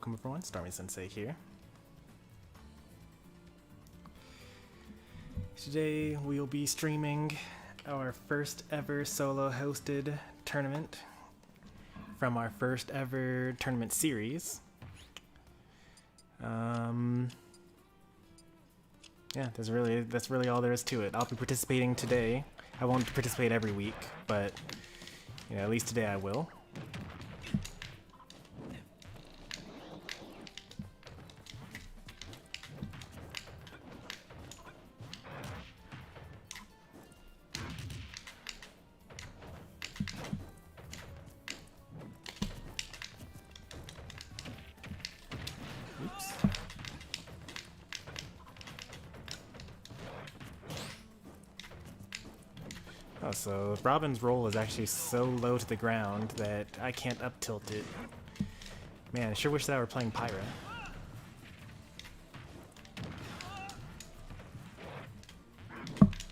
welcome everyone, Stormy Sensei here. Today we'll be streaming our first ever solo hosted tournament from our first ever tournament series. Yeah, that's really all there is to it. I'll be participating today. I won't participate every week, but you know, at least today I will. Oh, so Robin's roll is actually so low to the ground that I can't up tilt it. Man, I sure wish that I were playing Pyra.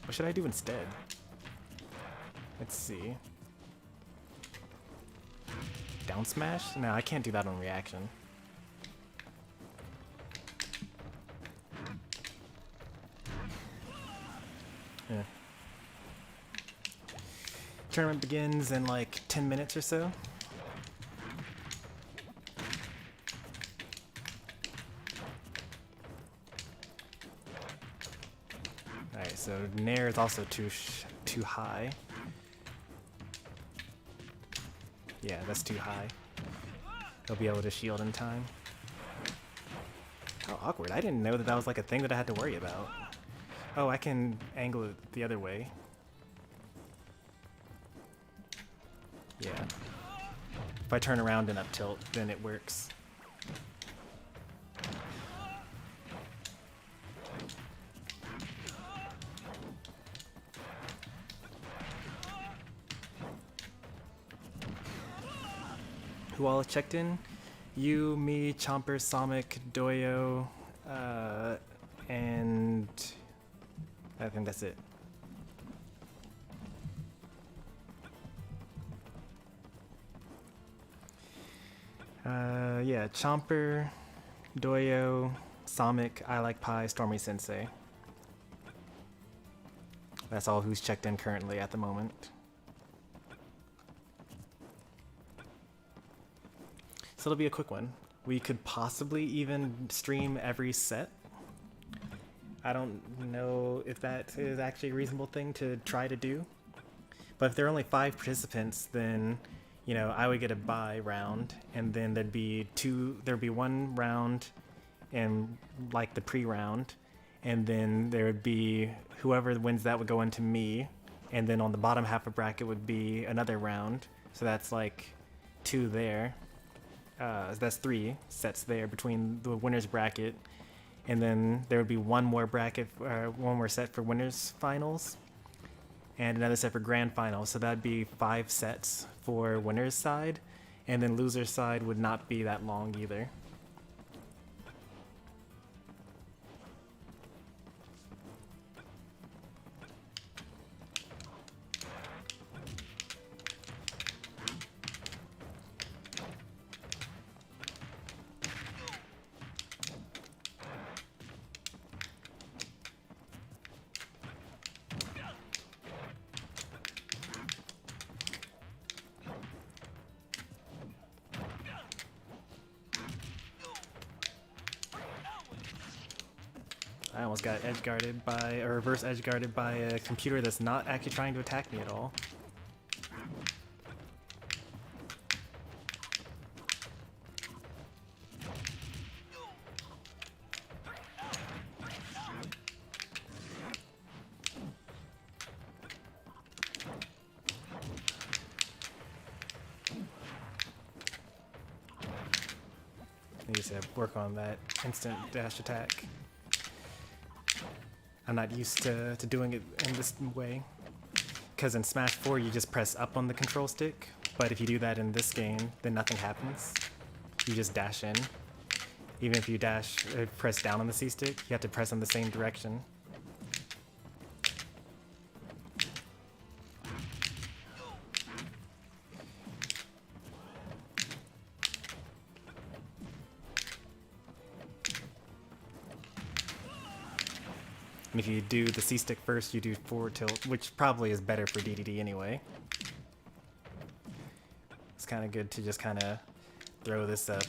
What should I do instead? Let's see. Down smash? No, I can't do that on reaction. Yeah. Tournament begins in like 10 minutes or so. Alright, so Nair is also too high. Yeah, that's too high. He'll be able to shield in time. How awkward. I didn't know that was like a thing that I had to worry about. Oh, I can angle it the other way. Yeah. If I turn around and up tilt, then it works. Who all checked in? You, me, Chomper, Sonic, Doyo, and I think that's it. Yeah, Chomper, Doyo, Sonic, I Like Pie, Stormy Sensei. That's all who's checked in currently at the moment. So it'll be a quick one. We could possibly even stream every set. I don't know if that is actually a reasonable thing to try to do. But if there are only 5 participants, then you know, I would get a bye round, and then there'd be one round and like the pre-round, and then there would be whoever wins that would go into me, and then on the bottom half of bracket would be another round. So that's like 2 there. That's 3 sets there between the winner's bracket, and then there would be one more set for winners finals, and another set for grand finals. So that'd be 5 sets for winner's side, and then loser's side would not be that long either. I almost got edge guarded by, or reverse edge guarded by a computer that's not actually trying to attack me at all. I need to work on that instant dash attack. I'm not used to doing it in this way, because in Smash 4 you just press up on the control stick, but if you do that in this game, then nothing happens. You just dash in. Even if you press down on the C stick, you have to press in the same direction. And if you do the C stick first, you do forward tilt, which probably is better for DDD anyway. It's kind of good to just kind of throw this up.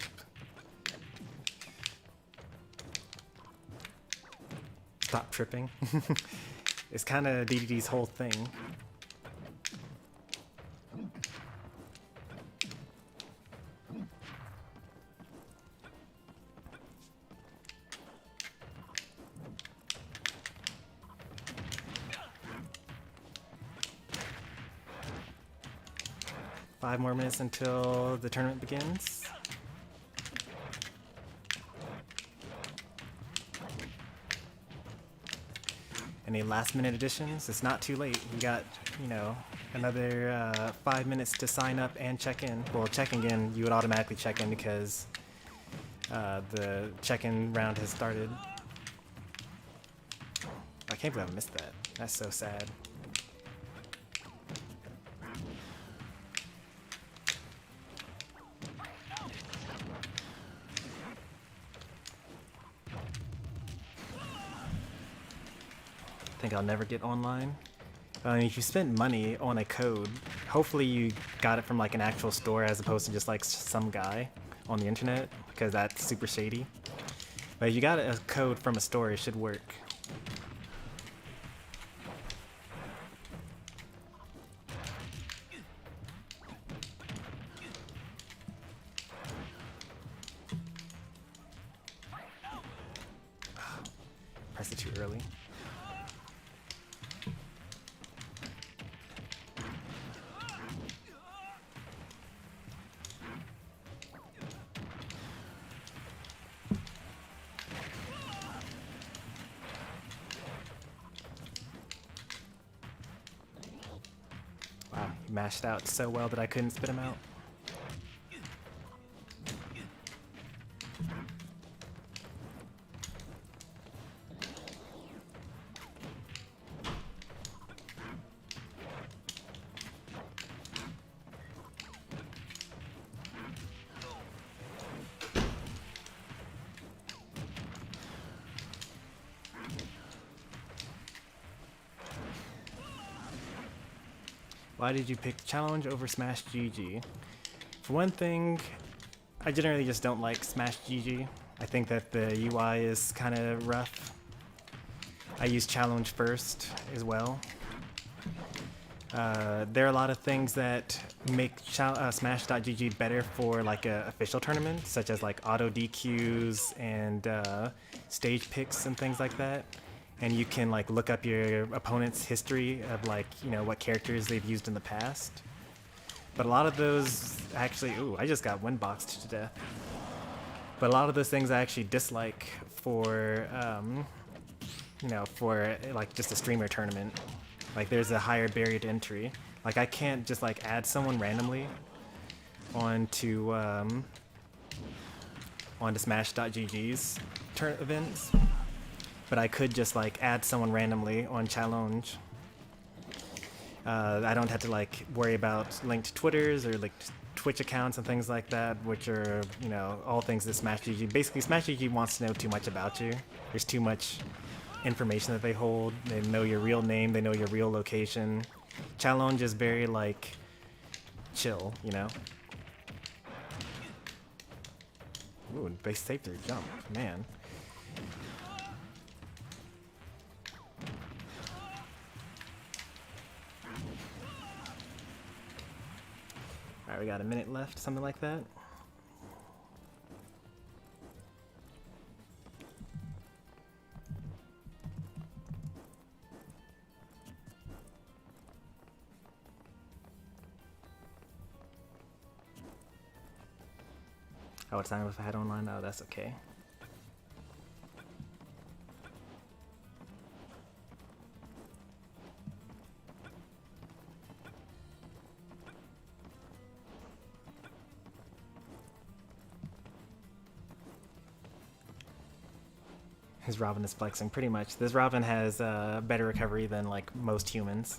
Stop tripping. It's kind of DDD's whole thing. Five more minutes until the tournament begins. Any last minute additions? It's not too late. You got, you know, another 5 minutes to sign up and check in. Well, checking in, you would automatically check in because the check-in round has started. I can't believe I missed that. That's so sad. I think I'll never get online. If you spent money on a code, hopefully you got it from like an actual store as opposed to just like some guy on the internet, because that's super shady. But if you got a code from a store, it should work. Pressed it too early. Wow, he mashed out so well that I couldn't spit him out. Why did you pick Challenge over Smash GG? For one thing, I generally just don't like Smash GG. I think that the UI is kind of rough. I use Challenge first as well. There are a lot of things that make Smash.gg better for like official tournaments, such as like auto DQs and stage picks and things like that. And you can like look up your opponent's history of like, you know, what characters they've used in the past. But a lot of those actually, ooh, I just got windboxed to death. But a lot of those things I actually dislike for, you know, for like just a streamer tournament. Like there's a higher barrier to entry. Like I can't just like add someone randomly onto Smash.gg's events. But I could just like add someone randomly on Challenge. I don't have to like worry about linked Twitters or like Twitch accounts and things like that, which are, you know, all things that SmashGG. Basically, SmashGG wants to know too much about you. There's too much information that they hold. They know your real name. They know your real location. Challenge is very like chill, you know. Ooh, they saved their jump, man. Alright, we got a minute left, something like that. I would sign up if I had online. Oh, that's okay. His Robin is flexing pretty much. This Robin has better recovery than like most humans.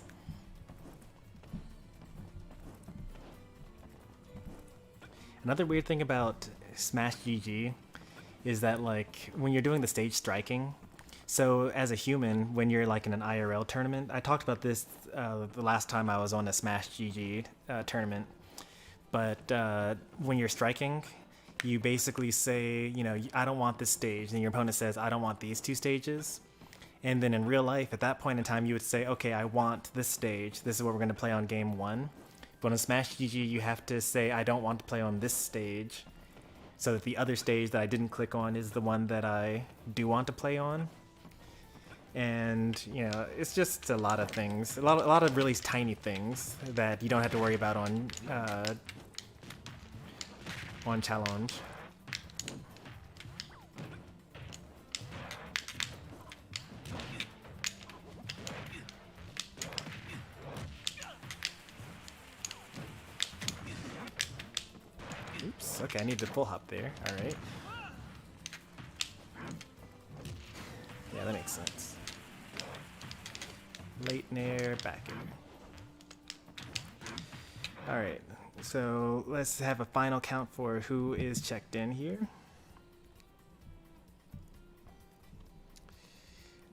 Another weird thing about Smash GG is that like when you're doing the stage striking, So as a human, when you're like in an IRL tournament, I talked about this the last time I was on a Smash GG tournament, but when you're striking, you basically say, you know, I don't want this stage, and your opponent says, I don't want these two stages. And then in real life, at that point in time, you would say, okay, I want this stage. This is what we're going to play on game 1. But on Smash GG, you have to say, I don't want to play on this stage, so that the other stage that I didn't click on is the one that I do want to play on. And, you know, it's just a lot of things, a lot of really tiny things that you don't have to worry about on challenge. Oops, okay, I need to full hop there, alright. Yeah, that makes sense. Late nair, back air. Alright, so let's have a final count for who is checked in here.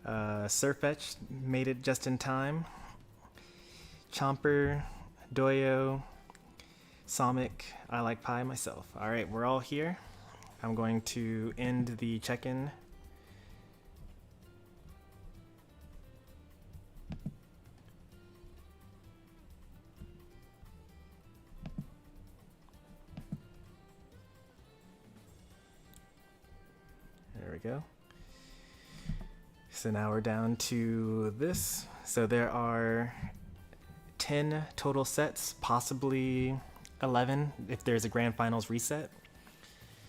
Surfetch made it just in time. Chomper, Doyo, Somic, I Like Pie, myself. Alright, we're all here. I'm going to end the check-in. There we go. So now we're down to this. So there are 10 total sets, possibly 11 if there's a grand finals reset.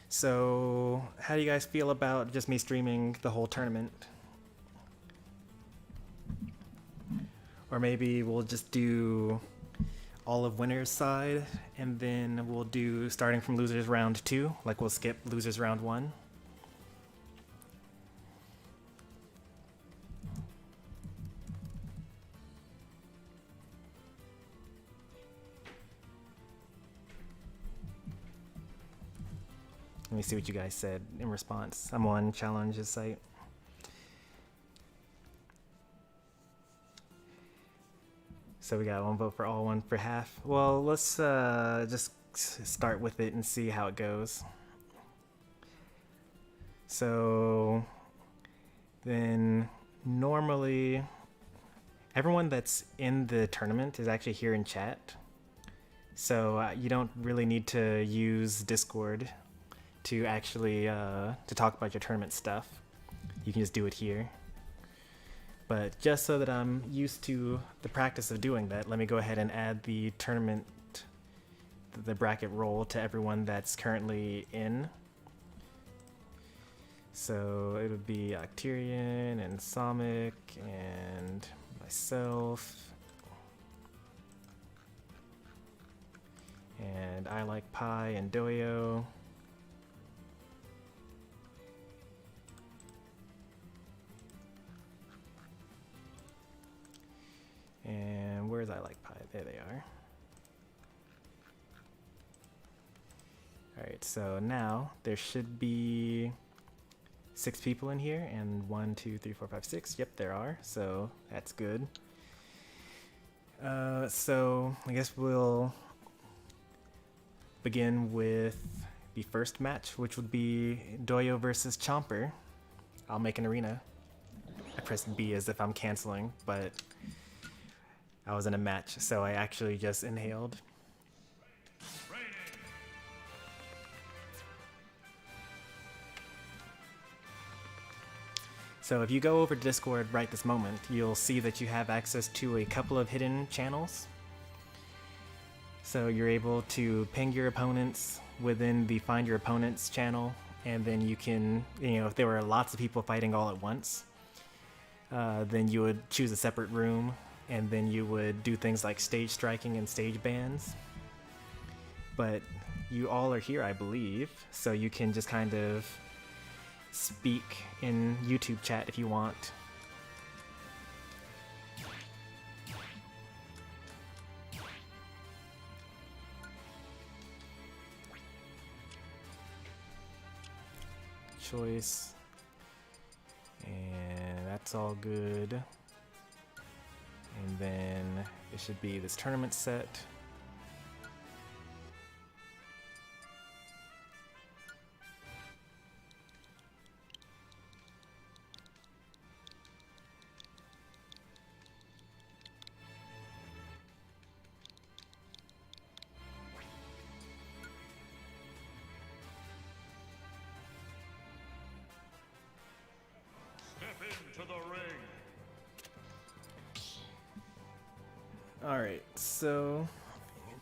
So how do you guys feel about just me streaming the whole tournament? Or maybe we'll just do all of winners side, and then we'll do starting from losers round 2, like we'll skip losers round 1. Let me see what you guys said in response. I'm on Challenge's site. So we got 1 vote for all, 1 for half. Well, let's just start with it and see how it goes. So then normally everyone that's in the tournament is actually here in chat. So you don't really need to use Discord to actually to talk about your tournament stuff. You can just do it here. But just so that I'm used to the practice of doing that, let me go ahead and add the tournament, the bracket roll to everyone that's currently in. So it would be Octarian and Somic and myself. And I Like Pie and Doyo. And where's I Like Pie? There they are. Alright, so now there should be 6 people in here, and 1, 2, 3, 4, 5, 6. Yep, there are, so that's good. So I guess we'll begin with the first match, which would be Doyo versus Chomper. I'll make an arena. I pressed B as if I'm canceling, but I was in a match, so I actually just inhaled. So if you go over to Discord right this moment, you'll see that you have access to a couple of hidden channels. So you're able to ping your opponents within the Find Your Opponents channel, and then you can, you know, if there were lots of people fighting all at once, then you would choose a separate room, and then you would do things like stage striking and stage bans. But you all are here, I believe, so you can just kind of speak in YouTube chat if you want. Choice. And that's all good. And then it should be this tournament set. Into the ring. Alright, so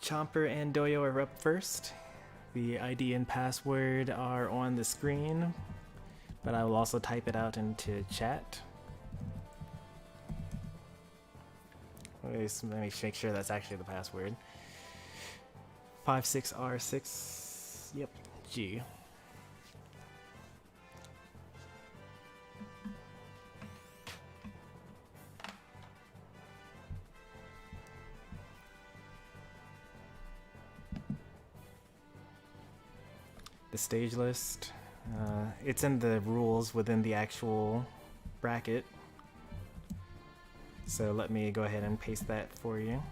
Chomper and Doyo are up first. The ID and password are on the screen, but I will also type it out into chat. Let me make sure that's actually the password. 56R6, yep, G. The stage list, it's in the rules within the actual bracket. So let me go ahead and paste that for you.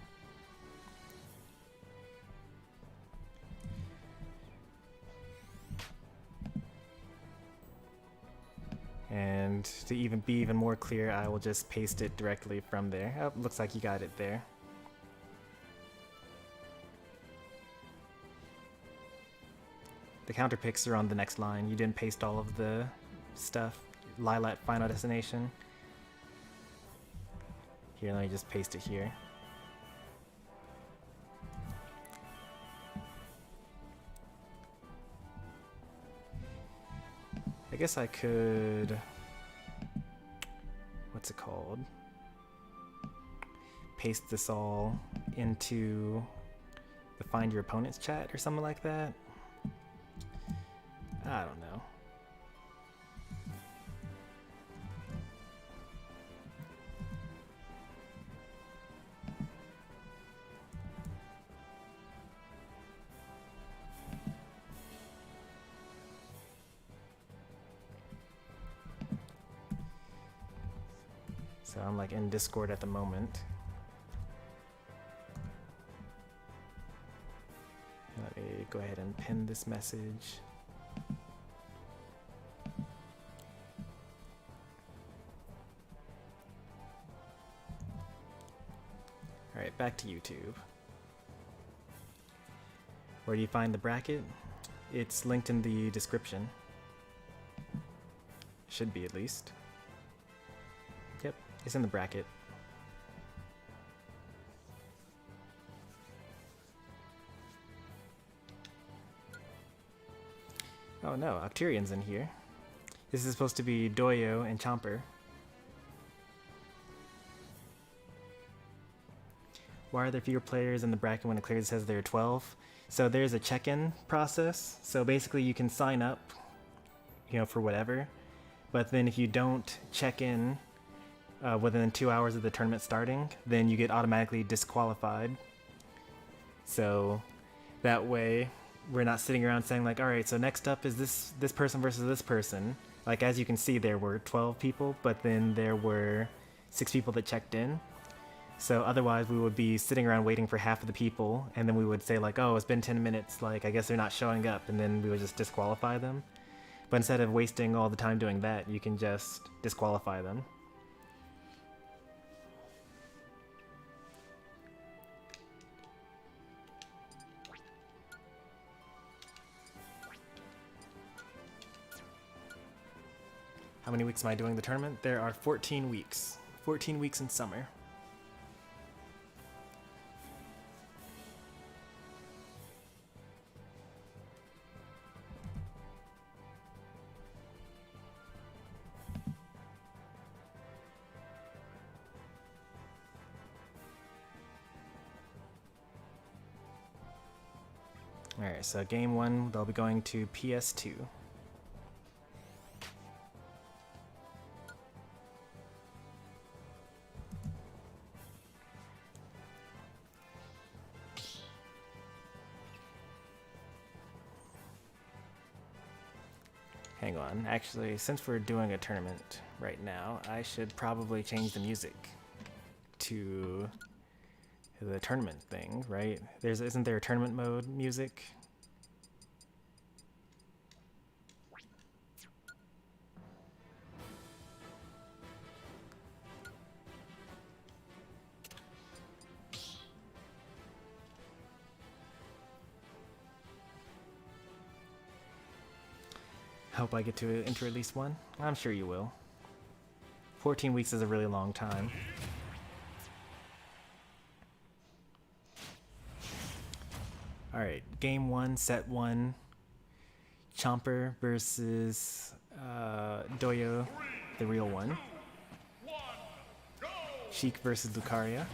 And to be even more clear, I will just paste it directly from there. Oh, looks like you got it there. The counter picks are on the next line. You didn't paste all of the stuff. Lilat Final Destination. Here, let me just paste it here. I guess I could... what's it called? Paste this all into the Find Your Opponent's chat or something like that. I don't know. So I'm like in Discord at the moment. Let me go ahead and pin this message. Alright, back to YouTube. Where do you find the bracket? It's linked in the description. Should be, at least. Yep, it's in the bracket. Oh no, Octurian's in here. This is supposed to be Doyo and Chomper. Why are there fewer players in the bracket when it clearly says there are 12? So there's a check-in process. So basically you can sign up, you know, for whatever. But then if you don't check in within 2 hours of the tournament starting, then you get automatically disqualified. So that way we're not sitting around saying like, all right, so next up is this person versus this person. Like as you can see, there were 12 people, but then there were 6 people that checked in. So otherwise we would be sitting around waiting for half of the people, and then we would say like, oh, it's been 10 minutes, like I guess they're not showing up, and then we would just disqualify them. But instead of wasting all the time doing that, you can just disqualify them. How many weeks am I doing the tournament? There are 14 weeks. 14 weeks in summer. Alright, so game 1, they'll be going to PS2. Hang on, actually, since we're doing a tournament right now, I should probably change the music to the tournament thing, right? Isn't there a tournament mode music? Hope I get to enter at least one. I'm sure you will. 14 weeks is a really long time. Alright, game 1, set 1. Chomper versus Doyo, the real one. Sheik versus Lucaria.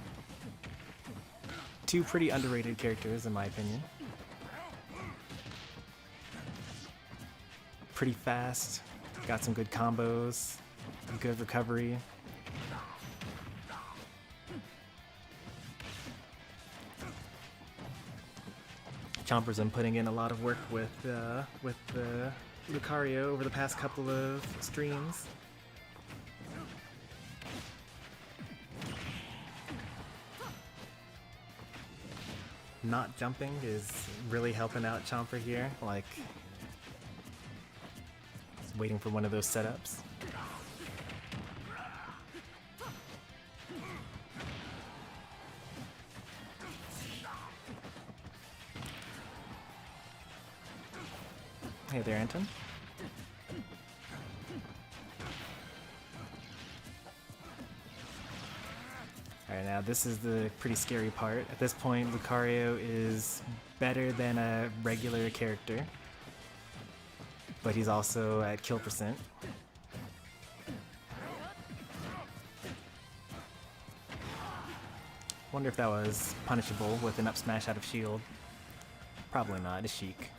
Two pretty underrated characters in my opinion. Pretty fast, got some good combos, good recovery. Chomper's been putting in a lot of work with Lucario over the past couple of streams. Not jumping is really helping out Chomper here, like waiting for one of those setups. Hey there, Anton. Alright, now this is the pretty scary part. At this point, Lucario is better than a regular character, but he's also at kill percent. Wonder if that was punishable with an up smash out of shield. Probably not, it's Sheik.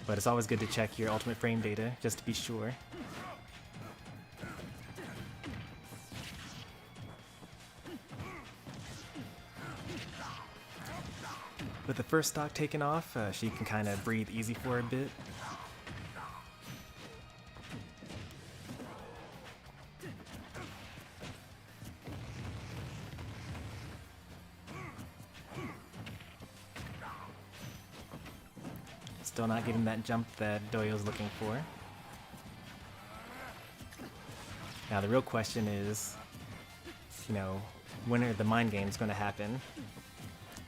But it's always good to check your ultimate frame data, just to be sure. With the first stock taken off, she can kind of breathe easy for a bit. Still not getting that jump that Doyo's looking for. Now the real question is, you know, when are the mind games going to happen?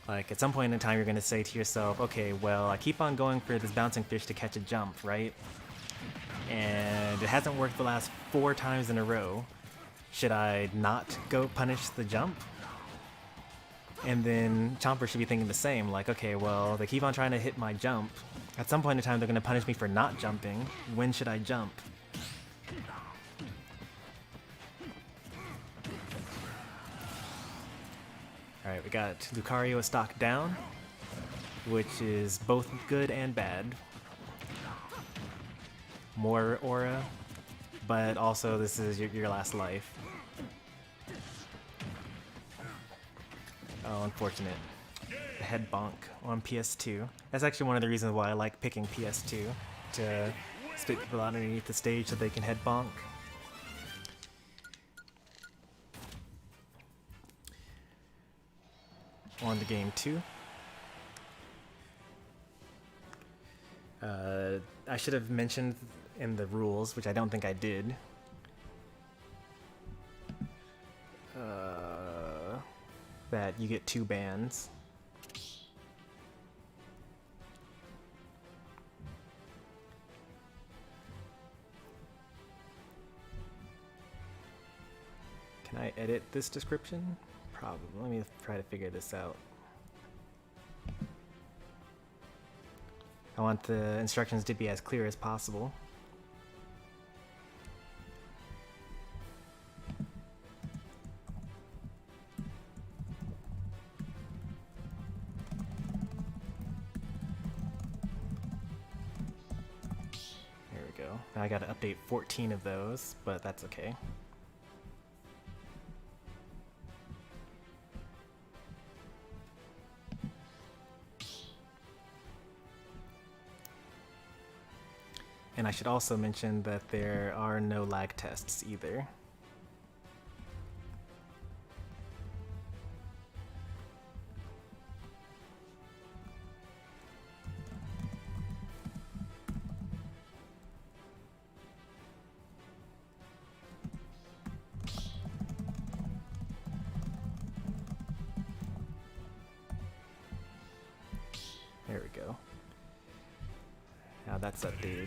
Like, at some point in time you're going to say to yourself, okay, well, I keep on going for this bouncing fish to catch a jump, right? And it hasn't worked the last 4 times in a row. Should I not go punish the jump? And then Chomper should be thinking the same, like, okay, well, they keep on trying to hit my jump. At some point in time, they're going to punish me for not jumping. When should I jump? Alright, we got Lucario a stock down, which is both good and bad. More aura, but also this is your last life. Oh, unfortunate. The head bonk on PS2. That's actually one of the reasons why I like picking PS2, to spit people out underneath the stage so they can head bonk. On to game 2. I should have mentioned in the rules, which I don't think I did, that you get 2 bans. Can I edit this description? Probably. Let me try to figure this out. I want the instructions to be as clear as possible. There we go. Now I gotta update 14 of those, but that's okay. And I should also mention that there are no lag tests either. There we go. Now that's updated.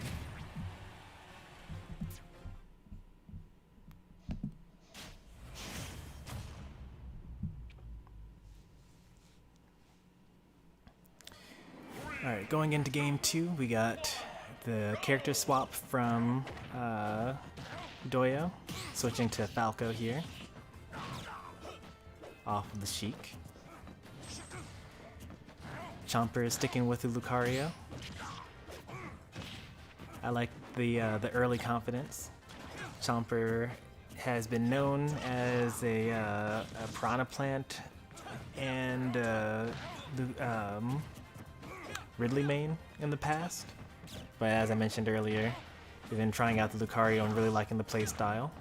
Alright, going into game 2, we got the character swap from Doyo, switching to Falco here, off of the Sheik. Chomper is sticking with the Lucario. I like the early confidence. Chomper has been known as a Piranha Plant and Ridley main in the past, but as I mentioned earlier, we've been trying out the Lucario and really liking the play style.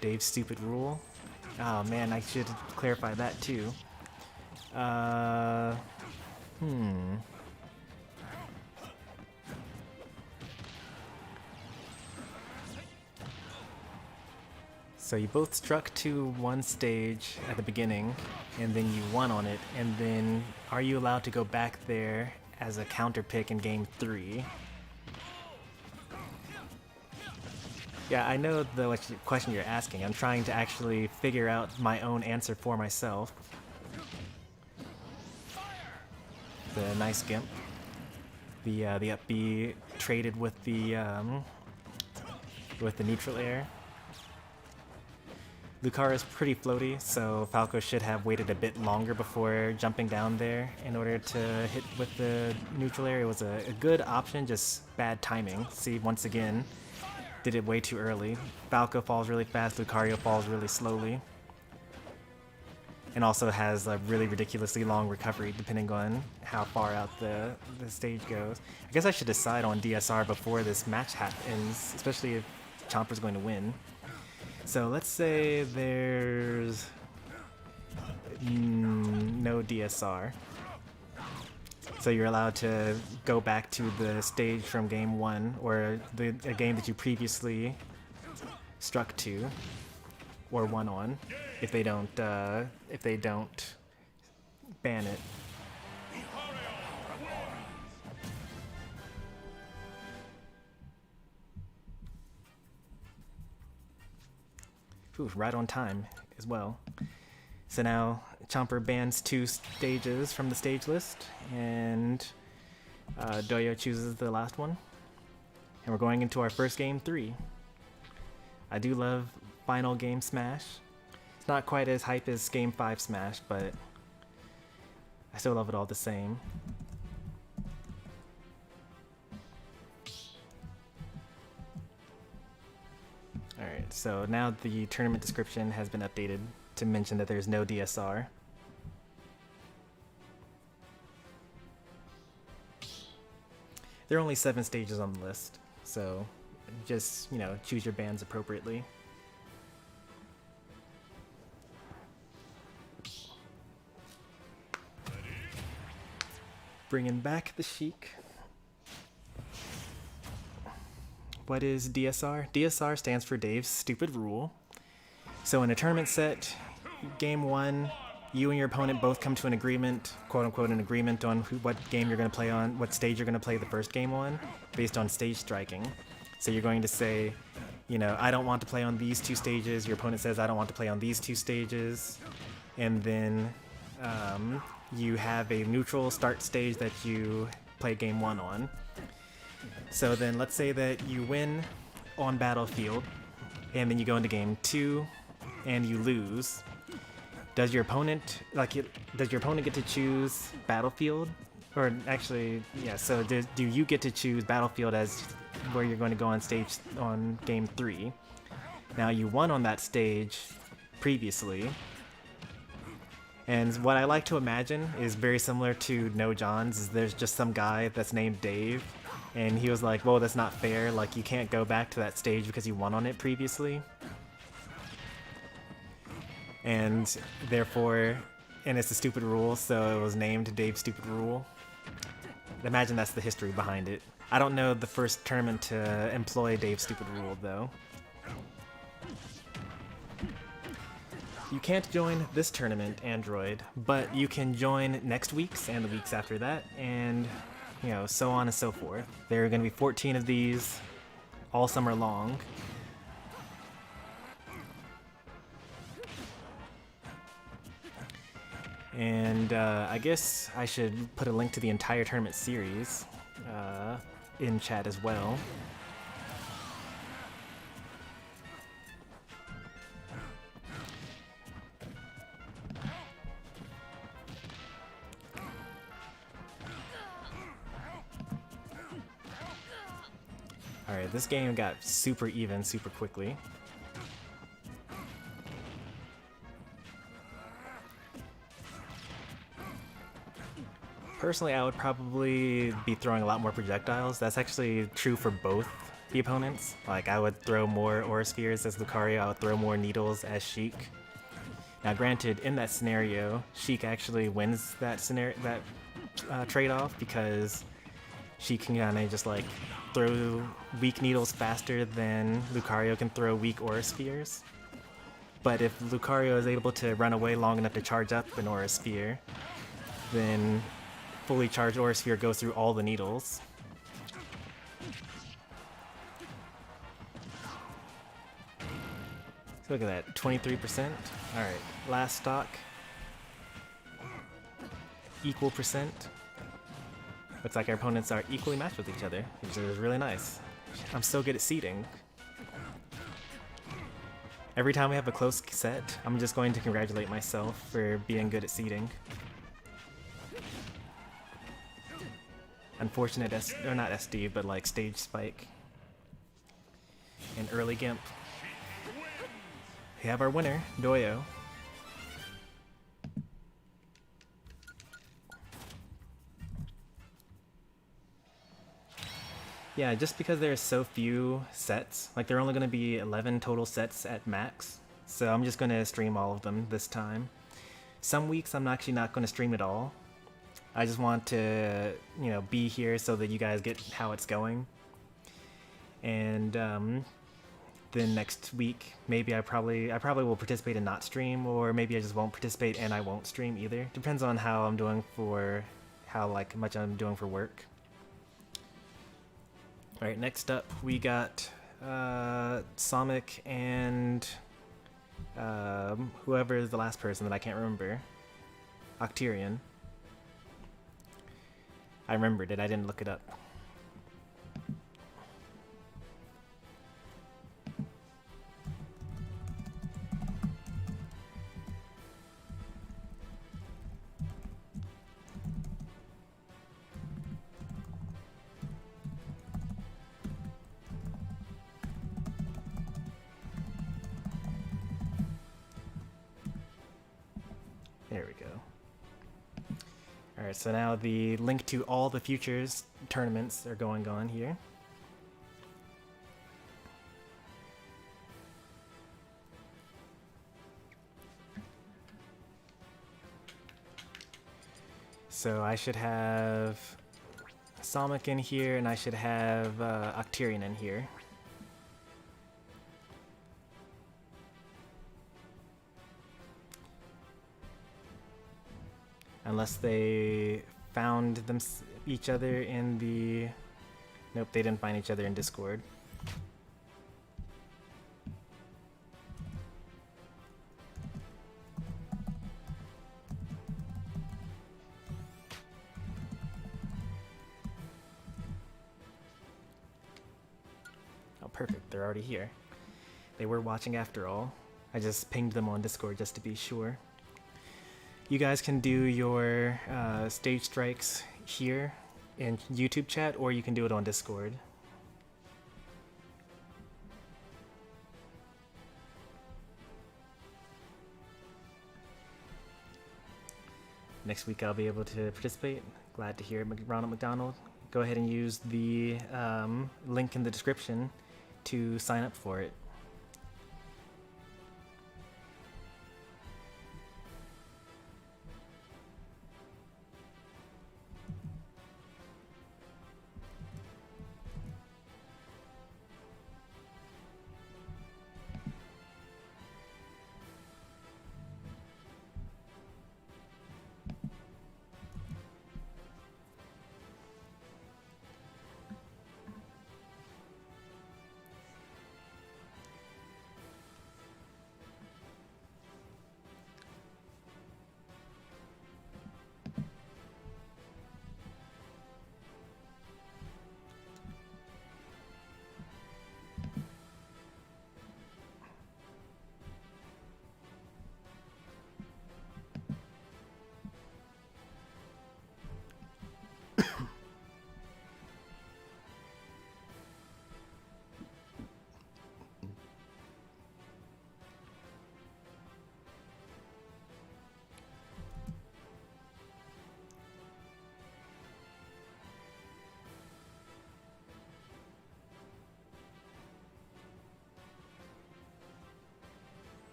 Dave's stupid rule. Oh man, I should clarify that too. So you both struck to one stage at the beginning, and then you won on it, and then are you allowed to go back there as a counter pick in game 3? Yeah, I know the question you're asking. I'm trying to actually figure out my own answer for myself. The nice Gimp. The up B traded with the neutral air. Lucario's pretty floaty, so Falco should have waited a bit longer before jumping down there in order to hit with the neutral air. It was a good option, just bad timing. See, once again, did it way too early. Falco falls really fast, Lucario falls really slowly. And also has a really ridiculously long recovery depending on how far out the stage goes. I guess I should decide on DSR before this match ends, especially if Chomper's going to win. So let's say there's no DSR. So you're allowed to go back to the stage from game 1, or a game that you previously struck to or won on, if they don't ban it. Ooh, right on time as well. So now Chomper bans 2 stages from the stage list, and Doyo chooses the last one. And we're going into our first game 3. I do love final game Smash. It's not quite as hype as game 5 Smash, but I still love it all the same. Alright, so now the tournament description has been updated to mention that there's no DSR. There are only 7 stages on the list, so just, choose your bands appropriately. Bringing back the Sheik. What is DSR? DSR stands for Dave's Stupid Rule. So in a tournament set, game 1, you and your opponent both come to an agreement, quote unquote, an agreement on what game you're going to play on, what stage you're going to play the first game on, based on stage striking. So you're going to say, I don't want to play on these 2 stages. Your opponent says, I don't want to play on these 2 stages. And then you have a neutral start stage that you play game 1 on. So then let's say that you win on Battlefield, and then you go into game 2, and you lose. Does your opponent get to choose Battlefield? Or actually, yeah, so do you get to choose Battlefield as where you're going to go on stage on game 3? Now you won on that stage previously, and what I like to imagine is very similar to No John's, is there's just some guy that's named Dave, and he was like, whoa, that's not fair, like you can't go back to that stage because you won on it previously. And therefore, and it's a stupid rule, so it was named Dave's Stupid Rule. Imagine that's the history behind it. I don't know the first tournament to employ Dave's Stupid Rule, though. You can't join this tournament, Android, but you can join next week's and the weeks after that, and, you know, so on and so forth. There are going to be 14 of these all summer long. And I guess I should put a link to the entire tournament series in chat as well. Alright, this game got super even super quickly. Personally, I would probably be throwing a lot more projectiles. That's actually true for both the opponents. Like, I would throw more Aura Spheres as Lucario, I would throw more Needles as Sheik. Now granted, in that scenario, Sheik actually wins that trade-off, because she can kinda just like throw weak Needles faster than Lucario can throw weak Aura Spheres. But if Lucario is able to run away long enough to charge up an Aura Sphere, then fully charged Aura Sphere goes through all the Needles. So look at that, 23%. Alright, last stock. Equal percent. Looks like our opponents are equally matched with each other, which is really nice. I'm so good at seeding. Every time we have a close set, I'm just going to congratulate myself for being good at seeding. Unfortunate or not SD, but like stage spike. And early Gimp. We have our winner, Doyo. Yeah, just because there are so few sets, like there are only going to be 11 total sets at max, so I'm just going to stream all of them this time. Some weeks I'm actually not going to stream at all. I just want to, you know, be here so that you guys get how it's going. And then next week, maybe I probably will participate and not stream, or maybe I just won't participate and I won't stream either. Depends on how I'm doing for, how like much I'm doing for work. All right, next up we got Sonic and whoever is the last person that I can't remember. Octarian. I remembered it, I didn't look it up. There we go. Alright, so now the link to all the futures tournaments are going on here. So I should have Sonic in here, and I should have Octarian in here. Unless they found each other in the... Nope, they didn't find each other in Discord. Oh, perfect. They're already here. They were watching after all. I just pinged them on Discord just to be sure. You guys can do your stage strikes here in YouTube chat, or you can do it on Discord. next week I'll be able to participate. Glad to hear it, Ronald McDonald. Go ahead and use the link in the description to sign up for it.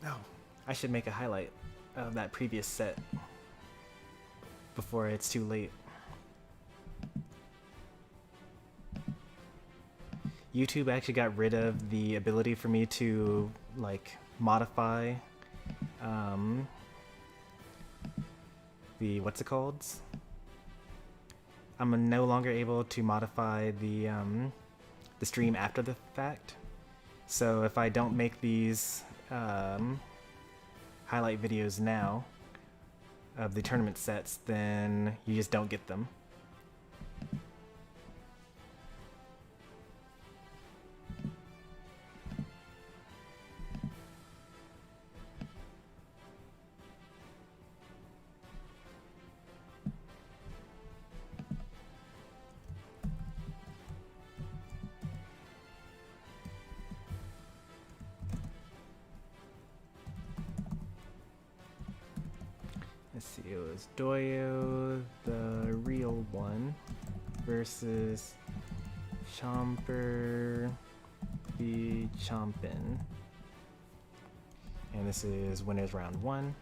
Oh, I should make a highlight of that previous set before it's too late. YouTube actually got rid of the ability for me to like modify the what's it called? I'm no longer able to modify the stream after the fact. So if I don't make these highlight videos now of the tournament sets, then you just don't get them. Let's see, it was Doyo, the real one, versus Chomper the Chompin. And this is winners round 1.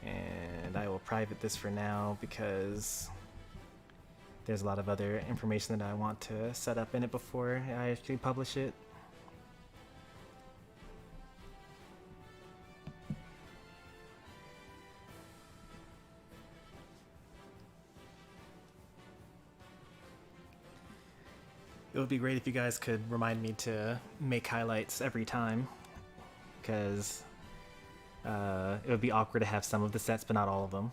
And I will private this for now because there's a lot of other information that I want to set up in it before I actually publish it. It would be great if you guys could remind me to make highlights every time, because it would be awkward to have some of the sets but not all of them.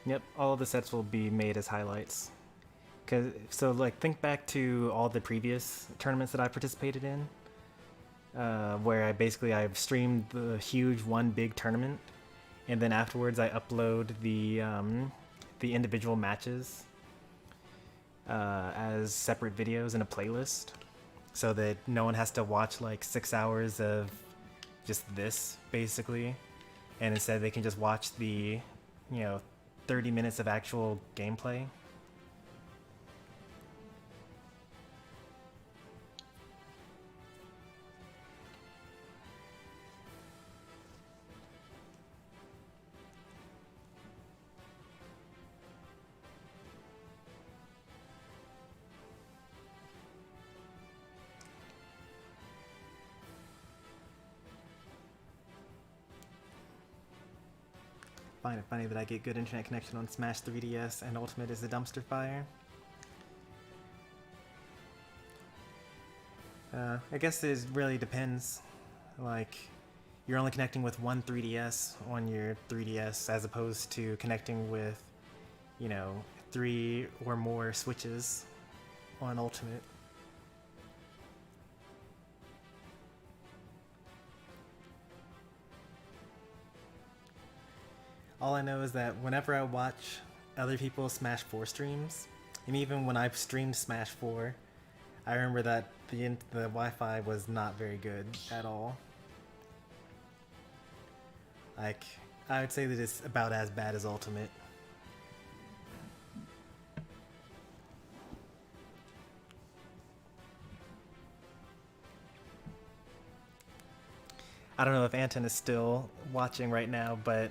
Yep, all of the sets will be made as highlights. So like think back to all the previous tournaments that I participated in, where I've streamed the huge one big tournament, and then afterwards I upload the individual matches as separate videos in a playlist, so that no one has to watch like 6 hours of just this basically, and instead they can just watch the 30 minutes of actual gameplay. Find it funny that I get good internet connection on Smash 3DS and Ultimate is a dumpster fire. I guess it really depends. Like, you're only connecting with one 3DS on your 3DS as opposed to connecting with, 3 3 or more switches on Ultimate. All I know is that whenever I watch other people's Smash 4 streams, and even when I've streamed Smash 4, I remember that the Wi-Fi was not very good at all. Like, I would say that it's about as bad as Ultimate. I don't know if Anton is still watching right now, but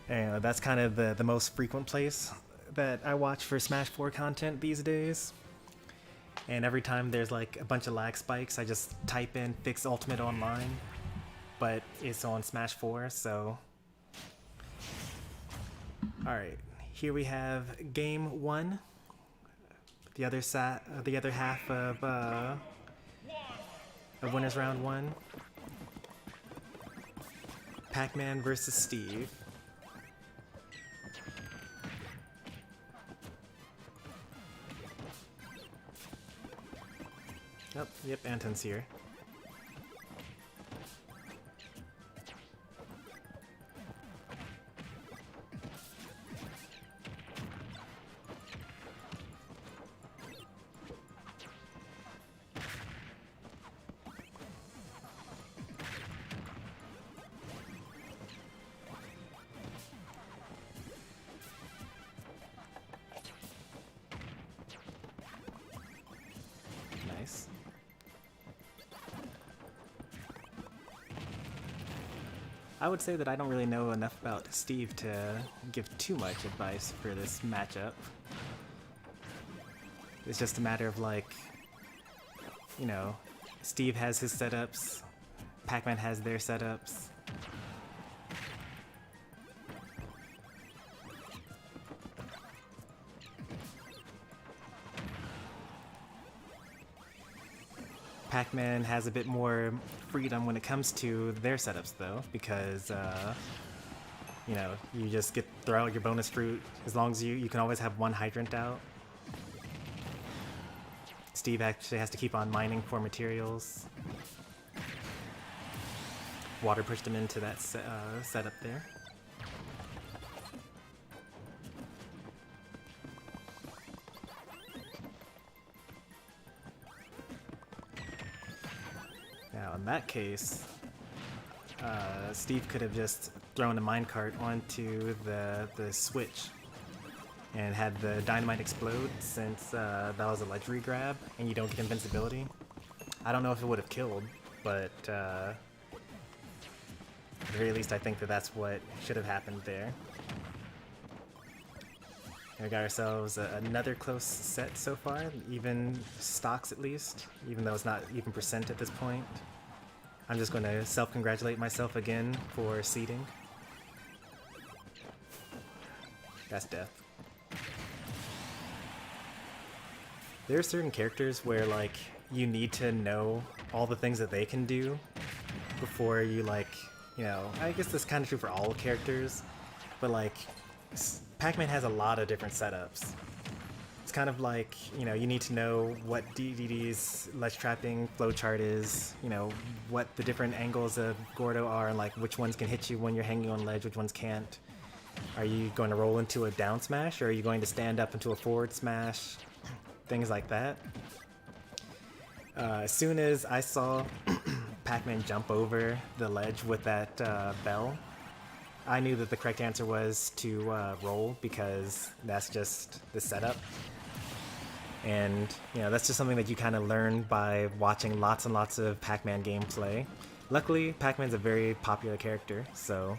that's kind of the most frequent place that I watch for Smash 4 content these days. And every time there's like a bunch of lag spikes, I just type in fix Ultimate online, but it's on Smash 4, so. Alright, here we have game 1. The other half of Winners Round 1. Pac-Man versus Steve. Oh, yep, Anton's here. Nice. I would say that I don't really know enough about Steve to give too much advice for this matchup. It's just a matter of like, you know, Steve has his setups, Pac-Man has their setups. Pac-Man has a bit more freedom when it comes to their setups though, because you know, you just throw out your bonus fruit as long as you can always have one hydrant out. Steve actually has to keep on mining for materials. Water pushed him into that setup there. Now, in that case, Steve could have just thrown a minecart onto the switch and had the dynamite explode, since that was a ledge regrab and you don't get invincibility. I don't know if it would have killed, but at the very least I think that that's what should have happened there. And we got ourselves another close set so far, even stocks at least, even though it's not even percent at this point. I'm just going to self-congratulate myself again for seeding. That's death. There are certain characters where, like, you need to know all the things that they can do before you, like, you know, I guess that's kind of true for all characters, but, like, Pac-Man has a lot of different setups. It's kind of like, you know, you need to know what DDD's ledge trapping flowchart is, you know, what the different angles of Gordo are, and like which ones can hit you when you're hanging on ledge, which ones can't. Are you going to roll into a down smash, or are you going to stand up into a forward smash? Things like that. As soon as I saw Pac-Man jump over the ledge with that bell, I knew that the correct answer was to roll, because that's just the setup. And, you know, that's just something that you kind of learn by watching lots and lots of Pac-Man gameplay. Luckily, Pac-Man's a very popular character, so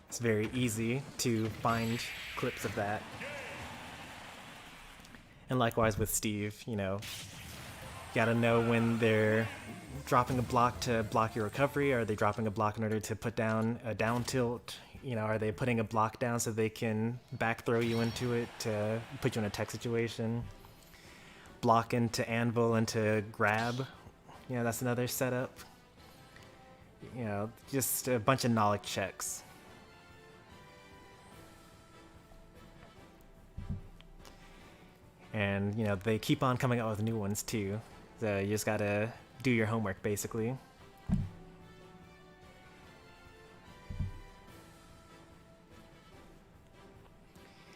it's very easy to find clips of that. And likewise with Steve, you know, you gotta know when they're dropping a block to block your recovery. Are they dropping a block in order to put down a down tilt? You know, are they putting a block down so they can back throw you into it to put you in a tech situation? Block into anvil into grab. You know, that's another setup. You know, just a bunch of knowledge checks. And, you know, they keep on coming out with new ones too. So you just gotta do your homework, basically.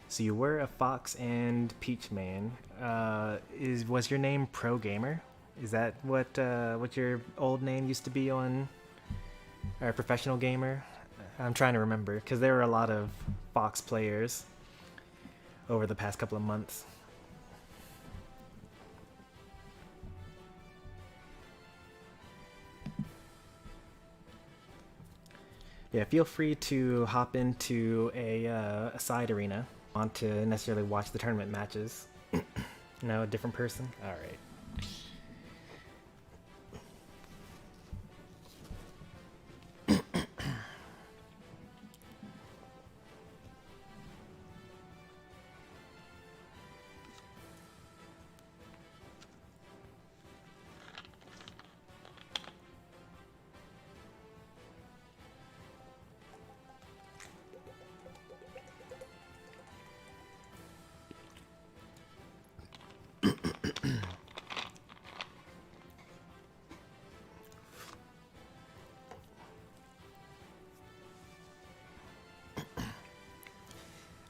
So you were a Fox and Peach main. Was your name Pro Gamer? Is that what your old name used to be on, or Professional Gamer? I'm trying to remember, because there were a lot of Fox players over the past couple of months. Yeah, feel free to hop into a side arena. Want to necessarily watch the tournament matches. No, a different person? Alright.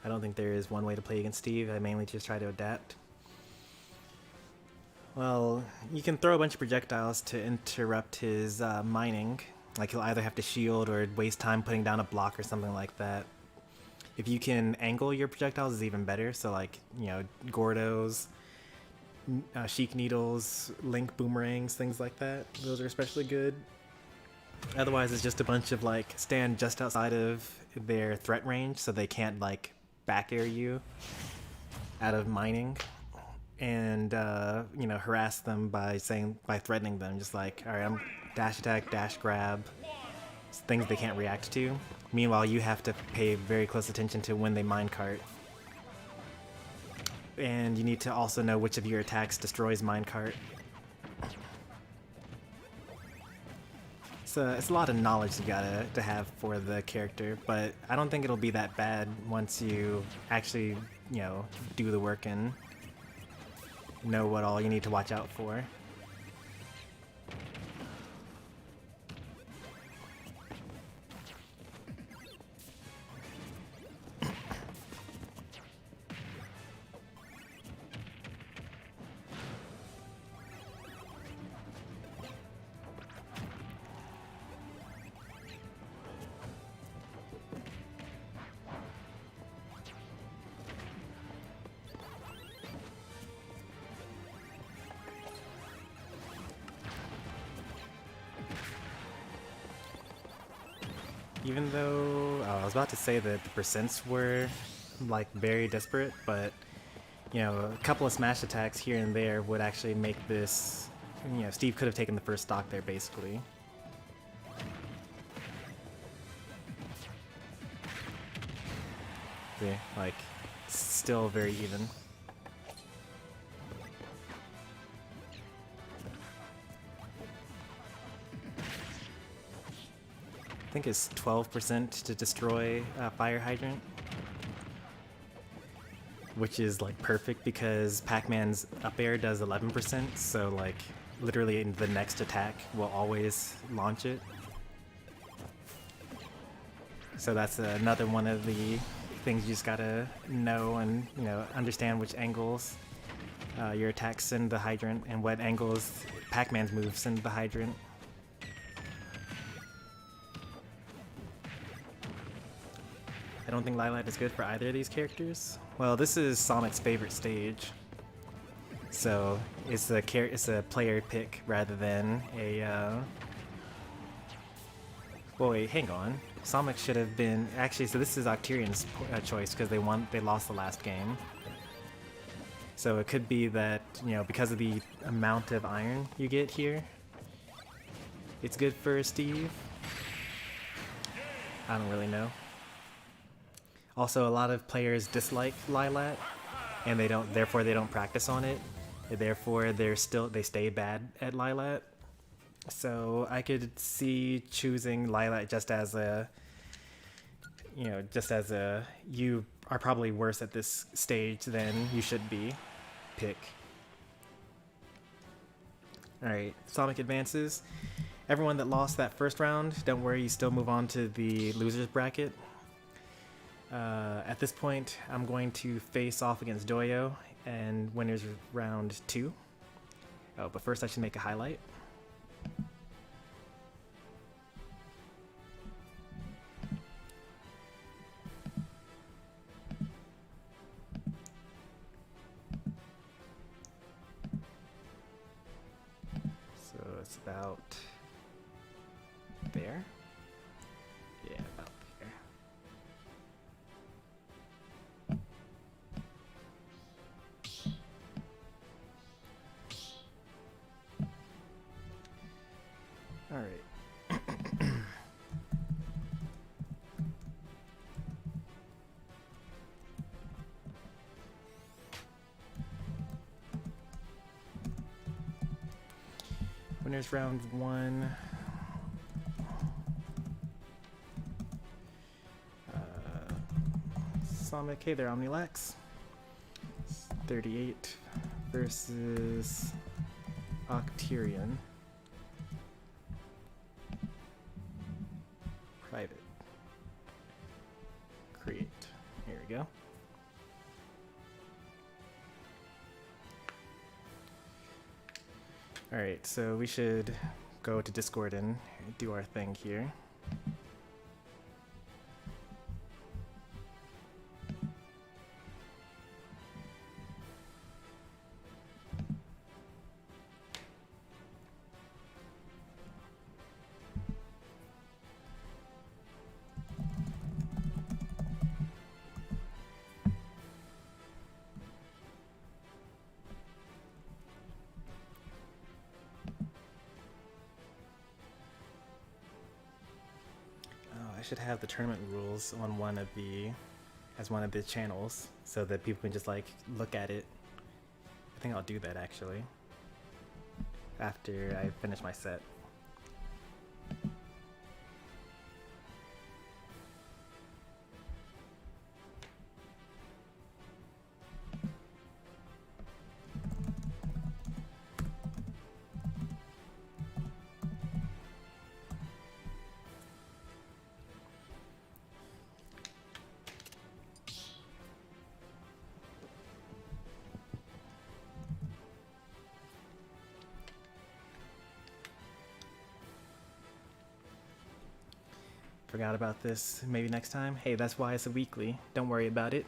I don't think there is one way to play against Steve. I mainly just try to adapt. Well, you can throw a bunch of projectiles to interrupt his mining. Like he'll either have to shield or waste time putting down a block or something like that. If you can angle your projectiles, is even better. So like, you know, Gordos, Sheik Needles, Link Boomerangs, things like that. Those are especially good. Otherwise, it's just a bunch of like stand just outside of their threat range, so they can't like back air you out of mining, and you know, harass them by threatening them, just like, all right, I'm dash attack, dash grab, things they can't react to. Meanwhile, you have to pay very close attention to when they minecart. And you need to also know which of your attacks destroys minecart. So it's a lot of knowledge you gotta have for the character, but I don't think it'll be that bad once you actually, you know, do the work and know what all you need to watch out for. Even though, I was about to say that the percents were like very disparate, but you know, a couple of smash attacks here and there would actually make this, you know, Steve could have taken the first stock there basically. See, like, still very even. I think it's 12% to destroy Fire Hydrant, which is like perfect because Pac-Man's up air does 11%, so like literally in the next attack will always launch it. So that's another one of the things you just gotta know and, you know, understand which angles your attacks send the Hydrant and what angles Pac-Man's moves send the Hydrant. I don't think Lilat is good for either of these characters. Well, this is Sonic's favorite stage, so it's a player pick rather than a. Well, wait, hang on. Sonic should have been actually. So this is Octarion's choice because they lost the last game. So it could be that, you know, because of the amount of iron you get here, it's good for Steve. I don't really know. Also, a lot of players dislike Lilat, and therefore they don't practice on it. Therefore, they stay bad at Lilat. So I could see choosing Lilat just as a, you know, you are probably worse at this stage than you should be. pick. Alright, Sonic advances. Everyone that lost that first round, don't worry, you still move on to the losers bracket. At this point, I'm going to face off against Doyo and winners round 2. Oh, but first I should make a highlight. So it's about there. Yeah, about there. All right. Winners round 1. Sonic, hey there, Omnilex. 38 versus Octerion. Private. Create. Here we go. Alright, so we should go to Discord and do our thing here. I should have the tournament rules on one of the channels so that people can just like look at it. I think I'll do that actually after I finish my set. Forgot about this. Maybe next time. Hey, that's why it's a weekly. Don't worry about it.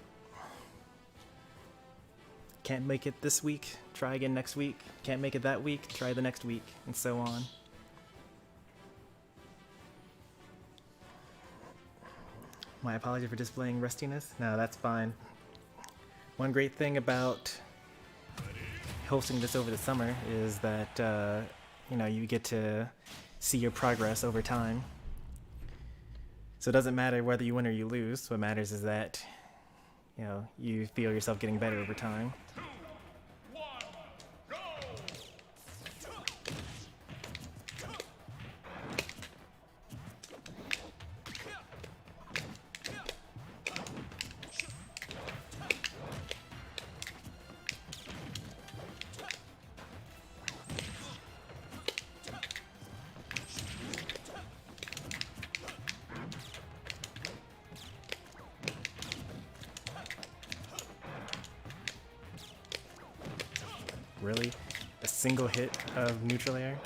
Can't make it this week. Try again next week. Can't make it that week. Try the next week, and so on. My apology for displaying rustiness. No, that's fine. One great thing about hosting this over the summer is that you know, you get to see your progress over time. So it doesn't matter whether you win or you lose. What matters is that, you know, you feel yourself getting better over time. Really? A single hit of neutral air?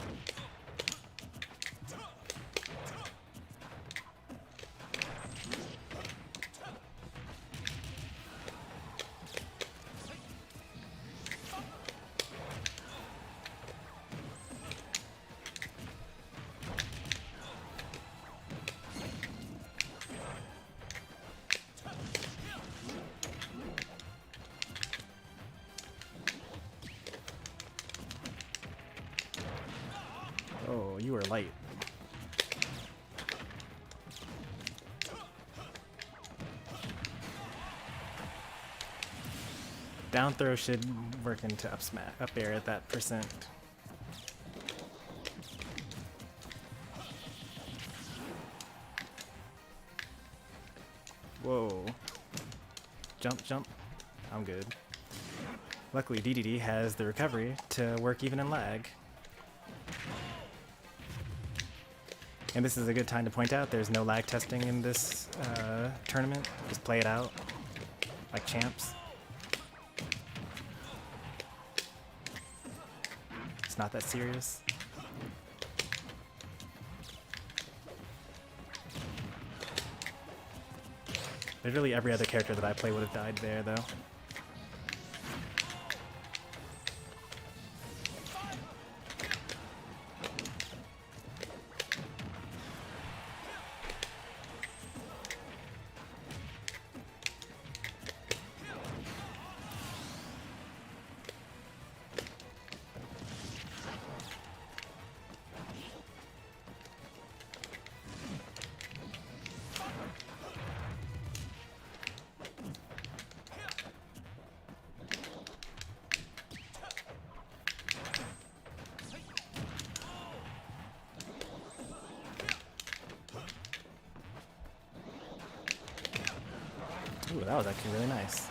Oh, you are light. Down throw should work into up air at that percent. Whoa. Jump, jump. I'm good. Luckily, DDD has the recovery to work even in lag. And this is a good time to point out there's no lag testing in this tournament. Just play it out like champs. It's not that serious. Literally every other character that I play would have died there, though. Ooh, that was actually really nice.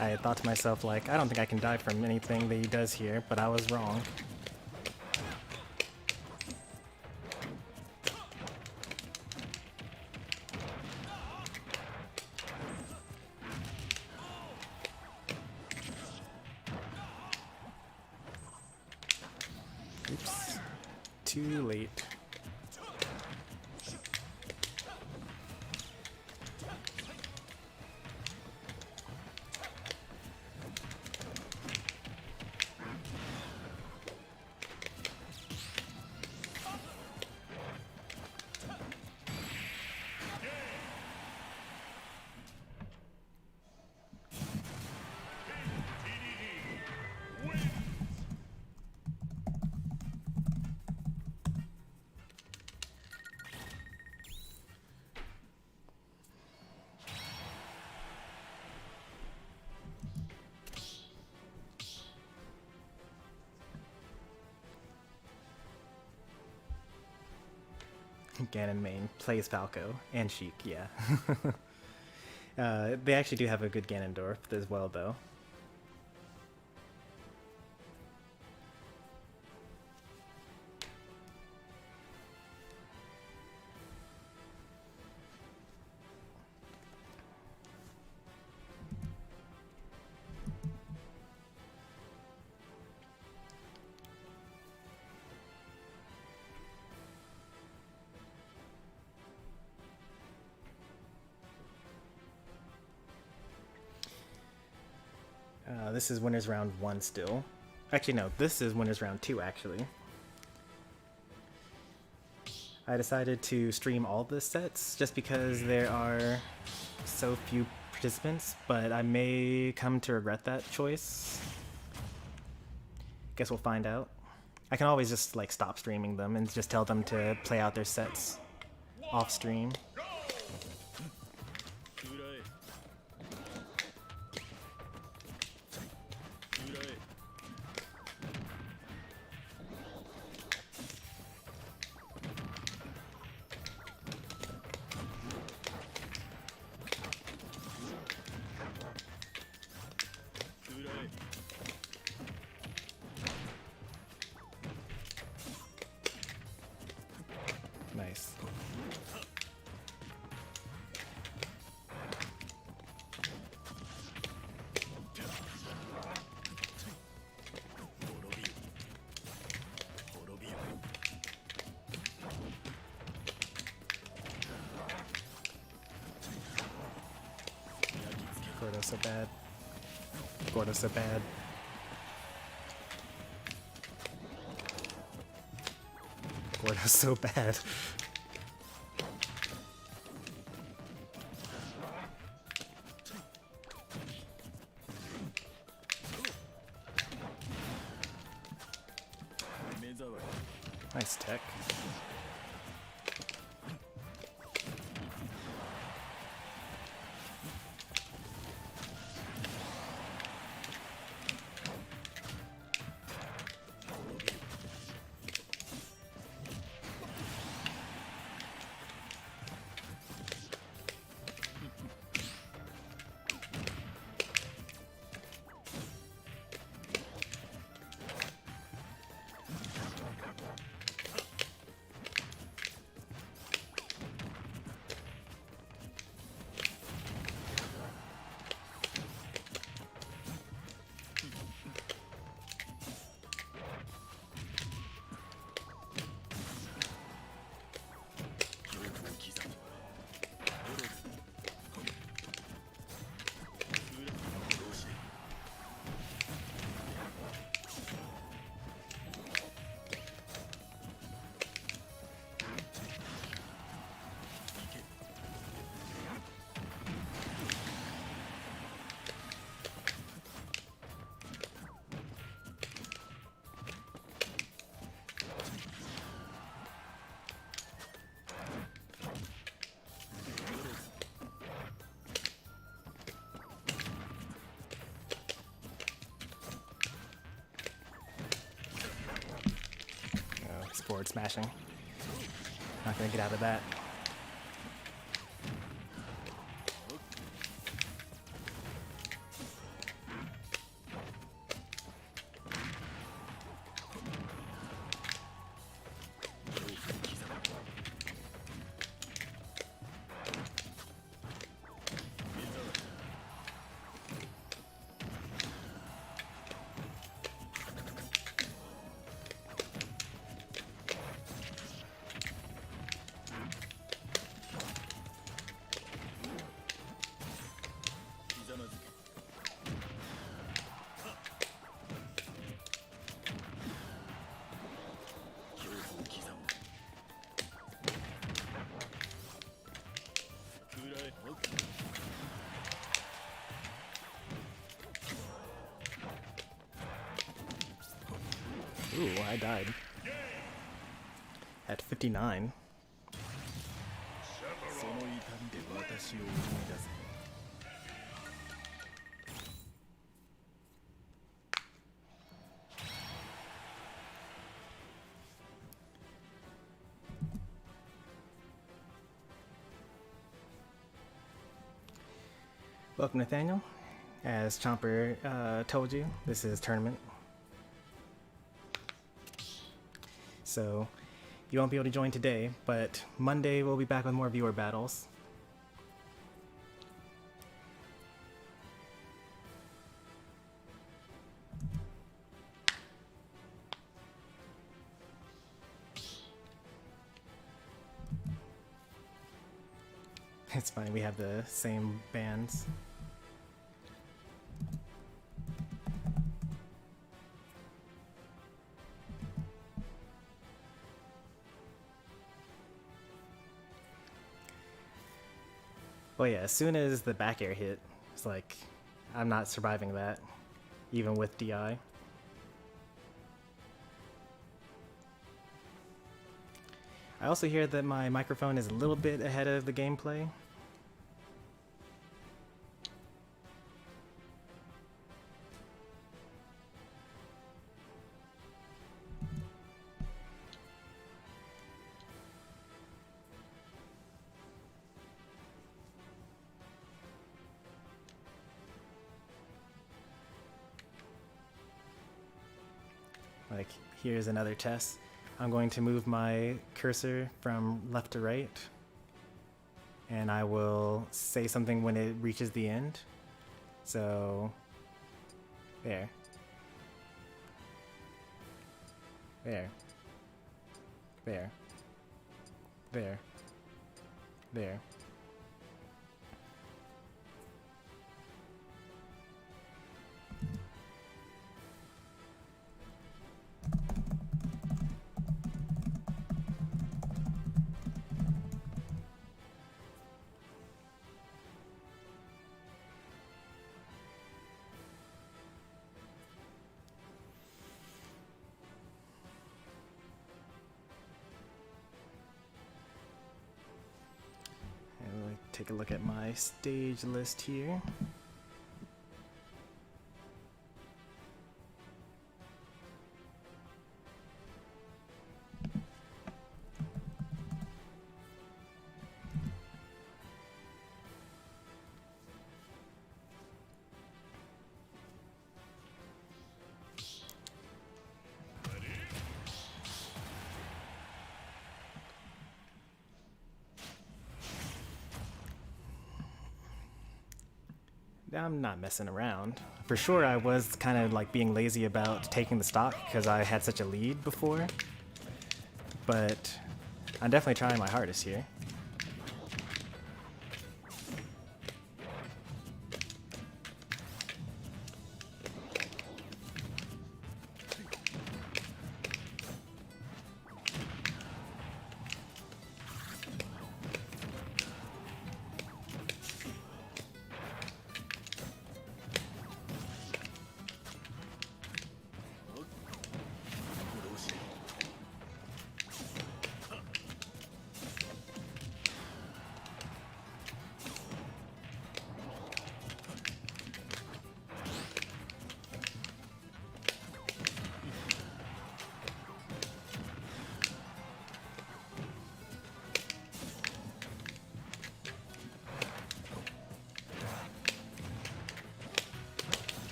I had thought to myself, like, I don't think I can die from anything that he does here, but I was wrong. Oops. Too late. Ganon main plays Falco and Sheik, yeah. They actually do have a good Ganondorf as well, though. This is winners round 1 still. Actually, no, this is winners round 2, actually. I decided to stream all the sets just because there are so few participants, but I may come to regret that choice. Guess we'll find out. I can always just like stop streaming them and just tell them to play out their sets off stream. Nice. Gordo's so bad. Gordo's so bad. Gordo's so bad. Nice tech. It's forward smashing. Not gonna get out of that. Ooh, I died. At 59. Welcome, Nathaniel. As Chomper told you, this is tournament. So you won't be able to join today, but Monday we'll be back with more viewer battles. It's funny, we have the same bands. Well, yeah, as soon as the back air hit, it's like, I'm not surviving that, even with DI. I also hear that my microphone is a little bit ahead of the gameplay. Like, here's another test. I'm going to move my cursor from left to right, and I will say something when it reaches the end. So, there. There. There. There. There. Take a look at my stage list here. I'm not messing around. For sure, I was kind of like being lazy about taking the stock because I had such a lead before. But I'm definitely trying my hardest here.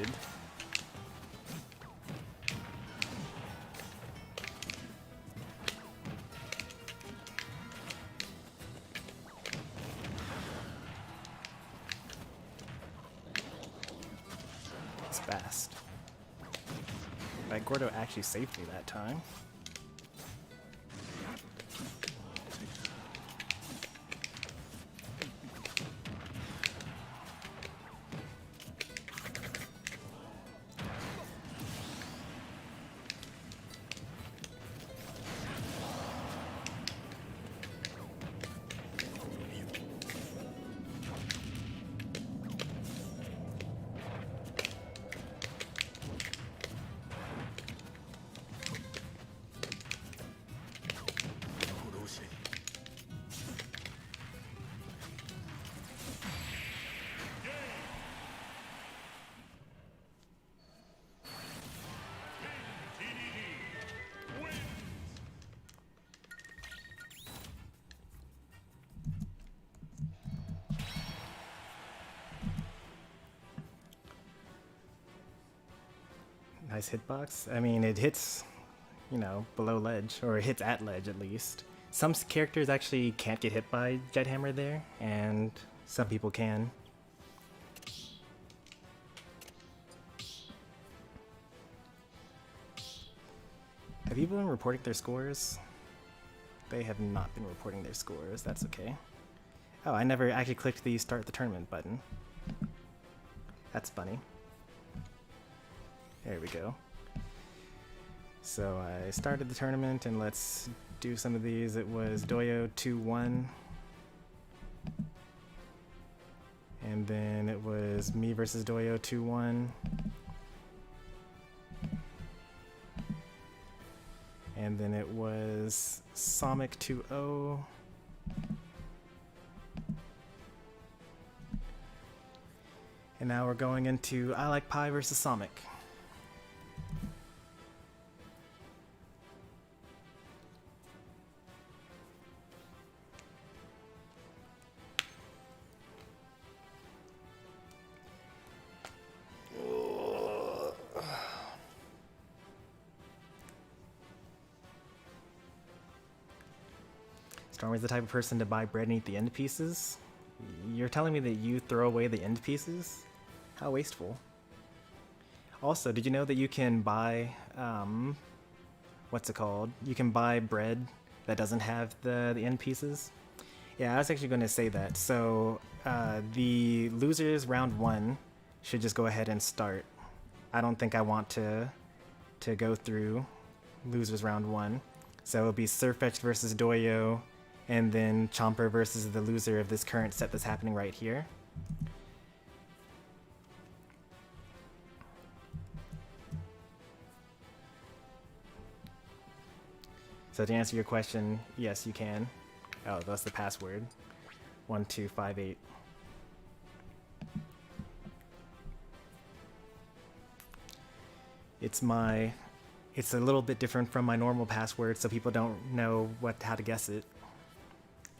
expected. It's fast. But Gordo actually saved me that time. Nice hitbox. I mean, it hits, you know, below ledge, or it hits at ledge at least. Some characters actually can't get hit by Jet Hammer there, and some people can. Have people been reporting their scores? They have not been reporting their scores. That's okay. Oh, I never actually clicked the start the tournament button. That's funny. There we go. So I started the tournament, and let's do some of these. It was Doyo 2-1. And then it was me versus Doyo 2-1. And then it was Sonic 2-0. And now we're going into I Like Pie versus Sonic. Stormy's the type of person to buy bread and eat the end pieces? You're telling me that you throw away the end pieces? How wasteful. Also, did you know that you can buy, what's it called? You can buy bread that doesn't have the end pieces? Yeah, I was actually going to say that. So, the losers round 1 should just go ahead and start. I don't think I want to go through losers round 1. So it'll be Surfetched versus Doyo, and then Chomper versus the loser of this current set that's happening right here. So to answer your question, yes, you can. Oh, that's the password. 1258. It's a little bit different from my normal password, so people don't know how to guess it.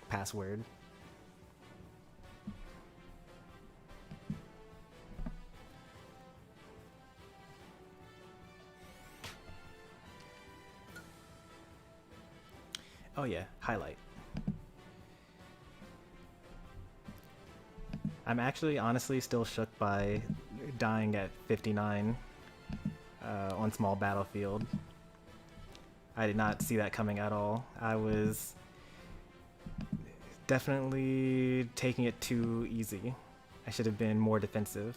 Password. Oh yeah, highlight. I'm actually honestly still shook by dying at 59 on small battlefield. I did not see that coming at all. I was definitely taking it too easy. I should have been more defensive.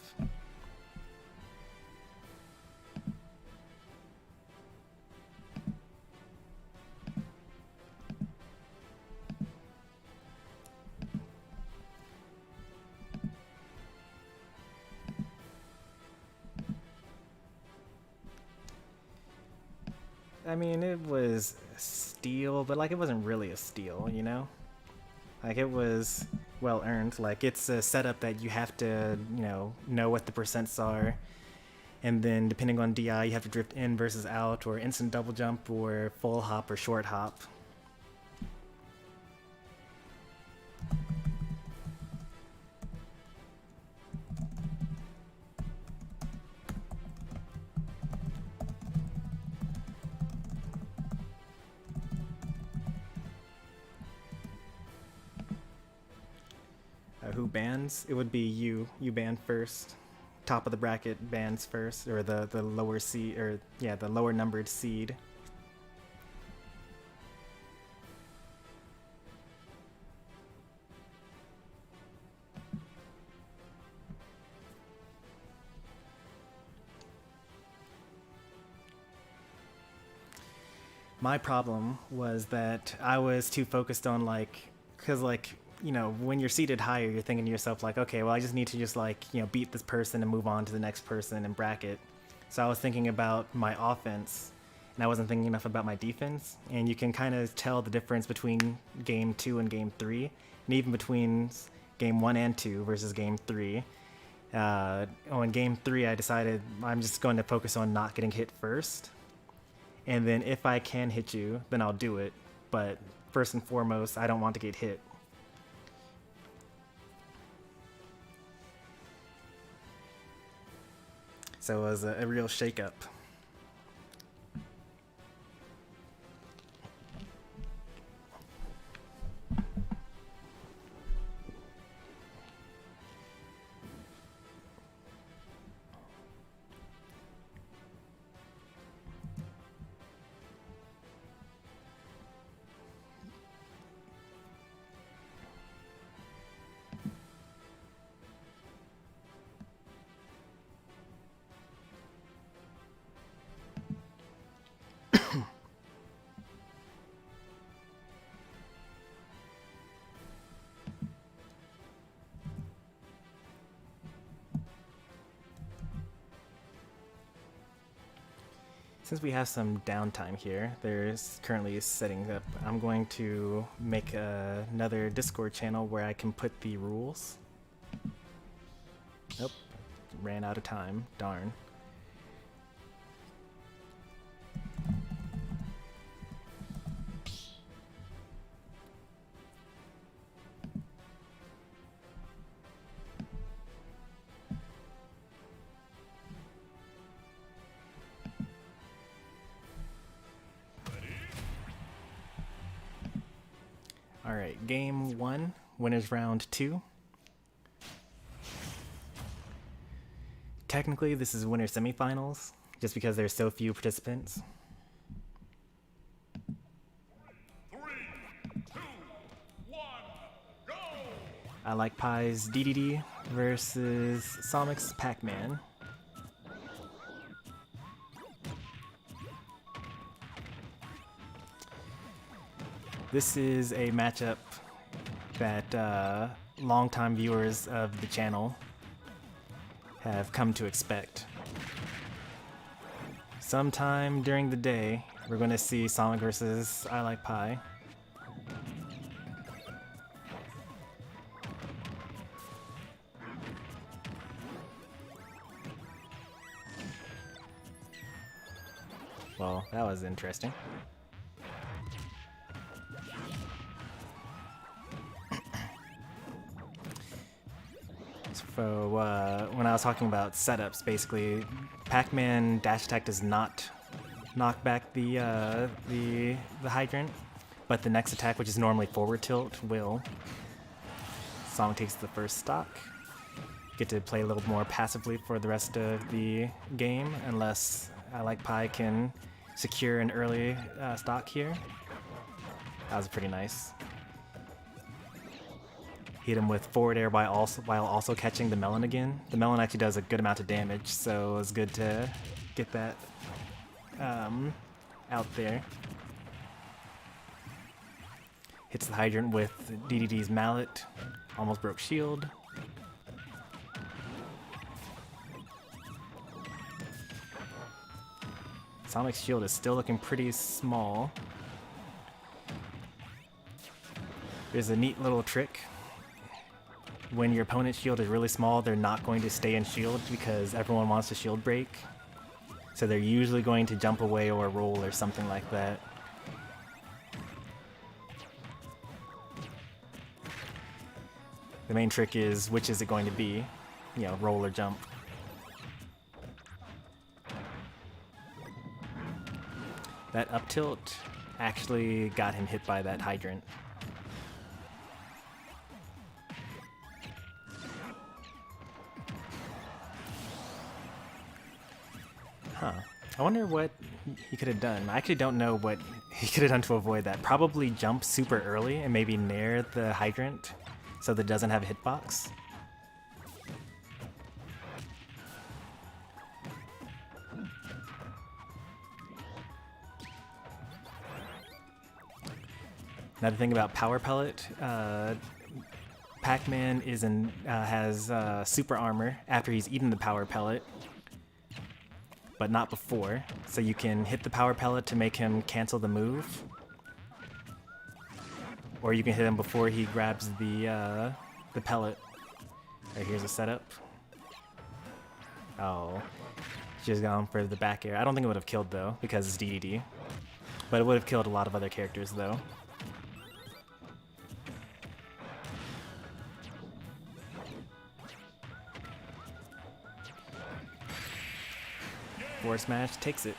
I mean, it was a steal, but like it wasn't really a steal, you know? Like it was well earned. Like it's a setup that you have to, know what the percents are. And then depending on DI, you have to drift in versus out, or instant double jump, or full hop, or short hop. bans, it would be you. You ban first. Top of the bracket bans first, or the lower seed, or yeah, the lower numbered seed. My problem was that I was too focused on because you know, when you're seated higher, you're thinking to yourself like, okay, well, I just need to just you know, beat this person and move on to the next person in bracket. So I was thinking about my offense, and I wasn't thinking enough about my defense. And you can kind of tell the difference between game 2 and game 3, and even between game 1 and 2 versus game 3. On game 3, I decided I'm just going to focus on not getting hit first. And then if I can hit you, then I'll do it. But first and foremost, I don't want to get hit. So it was a real shakeup. Since we have some downtime here, there's currently setting up. I'm going to make another Discord channel where I can put the rules. Nope, ran out of time, darn. Alright, game 1, winners round 2. Technically, this is winner semifinals, just because there's so few participants. 3, 2, 1, go! I Like Pie's DDD versus Sonic's Pac-Man. This is a matchup that longtime viewers of the channel have come to expect. Sometime during the day, we're going to see Sonic versus I Like Pie. Well, that was interesting. So when I was talking about setups, basically, Pac-Man dash attack does not knock back the hydrant, but the next attack, which is normally forward tilt, will. Sonic takes the first stock. Get to play a little more passively for the rest of the game, unless I Like Pie can secure an early stock here. That was pretty nice. Hit him with forward air while also catching the melon again. The melon actually does a good amount of damage, so it was good to get that out there. Hits the hydrant with DDD's mallet. Almost broke shield. Sonic's shield is still looking pretty small. There's a neat little trick. When your opponent's shield is really small, they're not going to stay in shield because everyone wants to shield break. So they're usually going to jump away or roll or something like that. The main trick is, which is it going to be? You know, roll or jump. That up tilt actually got him hit by that hydrant. I wonder what he could have done. I actually don't know what he could have done to avoid that. Probably jump super early and maybe near the hydrant so that it doesn't have a hitbox. Another thing about Power Pellet, Pac-Man has super armor after he's eaten the Power Pellet, but not before. So you can hit the Power Pellet to make him cancel the move, or you can hit him before he grabs the pellet. Alright, here's a setup. Oh, she's gone for the back air. I don't think it would have killed though because it's DDD, but it would have killed a lot of other characters though. Forward smash takes it.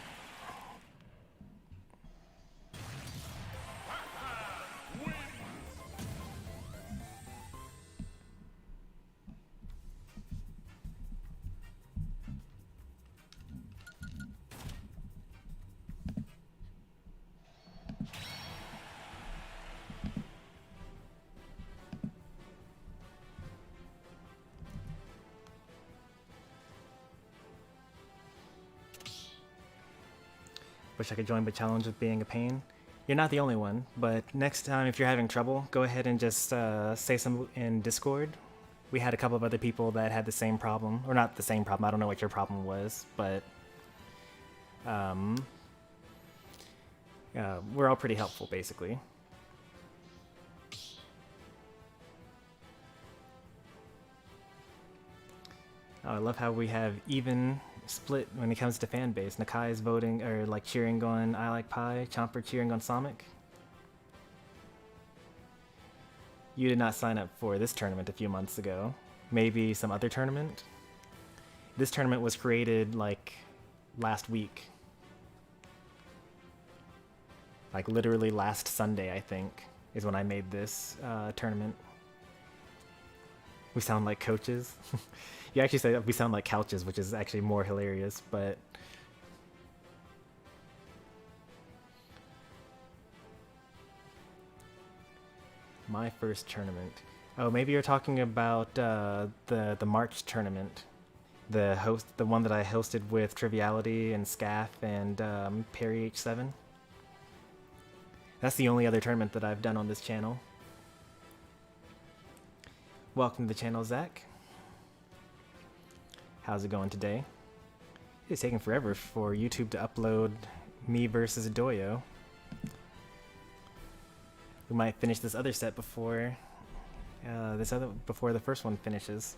Wish I could join, but challenge with being a pain. You're not the only one, but next time if you're having trouble, go ahead and just say some in Discord. We had a couple of other people that had the same problem, or not the same problem, I don't know what your problem was, but we're all pretty helpful basically. Oh, I love how we have even split when it comes to fan base. Nakai is voting or like cheering on I Like Pie, Chomper cheering on Sonic. You did not sign up for this tournament a few months ago. Maybe some other tournament? This tournament was created like last week. Like literally last Sunday, I think, is when I made this tournament. We sound like coaches. You actually say we sound like couches, which is actually more hilarious, but my first tournament. Oh, maybe you're talking about the March tournament, the one that I hosted with Triviality and Scaff and Perry H7. That's the only other tournament that I've done on this channel. Welcome to the channel, Zach. How's it going today? It's taking forever for YouTube to upload me versus Doyo. We might finish this other set before before the first one finishes.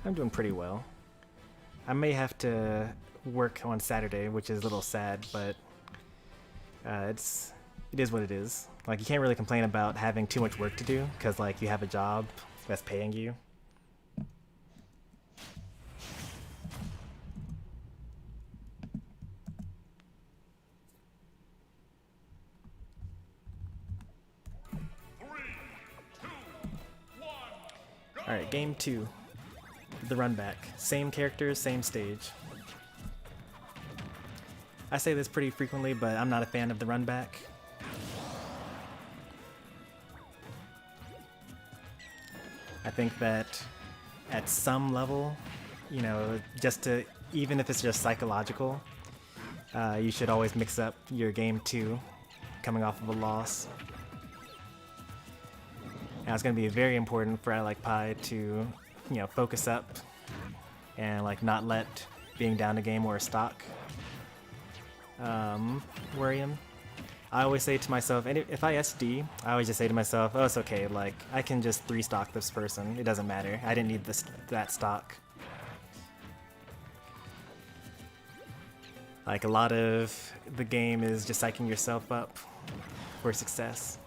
I'm doing pretty well. I may have to work on Saturday, which is a little sad, but it is what it is. Like, you can't really complain about having too much work to do, because, like, you have a job that's paying you. Alright, game 2. The run back. Same characters, same stage. I say this pretty frequently, but I'm not a fan of the run back. I think that at some level, you know, even if it's just psychological, you should always mix up your game 2 coming off of a loss. Now it's going to be very important for I Like Pie to, you know, focus up and like not let being down a game or a stock worry him. I always say to myself, and if I SD, I always just say to myself, oh, it's okay, like, I can just 3-stock this person, it doesn't matter, I didn't need that stock. Like, a lot of the game is just psyching yourself up for success.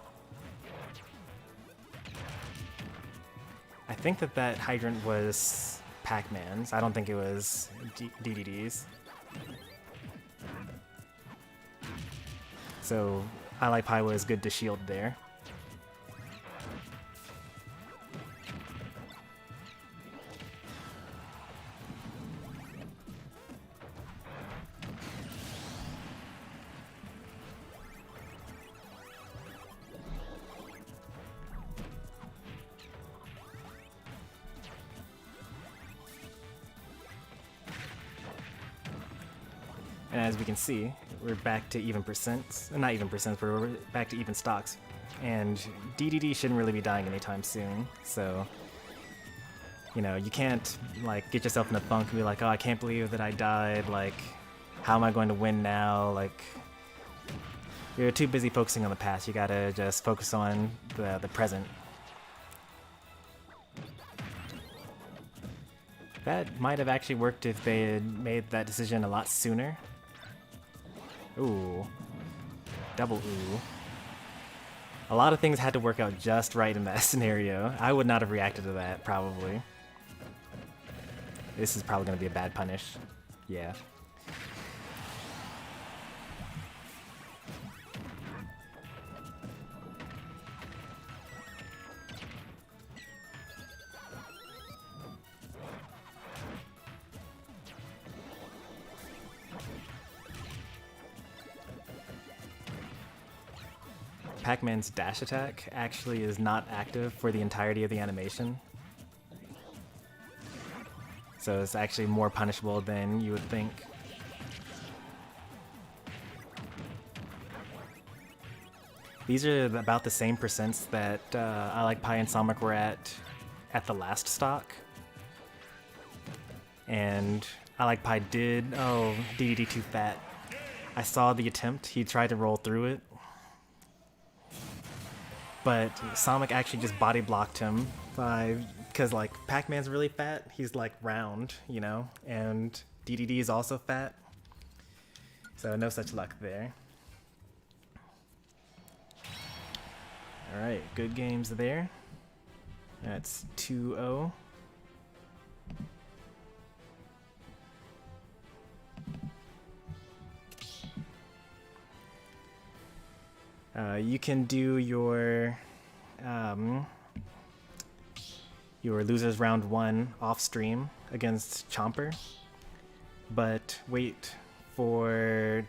I think that hydrant was Pac-Man's, I don't think it was DDD's. So I Like Pie was good to shield there. as we can see, we're back to even percents. Not even percents, but we're back to even stocks. And DDD shouldn't really be dying anytime soon, so... You know, you can't, like, get yourself in a funk and be like, oh, I can't believe that I died, like, how am I going to win now? Like, you're too busy focusing on the past, you gotta just focus on the present. That might have actually worked if they had made that decision a lot sooner. Ooh. Double ooh. A lot of things had to work out just right in that scenario. I would not have reacted to that, probably. This is probably going to be a bad punish. Yeah. Pac-Man's dash attack actually is not active for the entirety of the animation. So it's actually more punishable than you would think. These are about the same percents that I Like Pie and Sonic were at the last stock. And I Like Pie did... Oh, DDD too fat. I saw the attempt. He tried to roll through it. But Sonic actually just body blocked him because like Pac-Man's really fat, he's like round, you know, and DDD is also fat, so no such luck there. All right, good games there. That's 2-0. You can do your losers round 1 off stream against Chomper, but wait before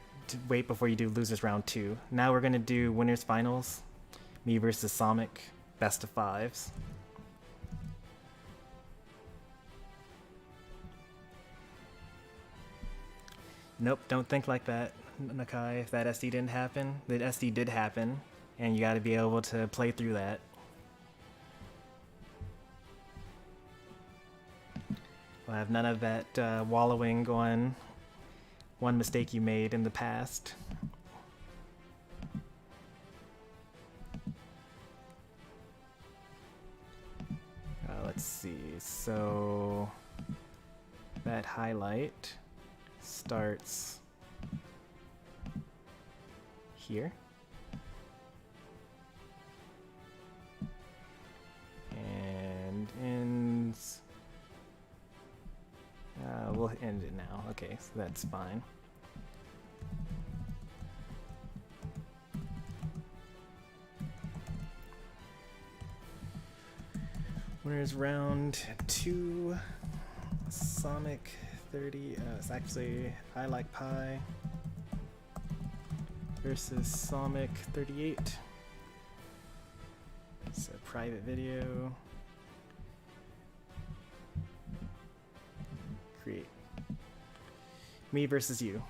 you do losers round 2. Now we're gonna do winners finals, me versus Sonic, best of 5s. Nope, don't think like that, Nakai. If that SD didn't happen, the SD did happen, and you got to be able to play through that. We'll have none of that wallowing on one mistake you made in the past. Let's see, so that highlight starts here. And ends... we'll end it now. Okay, so that's fine. Winners round 2, Sonic 30, it's actually I Like Pie versus Sonic 38. It's a private video. Create. Me versus you.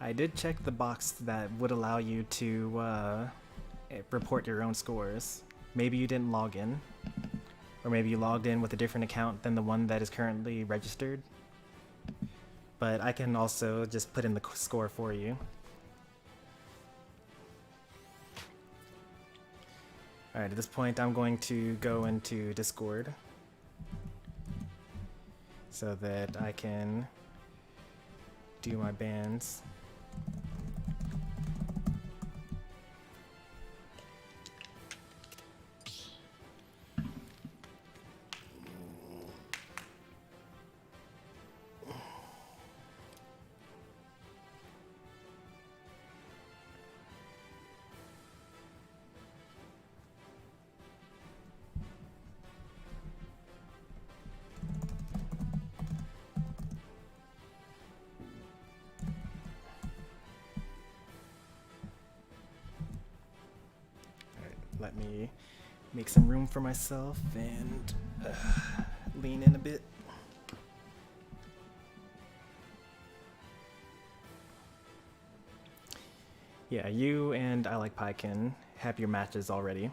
I did check the box that would allow you to report your own scores. Maybe you didn't log in, or maybe you logged in with a different account than the one that is currently registered. But I can also just put in the score for you. Alright, at this point I'm going to go into Discord so that I can do my bans. Let me Make some room for myself and lean in a bit. Yeah, you and I Like Pikin have your matches already.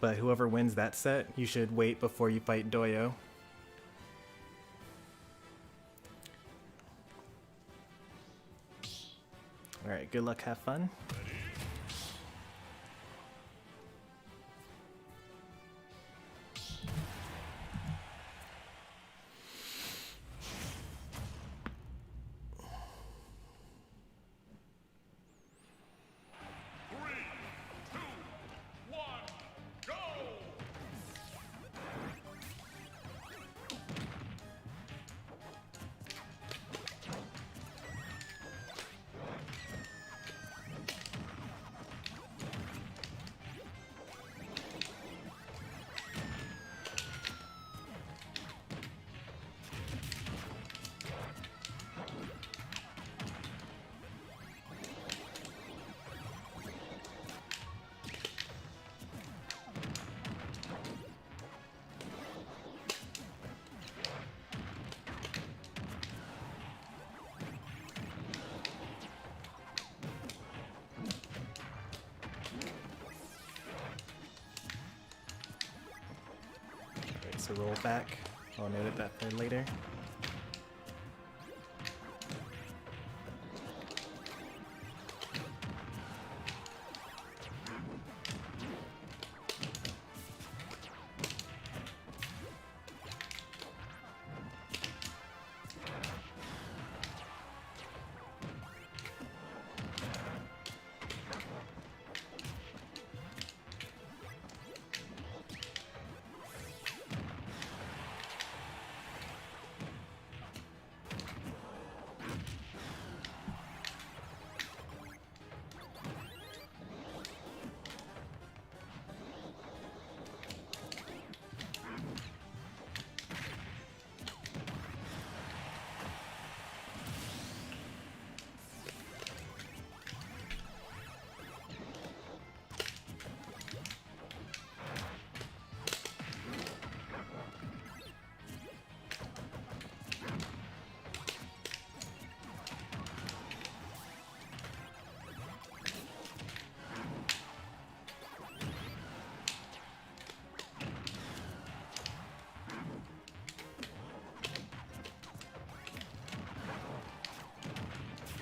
But whoever wins that set, you should wait before you fight Doyo. Alright, good luck, have fun. So roll back. I'll note that for later.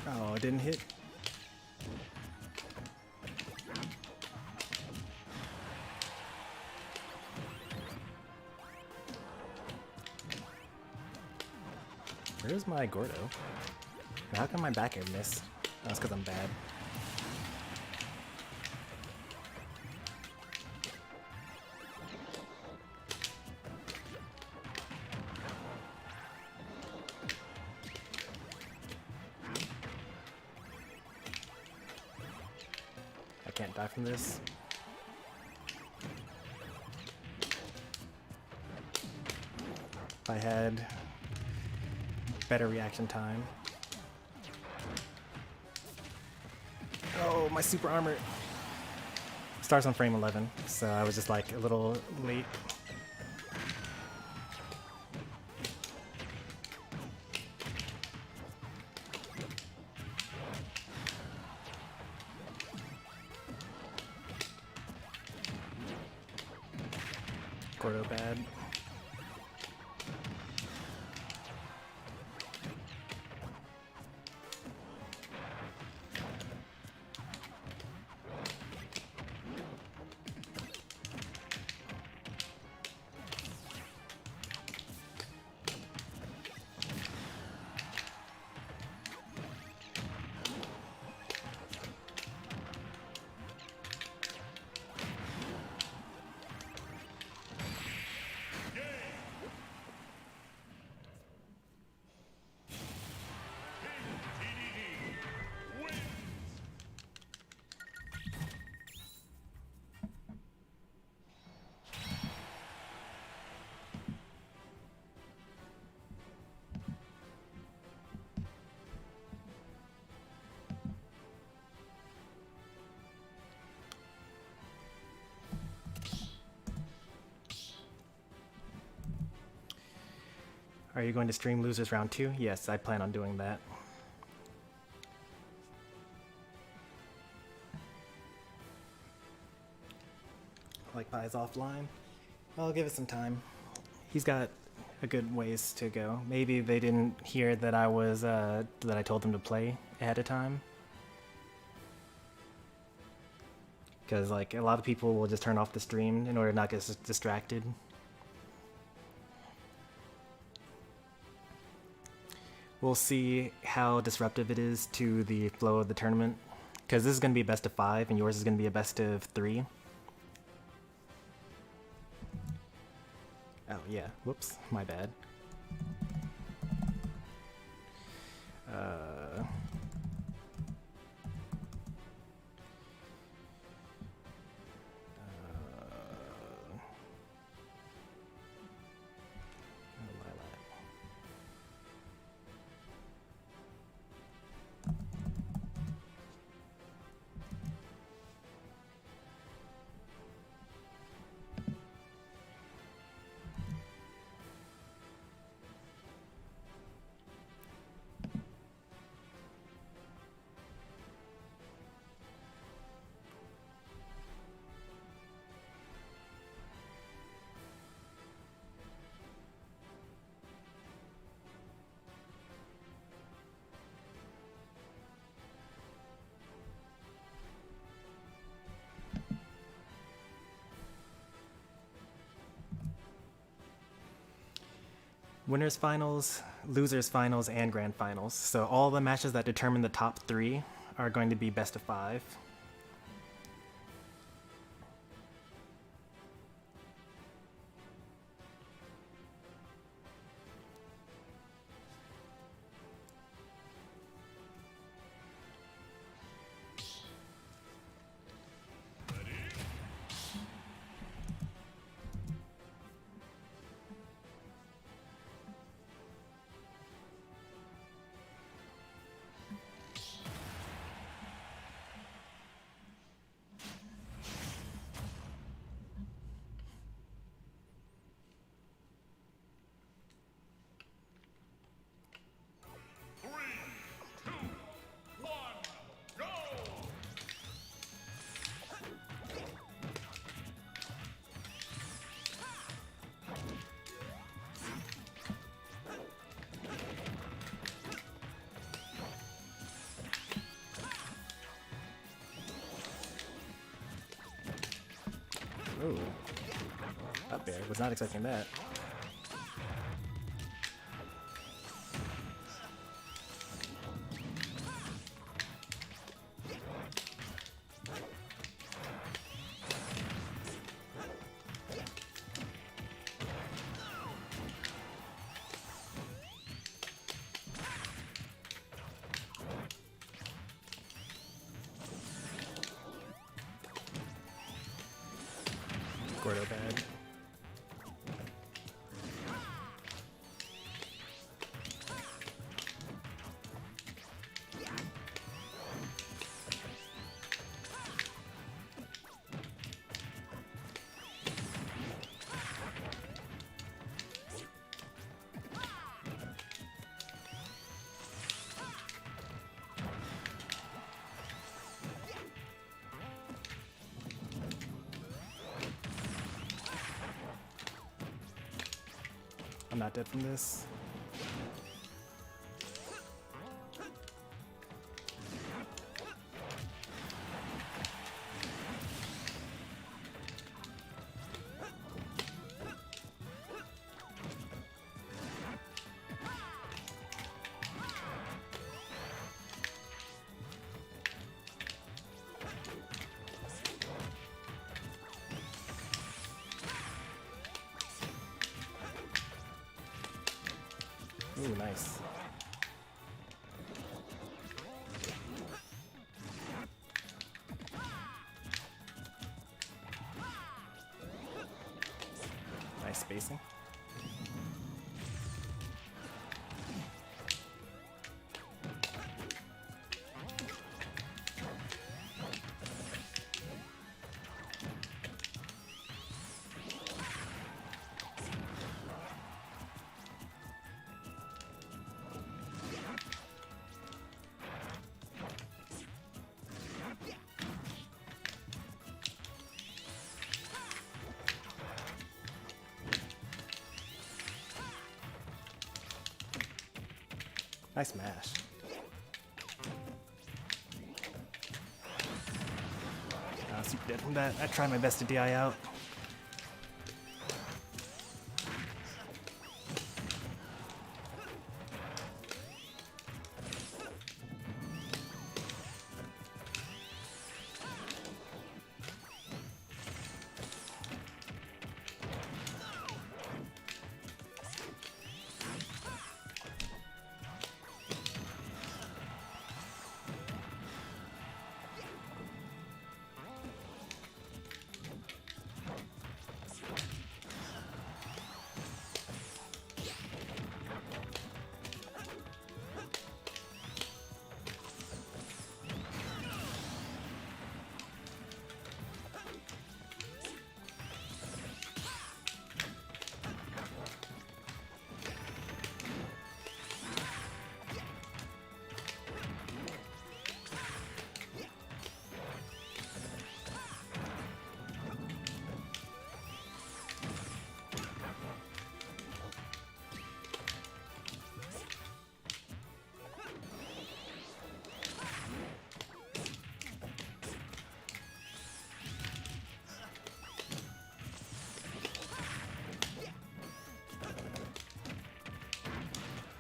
Oh, it didn't hit. Where's my Gordo? And how come my back air missed? Oh, that's because I'm bad. I can't die from this. If I had better reaction time. Oh, my super armor starts on frame 11, so I was just like a little late. Gordo bad. Are you going to stream Losers Round 2? Yes, I plan on doing that. Like Pie's offline. I'll give it some time. He's got a good ways to go. Maybe they didn't hear that I was that I told them to play ahead of time. Because like a lot of people will just turn off the stream in order to not get distracted. We'll see how disruptive it is to the flow of the tournament. Because this is going to be a best of 5 and yours is going to be a best of 3. Oh yeah, whoops, my bad. Winners finals, losers finals, and grand finals. So all the matches that determine the top 3 are going to be best of 5. Ooh. Up there. Was not expecting that. Gordo bad. I'm not dead from this. Ooh, nice. Nice spacing. Nice smash. Super dead from that. I tried my best to DI out.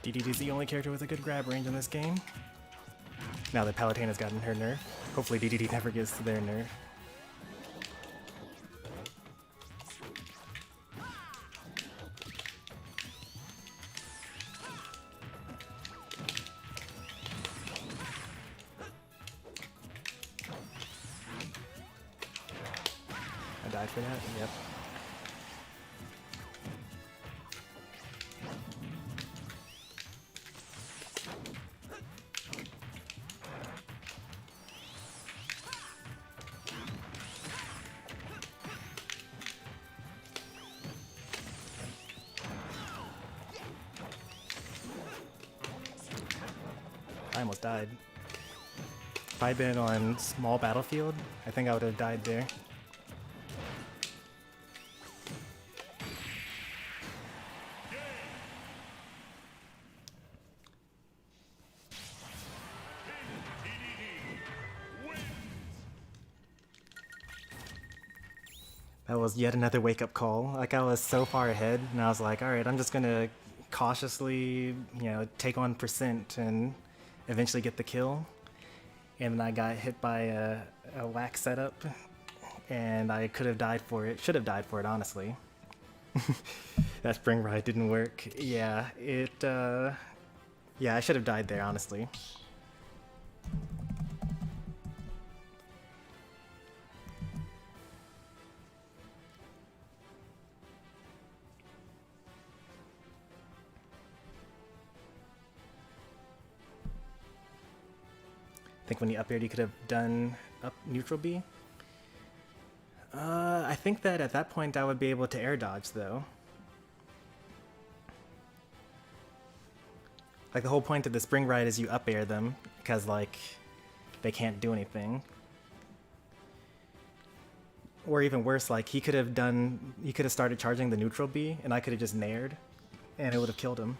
DDD's the only character with a good grab range in this game. Now that Palutena's gotten her nerf, hopefully DDD never gets to their nerf. I died for that? Yep. I almost died. If I'd been on small battlefield, I think I would have died there. That was yet another wake-up call. Like, I was so far ahead, and I was like, alright, I'm just gonna cautiously, take on percent and eventually get the kill. And then I got hit by a whack setup, and I could have died for it. Should have died for it, honestly. That spring ride didn't work. Yeah, yeah, I should have died there, honestly. I think when you up aired, you could have done up neutral B. I think that at that point I would be able to air dodge though. Like the whole point of the spring ride is you up air them because like they can't do anything. Or even worse, like he could have started charging the neutral B and I could have just nared and it would have killed him.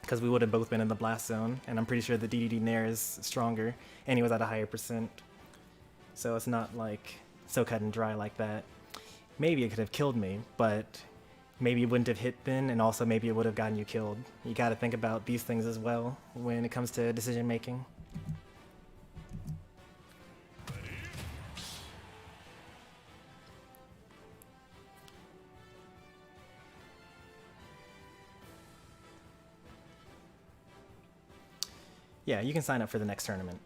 Because we would have both been in the blast zone, and I'm pretty sure the DDD Nair is stronger, and he was at a higher percent. So it's not like so cut and dry like that. Maybe it could have killed me, but maybe it wouldn't have hit then, and also maybe it would have gotten you killed. You gotta think about these things as well when it comes to decision making. Yeah, you can sign up for the next tournament.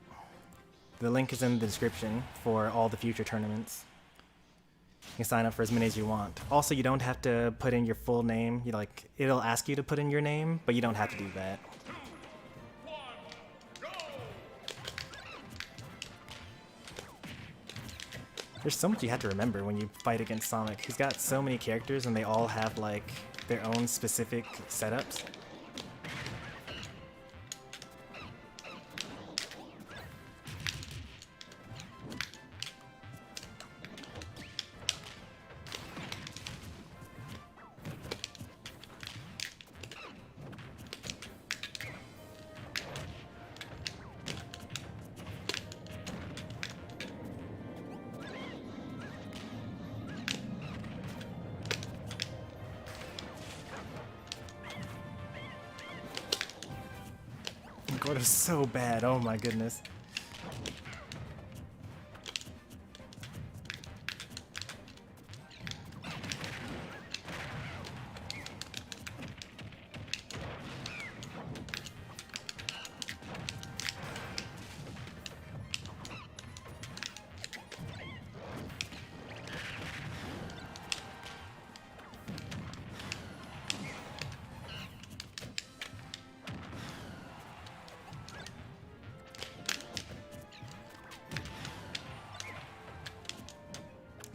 The link is in the description for all the future tournaments. You can sign up for as many as you want. Also, you don't have to put in your full name. It'll ask you to put in your name, but you don't have to do that. There's so much you have to remember when you fight against Sonic. He's got so many characters and they all have like their own specific setups. would have so bad. Oh my goodness.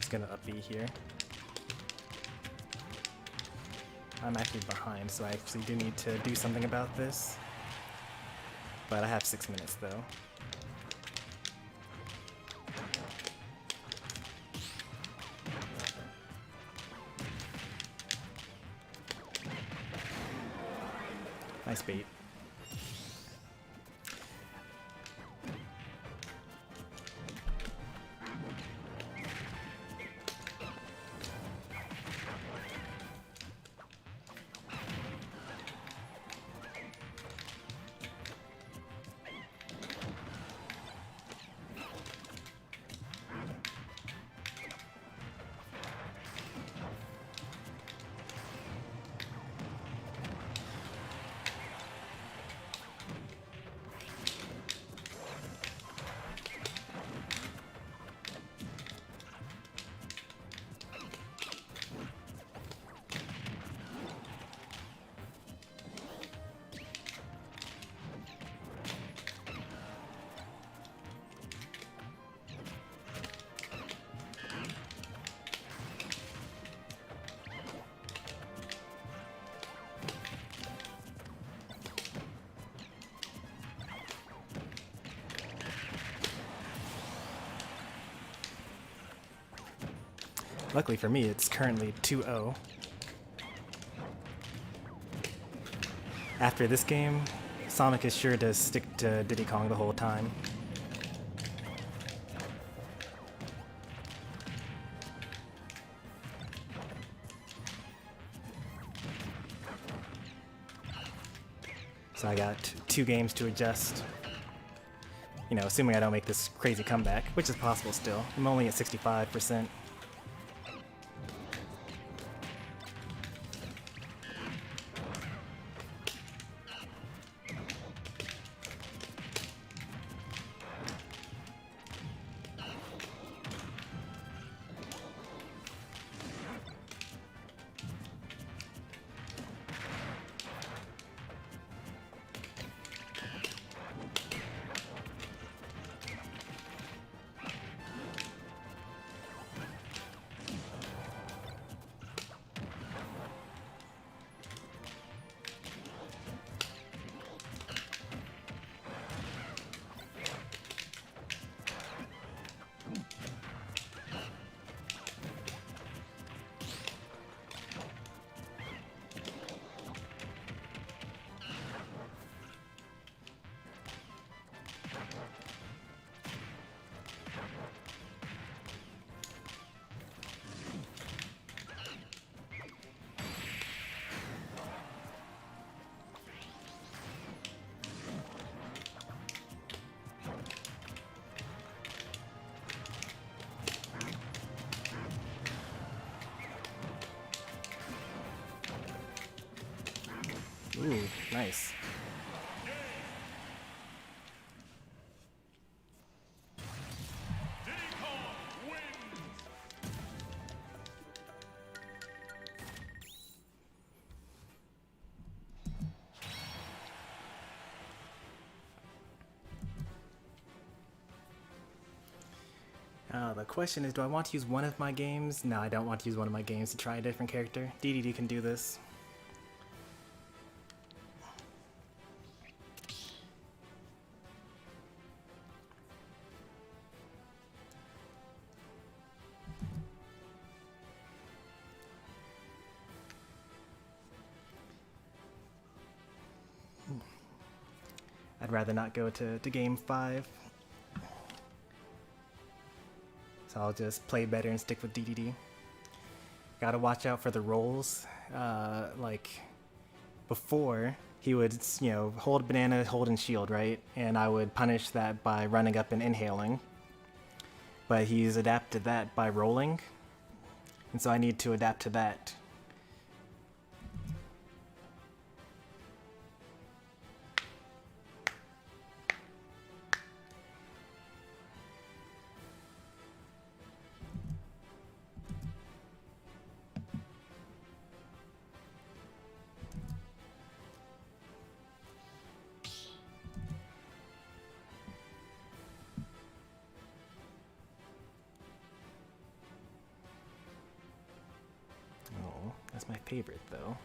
Gonna up B here. I'm actually behind, so I actually do need to do something about this. But I have 6 minutes though. Nice bait. Luckily for me, it's currently 2-0. After this game, Sonic is sure to stick to Diddy Kong the whole time. So I got 2 games to adjust. You know, assuming I don't make this crazy comeback, which is possible still. I'm only at 65%. Ooh, nice. The question is, do I want to use one of my games? No, I don't want to use one of my games to try a different character. DDD can do this. I'd rather not go to game 5. So I'll just play better and stick with DDD. Gotta watch out for the rolls. Like, before, he would, hold banana, hold and shield, right? And I would punish that by running up and inhaling. But he's adapted that by rolling. And so I need to adapt to that. Oh, that's my favorite though.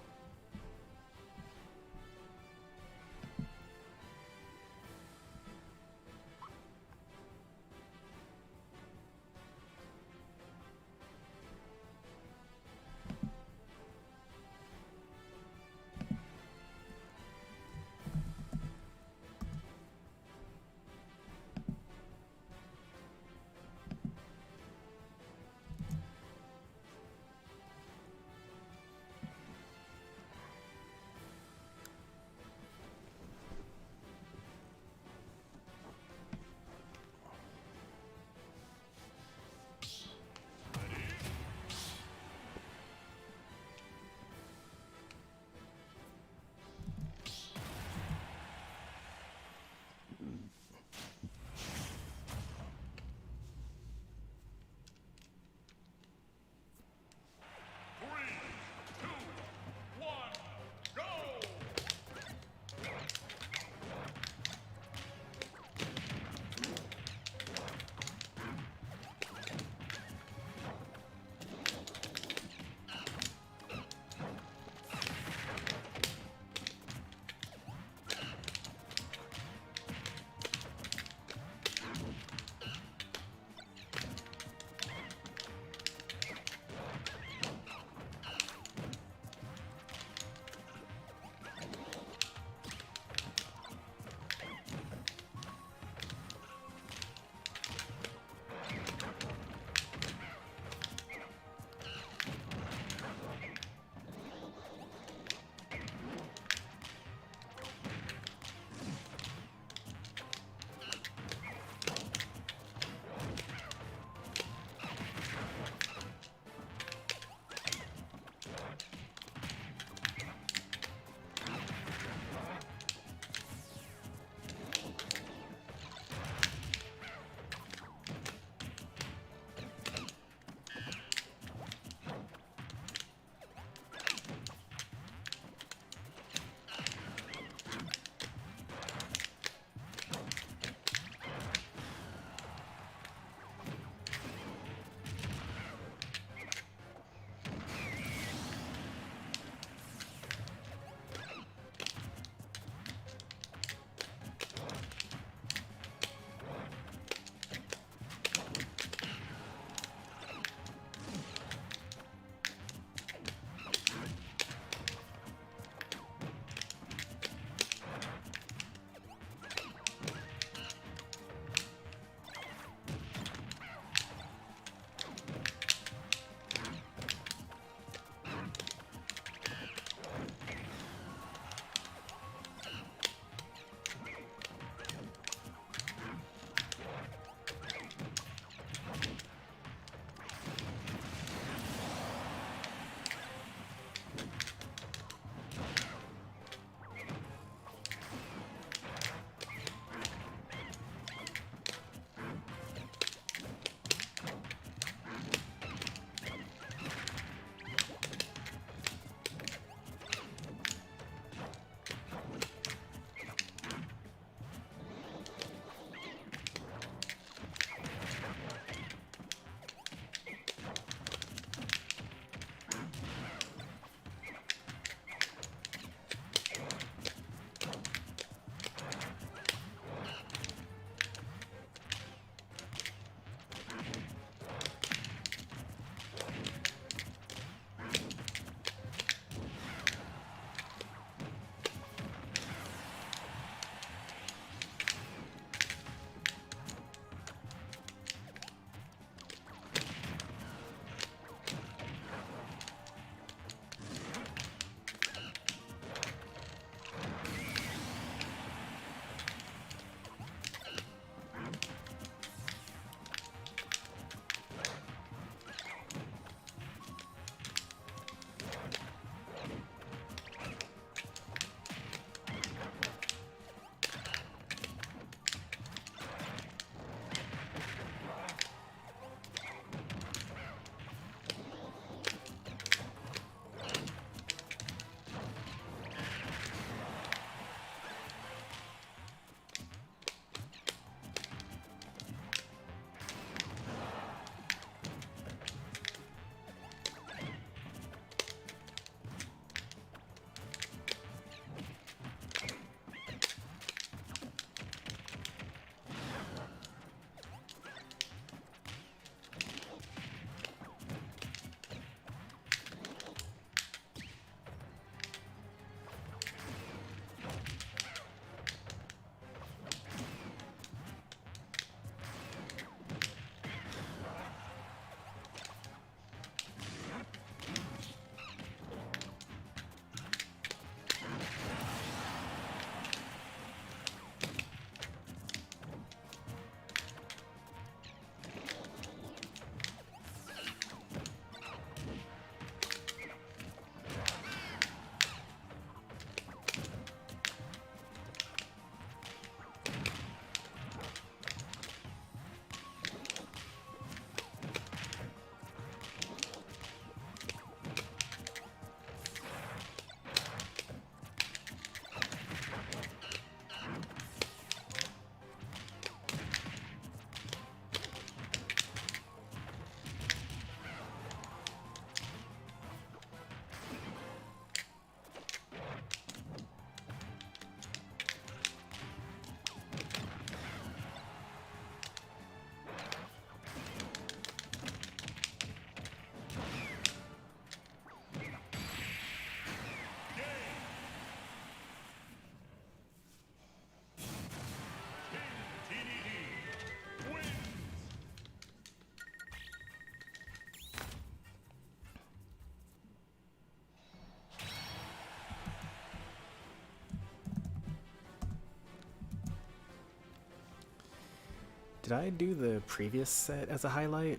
Did I do the previous set as a highlight?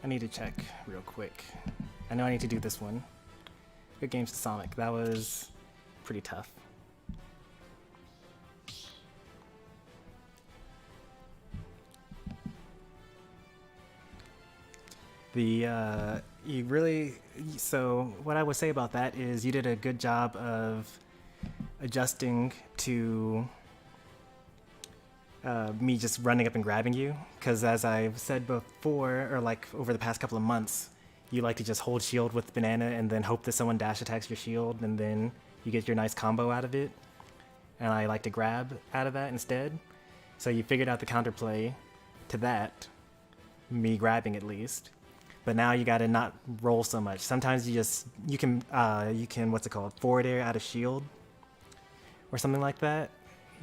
I need to check real quick. I know I need to do this one. Good games to Sonic. That was pretty tough. So what I would say about that is you did a good job of adjusting to me just running up and grabbing you, because as I've said before, or like over the past couple of months, you like to just hold shield with banana and then hope that someone dash attacks your shield and then you get your nice combo out of it. And I like to grab out of that instead. So you figured out the counterplay to that, me grabbing at least. But now you gotta not roll so much. Sometimes you can what's it called, forward air out of shield or something like that.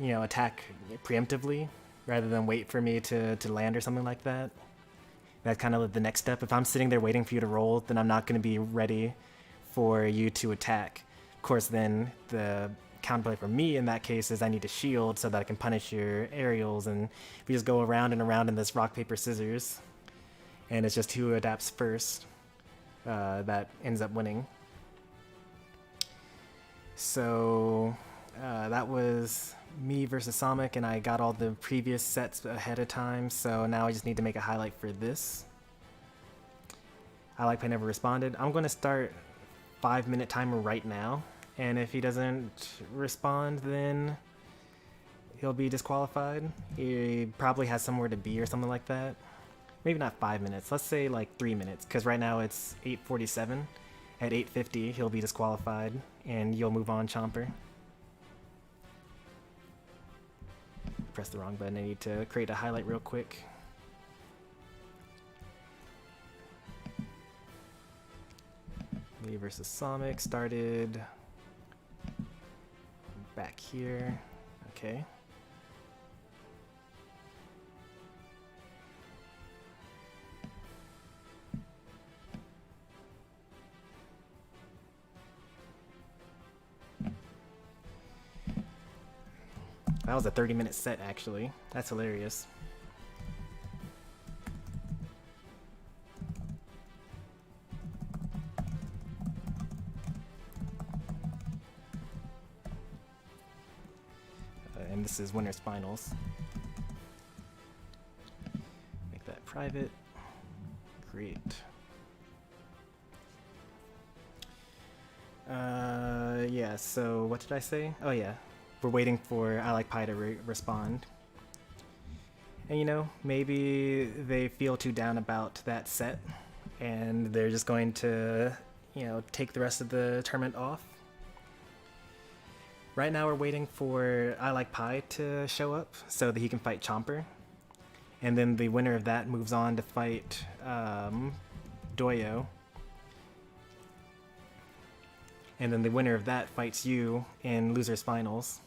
You know, attack preemptively rather than wait for me to land or something like that. That's kind of the next step. If I'm sitting there waiting for you to roll, then I'm not going to be ready for you to attack. Of course, then the counterplay for me in that case is I need to shield so that I can punish your aerials, and we just go around and around in this rock, paper, scissors. And it's just who adapts first that ends up winning. So that was me versus Sonic, and I got all the previous sets ahead of time, so now I just need to make a highlight for this. I Like Pie never responded. I'm going to start 5-minute timer right now, and if he doesn't respond, then he'll be disqualified. He probably has somewhere to be or something like that. Maybe not 5 minutes, let's say like 3 minutes, because right now it's 8:47. At 8:50 he'll be disqualified, and you'll move on, Chomper. Press the wrong button. I need to create a highlight real quick. Me versus Sonic started back here. Okay. That was a 30-minute set, actually. That's hilarious. And this is Winner's Finals. Make that private. Great. Yeah, so what did I say? Oh yeah. We're waiting for I Like Pie to respond. And you know, maybe they feel too down about that set and they're just going to, you know, take the rest of the tournament off. Right now we're waiting for I Like Pie to show up so that he can fight Chomper. And then the winner of that moves on to fight Doyo. And then the winner of that fights you in Losers Finals.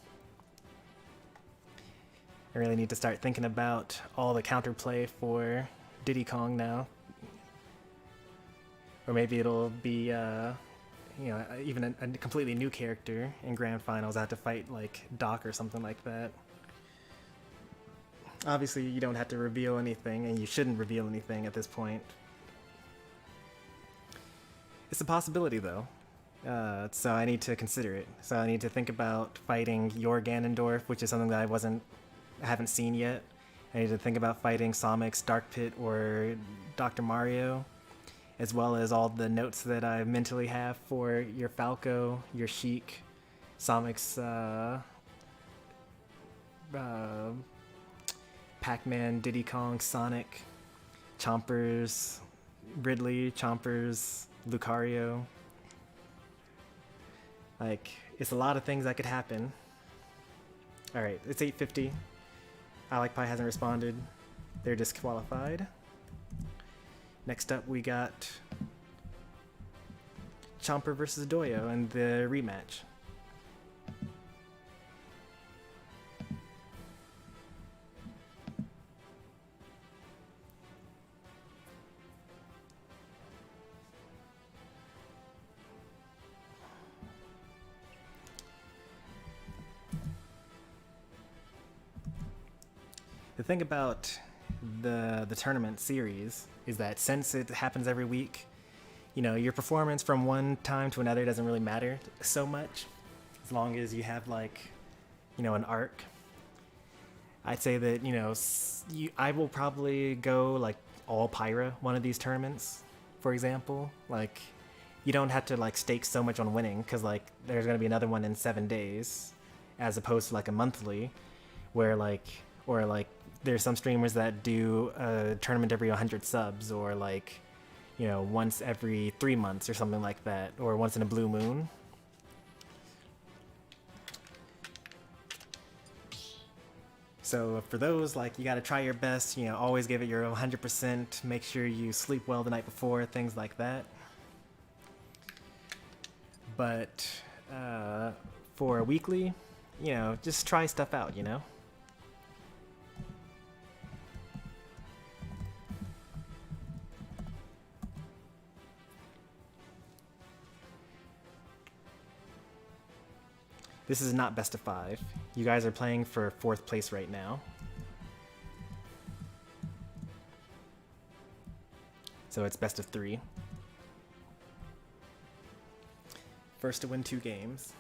I really need to start thinking about all the counterplay for Diddy Kong now. Or maybe it'll be, you know, even a completely new character in Grand Finals. I have to fight, like, Doc or something like that. Obviously, you don't have to reveal anything, and you shouldn't reveal anything at this point. It's a possibility, though. So I need to consider it. So I need to think about fighting your Ganondorf, which is something that I haven't seen yet. I need to think about fighting Sonic's Dark Pit or Dr. Mario, as well as all the notes that I mentally have for your Falco, your Sheik, Sonic's Pac-Man, Diddy Kong, Sonic, Chomper's Ridley, Chomper's Lucario. Like, it's a lot of things that could happen. Alright, it's 8:50. I Like Pie hasn't responded. They're disqualified. Next up we got Chomper versus Doyo and the rematch. The thing about the tournament series is that since it happens every week, you know, your performance from one time to another doesn't really matter so much, as long as you have like, you know, an arc. I'd say that, you know, I will probably go like all Pyra one of these tournaments, for example. Like, you don't have to like stake so much on winning, because like there's going to be another one in 7 days, as opposed to like a monthly, where like, or like there's some streamers that do a tournament every 100 subs, or like, you know, once every 3 months or something like that, or once in a blue moon. So for those, like, you got to try your best, you know, always give it your 100%, make sure you sleep well the night before, things like that. But for a weekly, you know, just try stuff out, you know? This is not best of 5. You guys are playing for 4th place right now. So it's best of 3. First to win 2 games.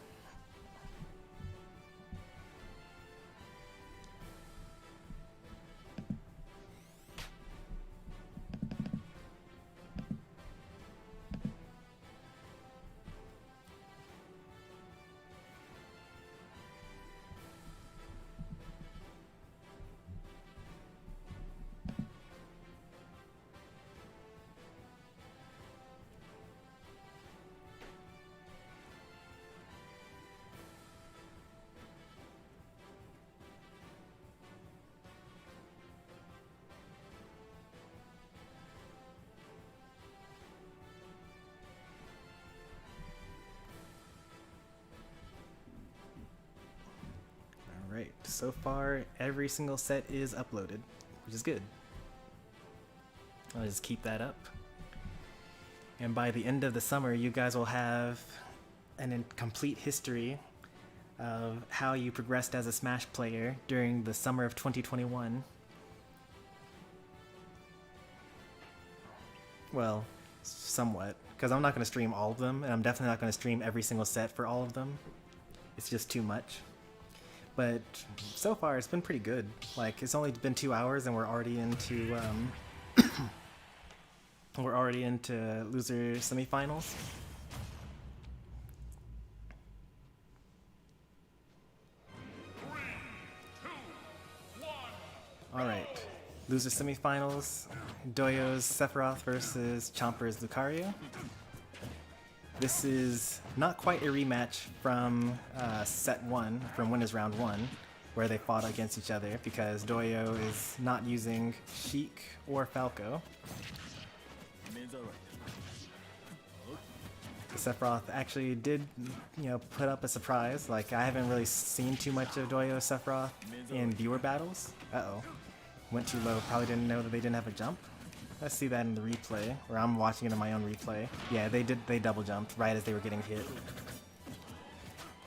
Alright, so far every single set is uploaded, which is good. I'll just keep that up. And by the end of the summer, you guys will have an incomplete history of how you progressed as a Smash player during the summer of 2021. Well, somewhat, because I'm not going to stream all of them, and I'm definitely not going to stream every single set for all of them. It's just too much. But so far, it's been pretty good. Like, it's only been 2 hours, and we're already into loser semifinals. All right, loser semifinals. Doyo's Sephiroth versus Chomper's Lucario. This is not quite a rematch from set 1, from Winners Round 1, where they fought against each other, because Doyo is not using Sheik or Falco. Sephiroth actually did, you know, put up a surprise. Like, I haven't really seen too much of Doyo Sephiroth in viewer battles. Uh-oh. Went too low. Probably didn't know that they didn't have a jump. Let's see that in the replay, or I'm watching it in my own replay. Yeah, they double jumped right as they were getting hit. You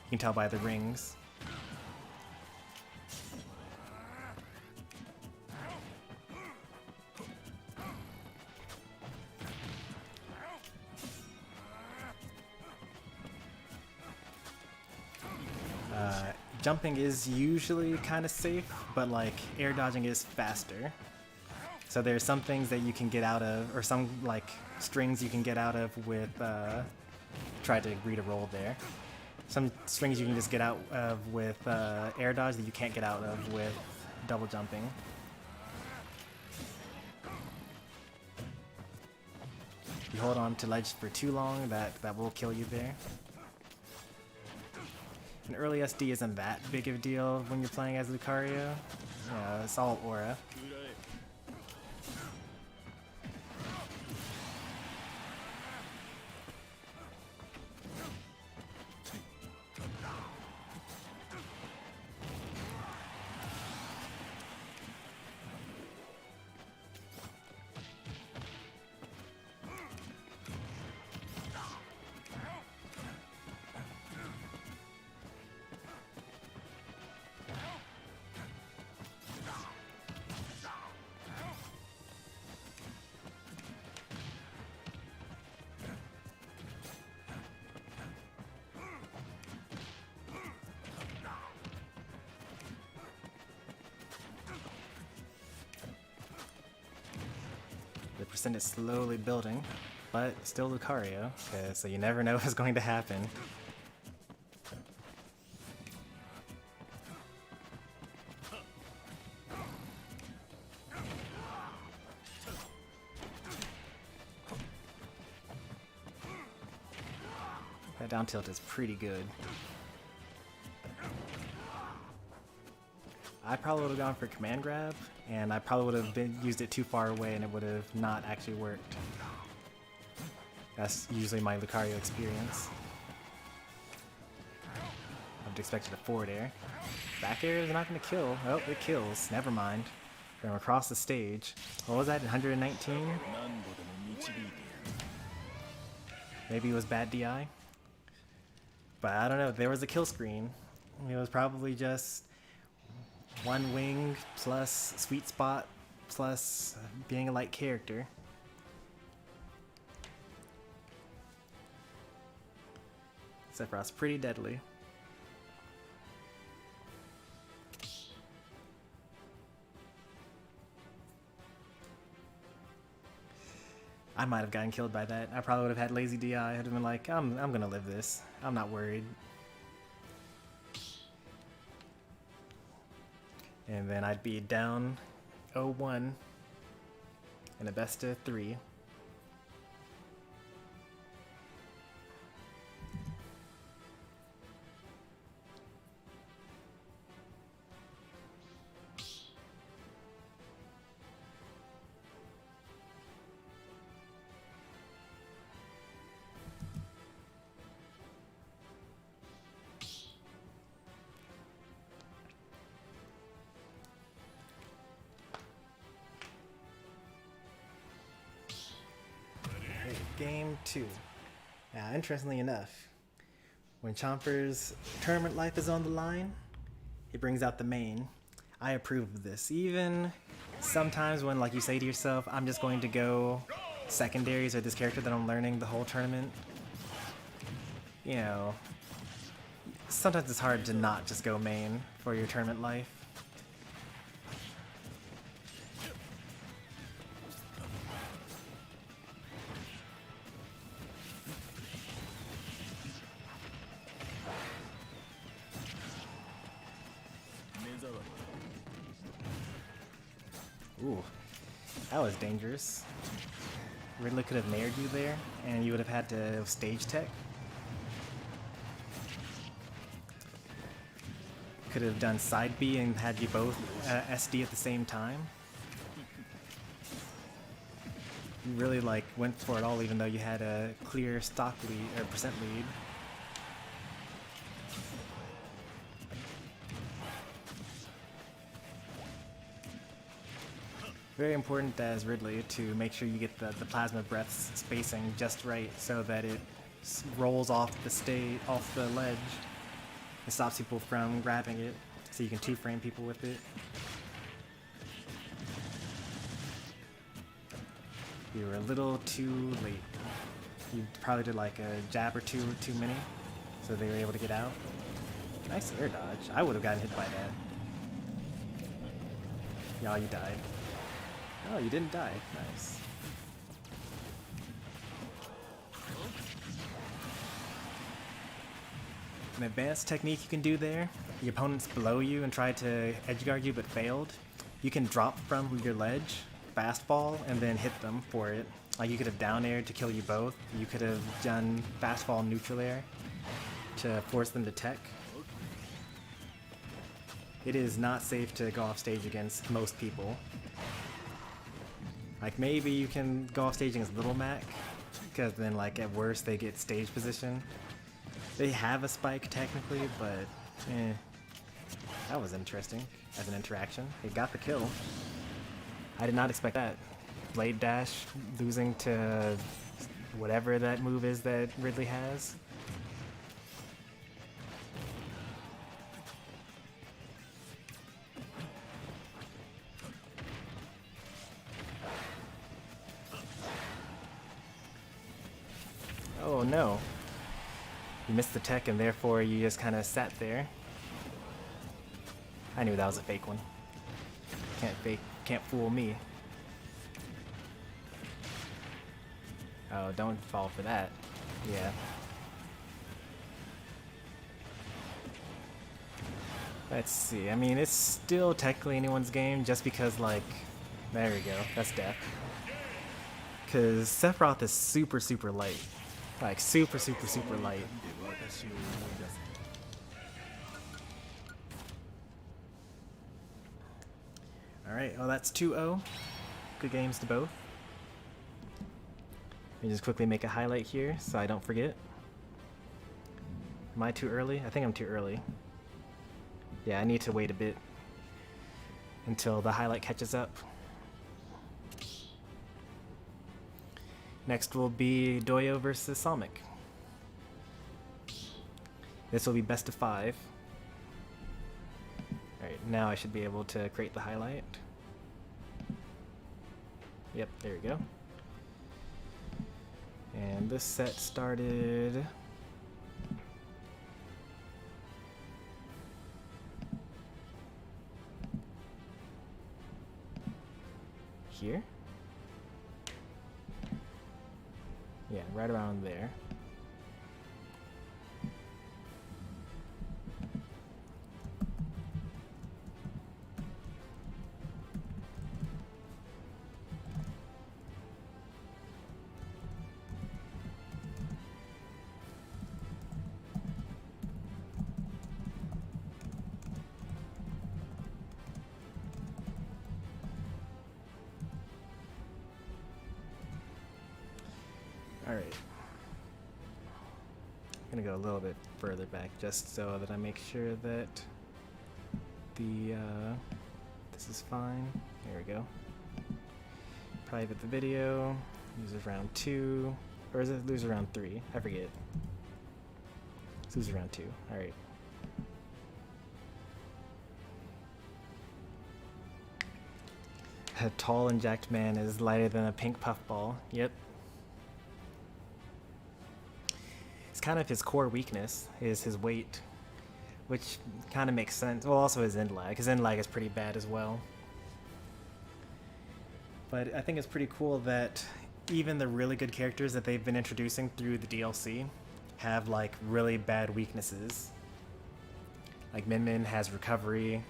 can tell by the rings. Jumping is usually kind of safe, but like air dodging is faster. So there's some things that you can get out of, or some like strings you can get out of with, try to read a roll there. Some strings you can just get out of with air dodge that you can't get out of with double jumping. If you hold on to ledge for too long, that will kill you there. And early SD isn't that big of a deal when you're playing as Lucario. Yeah, it's all aura. percent is slowly building, but still Lucario, so you never know what's going to happen. That down tilt is pretty good. I probably would have gone for command grab, and I probably would have used it too far away and it would have not actually worked. That's usually my Lucario experience. I would expected a forward air. Back air is not going to kill. Oh, it kills. Never mind. From across the stage. What was that, 119? Maybe it was bad DI? But I don't know, there was a kill screen. It was probably just one wing plus sweet spot plus being a light character. Sephiroth's pretty deadly. I might have gotten killed by that. I probably would have had lazy DI. I'd have been like, I'm gonna live this. I'm not worried. And then I'd be down 0-1 in a best of 3. Game 2. Now, interestingly enough, when Chomper's tournament life is on the line, he brings out the main. I approve of this. Even sometimes when, like, you say to yourself, I'm just going to go secondaries or this character that I'm learning the whole tournament. You know, sometimes it's hard to not just go main for your tournament life. Ooh, that was dangerous. Ridley could have nared you there, and you would have had to stage tech. Could have done side B and had you both SD at the same time. You really like went for it all, even though you had a clear stock lead or percent lead. Very important as Ridley to make sure you get the plasma breaths spacing just right so that it rolls off the ledge. It stops people from grabbing it, so you can two-frame people with it. You were a little too late. You probably did like a jab or two too many, so they were able to get out. Nice air dodge. I would have gotten hit by that. Yeah, you died. Oh, you didn't die. Nice. An advanced technique you can do there, the opponent's below you and try to edgeguard you but failed. You can drop from your ledge, fastball, and then hit them for it. Like you could have down aired to kill you both. You could have done fastball neutral air to force them to tech. It is not safe to go off stage against most people. Like maybe you can go off stage against Little Mac, because then like at worst they get stage position. They have a spike technically, but that was interesting as an interaction. It got the kill. I did not expect that. Blade dash losing to whatever that move is that Ridley has. Oh no. You missed the tech and therefore you just kind of sat there. I knew that was a fake one. Can't fool me. Oh, don't fall for that. Yeah. Let's see. I mean, it's still technically anyone's game just because, like, there we go. That's death. Because Sephiroth is super, super light. Like, super, super, super light. Alright, well, that's 2-0. Good games to both. Let me just quickly make a highlight here so I don't forget. Am I too early? I think I'm too early. Yeah, I need to wait a bit until the highlight catches up. Next will be Doyo versus Sonic. This will be best of 5. Alright, now I should be able to create the highlight. Yep, there we go. And this set started... here? Yeah, right around there. Alright. I'm gonna go a little bit further back just so that I make sure that the this is fine. There we go. Private the video. Losers round 2. Or is it loser round 3? I forget. It's loser round 2. Alright. A tall and jacked man is lighter than a pink puffball. Yep. It's kind of his core weakness, is his weight, which kind of makes sense. Well, also his end lag. His end lag is pretty bad as well. But I think it's pretty cool that even the really good characters that they've been introducing through the DLC have like really bad weaknesses. Like Min Min has recovery.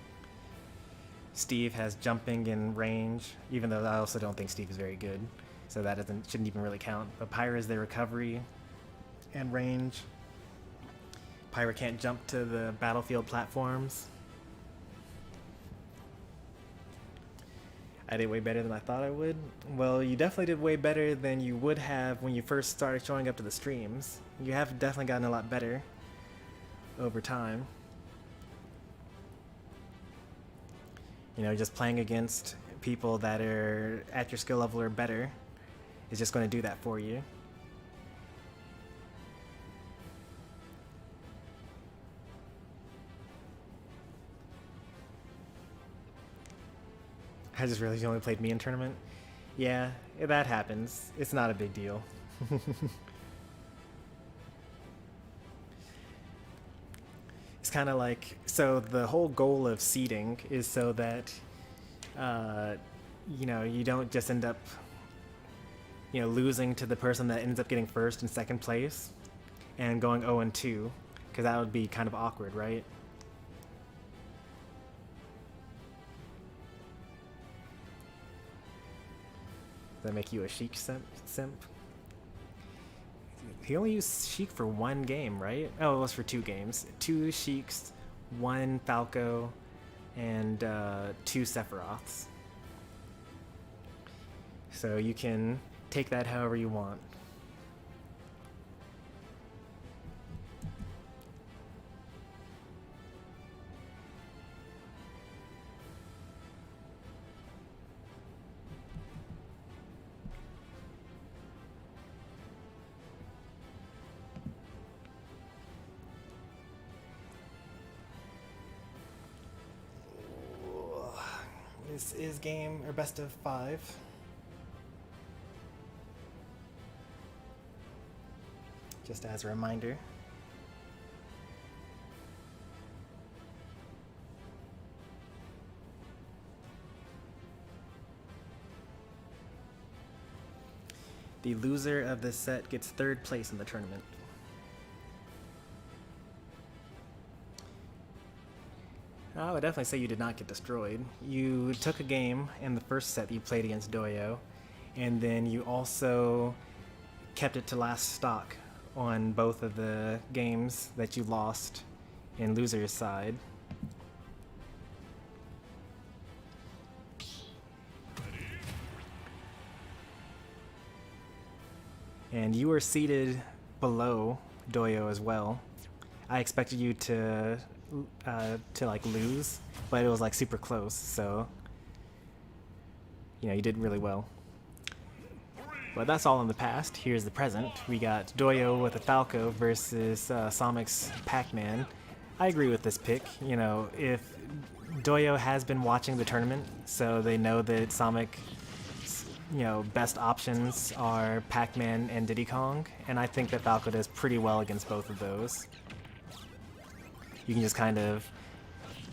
Steve has jumping and range, even though I also don't think Steve is very good, so that shouldn't even really count. But Pyra is their recovery and range. Pyra can't jump to the battlefield platforms. I did way better than I thought I would. Well, you definitely did way better than you would have when you first started showing up to the streams. You have definitely gotten a lot better over time. You know, just playing against people that are at your skill level or better is just going to do that for you. I just realized you only played me in tournament. Yeah, that happens. It's not a big deal. It's kind of like, so the whole goal of seeding is so that, you know, you don't just end up, you know, losing to the person that ends up getting first and second place and going 0-2, because that would be kind of awkward, right? Does that make you a Sheik simp? He only used Sheik for one game, right? Oh, it was for 2 games. 2 Sheiks, 1 Falco, and 2 Sephiroths. So you can take that however you want. This is game, or best of 5. Just as a reminder. The loser of this set gets 3rd place in the tournament. I would definitely say you did not get destroyed. You took a game in the first set that you played against Doyo, and then you also kept it to last stock on both of the games that you lost in loser's side. And you were seated below Doyo as well. I expected you to like lose, but it was like super close, so you know, you did really well. But that's all in the past. Here's the present. We got Doyo with a Falco versus Somic's Pac-Man. I agree with this pick. You know, if Doyo has been watching the tournament, so they know that Somic's, you know, best options are Pac-Man and Diddy Kong, and I think that Falco does pretty well against both of those. You can just kind of,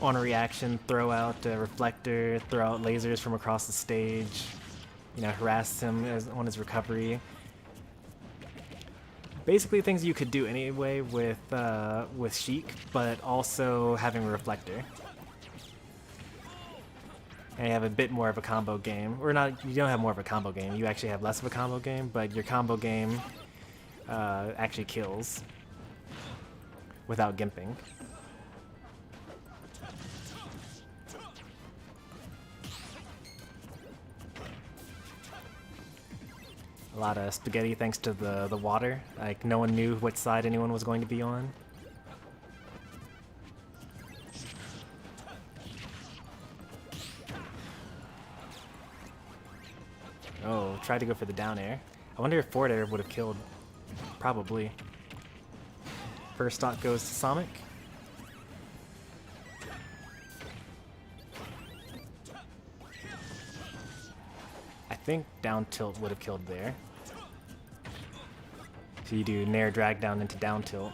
on a reaction, throw out a reflector, throw out lasers from across the stage, you know, harass him on his recovery. Basically things you could do anyway with Sheik, but also having a reflector. And you have a bit more of a combo game. Or not, you don't have more of a combo game, you actually have less of a combo game, but your combo game actually kills without gimping. A lot of spaghetti thanks to the water. Like, no one knew which side anyone was going to be on. Oh, tried to go for the down air. I wonder if forward air would have killed. Probably. First stock goes to Sonic. I think down tilt would have killed there. So you do nair drag down into down tilt.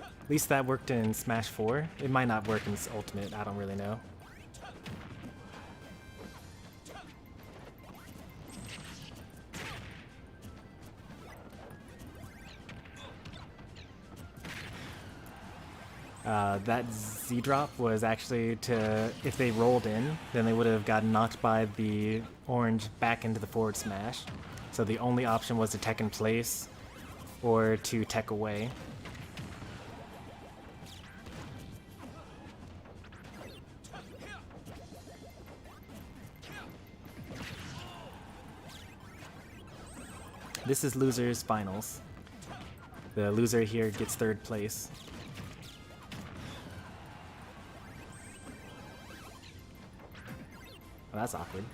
At least that worked in Smash 4. It might not work in Ultimate, I don't really know. That Z-drop was actually to, if they rolled in, then they would have gotten knocked by the orange back into the forward smash. So the only option was to tech in place or to tech away. This is losers finals. The loser here gets 3rd place. Well, that's awkward.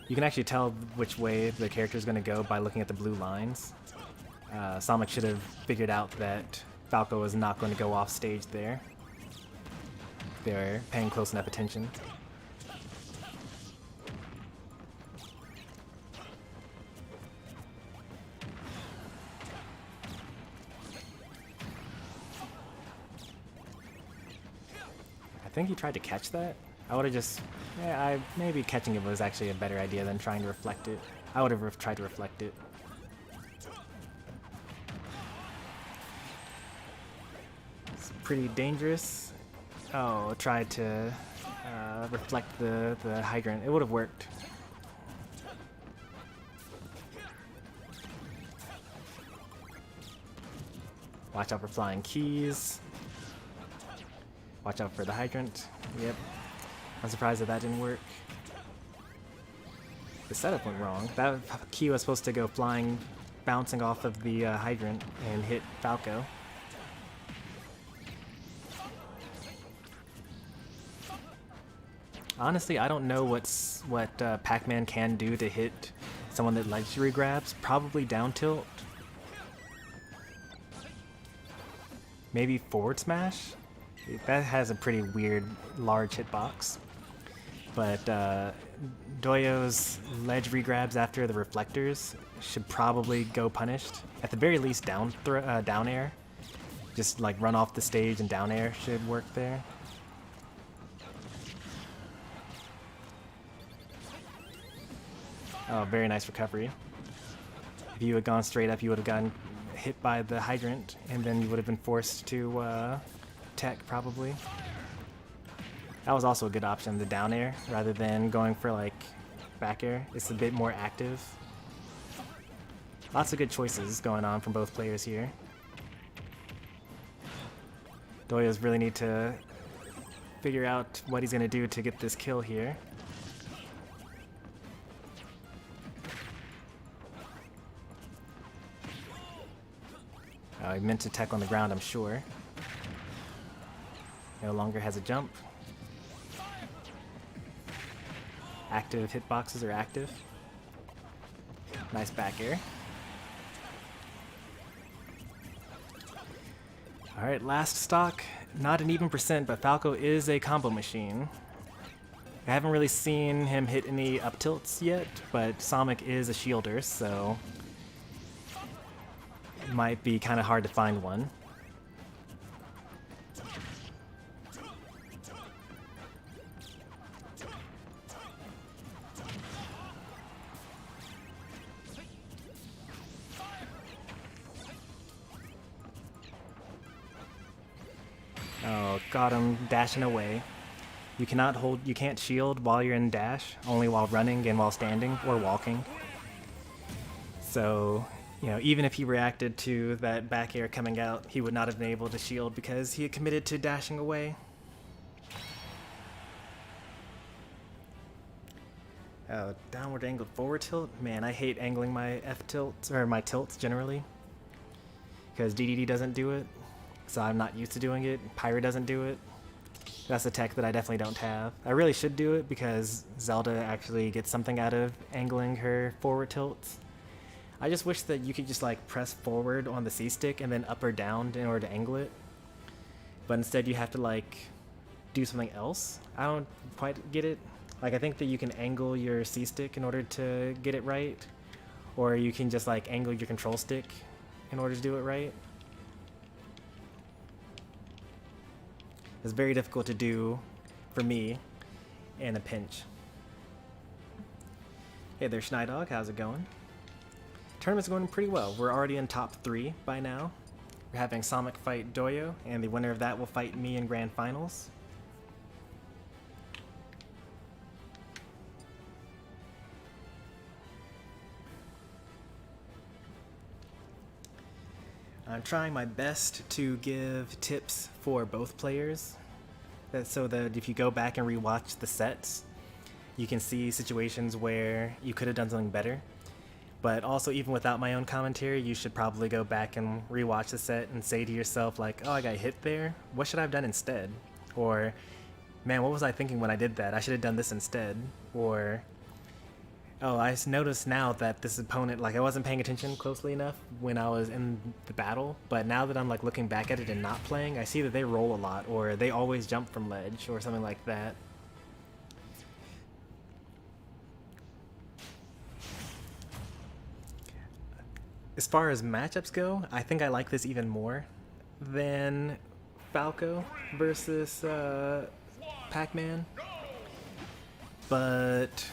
You can actually tell which way the character is going to go by looking at the blue lines. Sonic should have figured out that Falco was not going to go off stage there. They were paying close enough attention. I think he tried to catch that. I would have just, yeah, maybe catching it was actually a better idea than trying to reflect it. I would have tried to reflect it. It's pretty dangerous. Oh, tried to reflect the hydrant. It would have worked. Watch out for flying keys. Watch out for the hydrant. Yep. I'm surprised that didn't work. The setup went wrong. That key was supposed to go flying, bouncing off of the hydrant and hit Falco. Honestly, I don't know what Pac-Man can do to hit someone that luxury grabs. Probably down tilt. Maybe forward smash? That has a pretty weird, large hitbox. But Doyo's ledge regrabs after the reflectors should probably go punished. At the very least, down air. Just like run off the stage and down air should work there. Oh, very nice recovery. If you had gone straight up, you would have gotten hit by the hydrant, and then you would have been forced to tech, probably. That was also a good option, the down air, rather than going for, like, back air. It's a bit more active. Lots of good choices going on from both players here. Doyos really need to figure out what he's going to do to get this kill here. He meant to tech on the ground, I'm sure. No longer has a jump. Active hitboxes are active. Nice back air. Alright, last stock. Not an even percent, but Falco is a combo machine. I haven't really seen him hit any up tilts yet, but Sonic is a shielder, so it might be kind of hard to find one. Oh, got him dashing away. You can't shield while you're in dash, only while running and while standing or walking. So, you know, even if he reacted to that back air coming out, he would not have been able to shield because he had committed to dashing away. Oh, downward angled forward tilt? Man, I hate angling my F tilts, or my tilts generally, because DDD doesn't do it, so I'm not used to doing it. Pyra doesn't do it. That's a tech that I definitely don't have. I really should do it because Zelda actually gets something out of angling her forward tilts. I just wish that you could just like press forward on the C stick and then up or down in order to angle it. But instead you have to like do something else. I don't quite get it. Like I think that you can angle your C stick in order to get it right. Or you can just like angle your control stick in order to do it right. It's very difficult to do for me in a pinch. Hey there, Schneidog, how's it going? Tournament's going pretty well. We're already in top 3 by now. We're having Sonic fight Doyo, and the winner of that will fight me in Grand Finals. I'm trying my best to give tips for both players, so that if you go back and rewatch the sets, you can see situations where you could have done something better. But also, even without my own commentary, you should probably go back and rewatch the set and say to yourself, like, oh, I got hit there. What should I have done instead? Or, man, what was I thinking when I did that? I should have done this instead. Or, oh, I noticed now that this opponent, like, I wasn't paying attention closely enough when I was in the battle, but now that I'm, like, looking back at it and not playing, I see that they roll a lot, or they always jump from ledge, or something like that. As far as matchups go, I think I like this even more than Falco versus Pac-Man. But,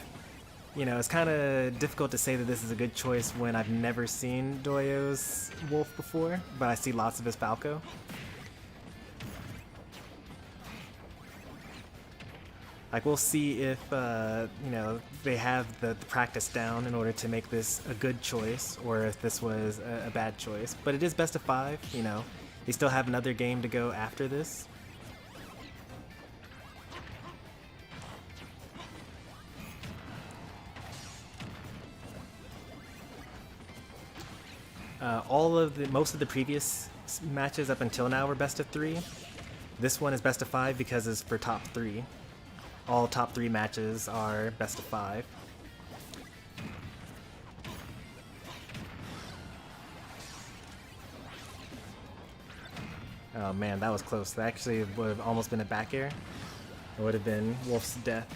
you know, it's kind of difficult to say that this is a good choice when I've never seen Doyo's Wolf before, but I see lots of his Falco. Like, we'll see if, you know, they have the practice down in order to make this a good choice, or if this was a bad choice. But it is best of 5, you know. They still have another game to go after this. Most of the previous matches up until now were best of 3. This one is best of 5 because it's for top 3. All top 3 matches are best of 5. Oh man, that was close. That actually would have almost been a back air. It would have been Wolf's death.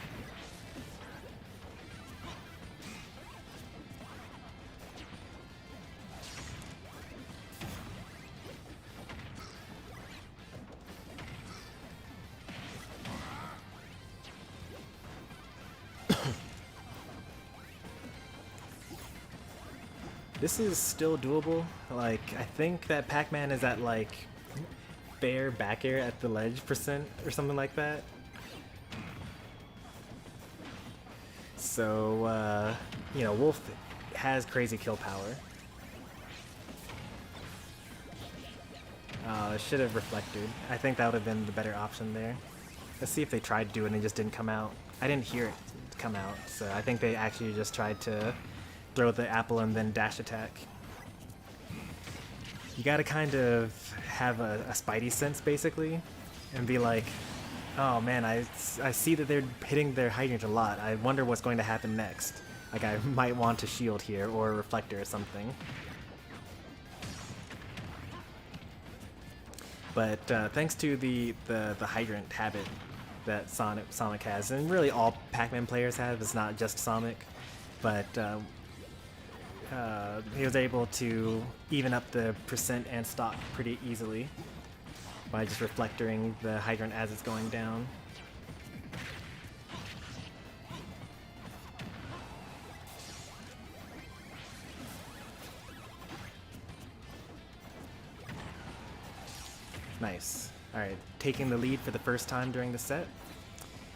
This is still doable. Like, I think that Pac-Man is at like fair back air at the ledge percent or something like that. So, you know, Wolf has crazy kill power. It should have reflected. I think that would have been the better option there. Let's see if they tried to do it and it just didn't come out. I didn't hear it come out, so I think they actually just tried to throw the apple and then dash attack. You gotta kind of have a spidey sense, basically, and be like, oh man, I see that they're hitting their hydrant a lot. I wonder what's going to happen next. Like, I might want a shield here, or a reflector or something. But thanks to the hydrant habit that Sonic has, and really all Pac-Man players have, it's not just Sonic, but he was able to even up the percent and stock pretty easily by just reflectoring the hydrant as it's going down. Nice. Alright, taking the lead for the first time during the set.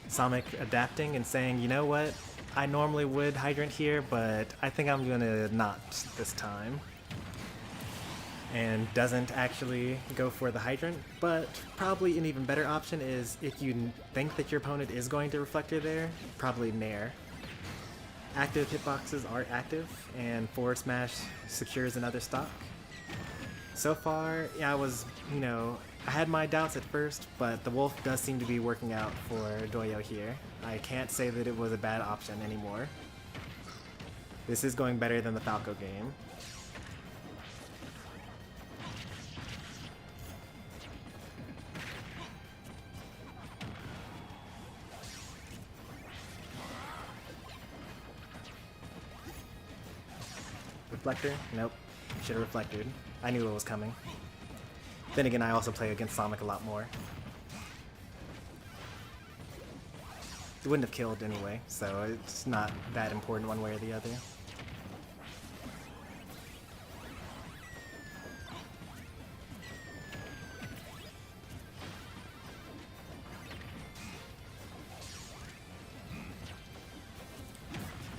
Sonic adapting and saying, you know what? I normally would hydrant here, but I think I'm gonna not this time. And doesn't actually go for the hydrant, but probably an even better option is if you think that your opponent is going to reflector there, probably Nair. Active hitboxes are active, and forward smash secures another stock. So far, yeah, I had my doubts at first, but the Wolf does seem to be working out for Doyo here. I can't say that it was a bad option anymore. This is going better than the Falco game. Reflector? Nope. Should have reflected. I knew it was coming. Then again, I also play against Sonic a lot more. It wouldn't have killed anyway, so it's not that important one way or the other.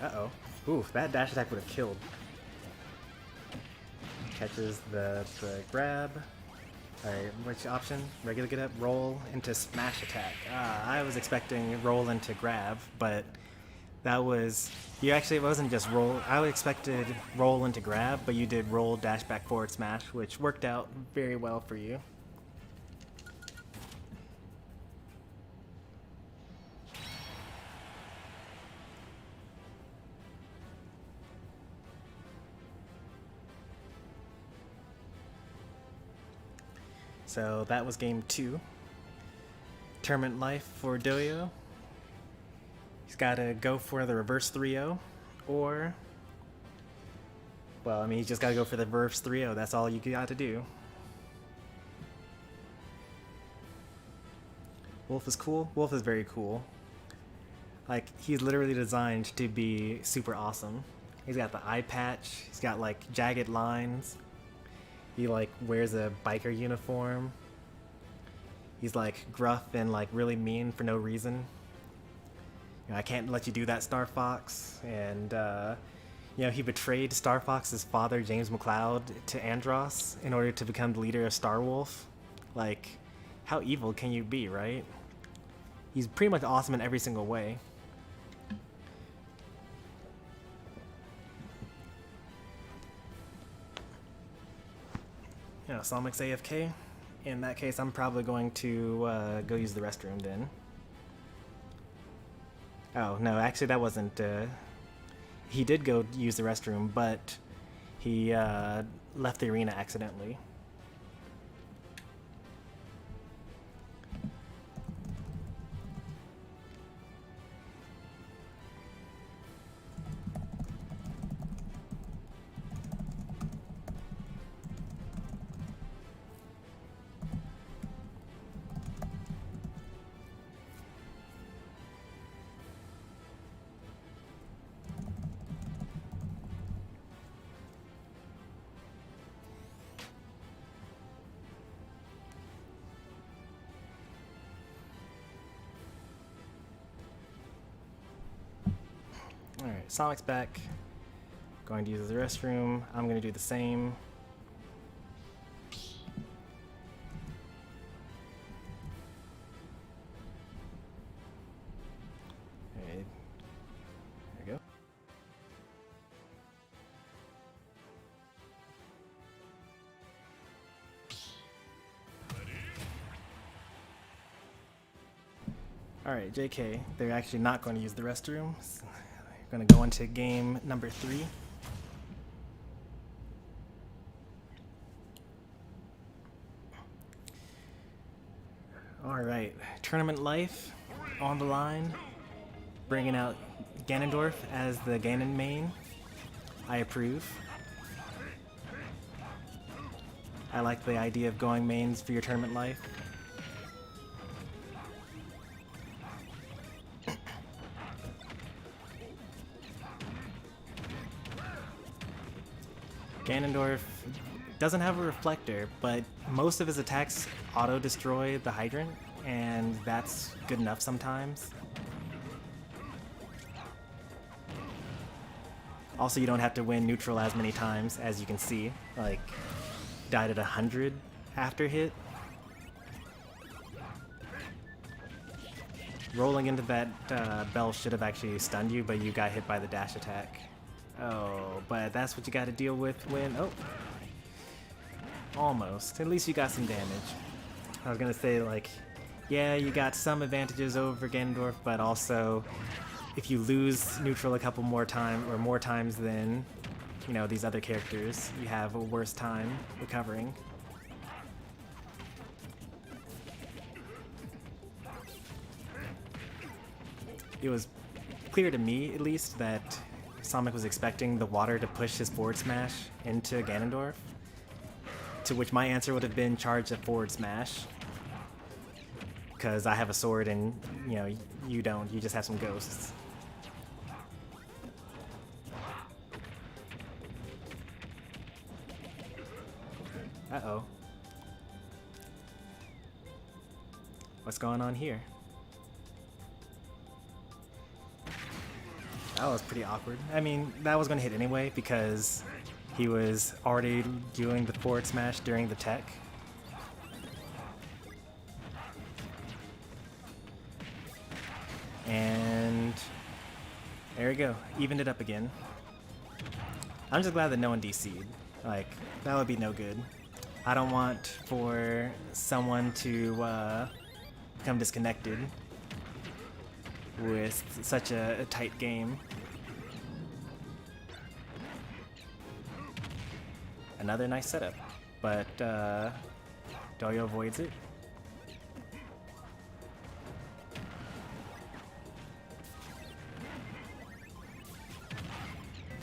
Uh-oh. Ooh, that dash attack would have killed. Catches the grab. Alright, which option? Regular get up, roll into smash attack. I was expecting roll into grab, but that was... it wasn't just roll. I expected roll into grab, but you did roll, dash back, forward smash, which worked out very well for you. So that was game 2. Tournament life for Doyo. He's got to go for the reverse 3-0, or... well, I mean, he's just got to go for the reverse 3-0. That's all you got to do. Wolf is cool. Wolf is very cool. Like, he's literally designed to be super awesome. He's got the eye patch. He's got, like, jagged lines. He, like, wears a biker uniform. He's, like, gruff and, like, really mean for no reason. You know, I can't let you do that, Star Fox. And, you know, he betrayed Star Fox's father, James McCloud, to Andross in order to become the leader of Star Wolf. Like, how evil can you be, right? He's pretty much awesome in every single way. You know, Sonic's AFK. In that case, I'm probably going to go use the restroom then. Oh, no, actually that wasn't... he did go use the restroom, but he left the arena accidentally. Alright, Sonic's back. Going to use the restroom. I'm going to do the same. Alright. There we go. Alright, JK. They're actually not going to use the restroom. They're going to go into game number 3. Alright, tournament life on the line. Bringing out Ganondorf as the Ganon main. I approve. I like the idea of going mains for your tournament life. Ganondorf doesn't have a reflector, but most of his attacks auto-destroy the hydrant, and that's good enough sometimes. Also, you don't have to win neutral as many times, as you can see. Like, died at 100 after hit. Rolling into that bell should have actually stunned you, but you got hit by the dash attack. Oh, but that's what you got to deal with when... Oh. Almost. At least you got some damage. I was gonna say, like, yeah, you got some advantages over Ganondorf, but also, if you lose neutral a couple more times than, you know, these other characters, you have a worse time recovering. It was clear to me, at least, that Sonic was expecting the water to push his forward smash into Ganondorf, to which my answer would have been charge a forward smash, because I have a sword and, you know, you don't, you just have some ghosts. Uh-oh. What's going on here? That was pretty awkward. I mean, that was going to hit anyway because he was already doing the forward smash during the tech. And there we go. Evened it up again. I'm just glad that no one DC'd. Like, that would be no good. I don't want for someone to become disconnected with such a tight game. Another nice setup, but Doyo avoids it.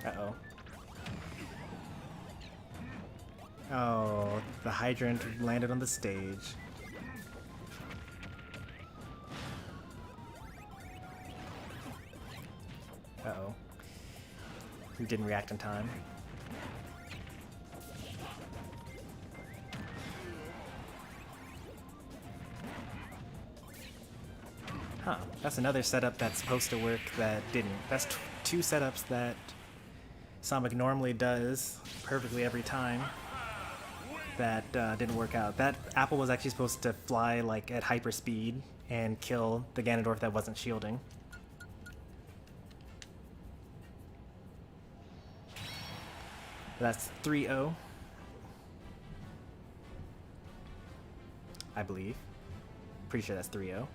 Uh-oh. Oh, the hydrant landed on the stage. Uh-oh. He didn't react in time. Huh, that's another setup that's supposed to work that didn't. That's two setups that Sonic normally does perfectly every time that didn't work out. That apple was actually supposed to fly like at hyper speed and kill the Ganondorf that wasn't shielding. That's 3-0. I believe. Pretty sure that's 3-0.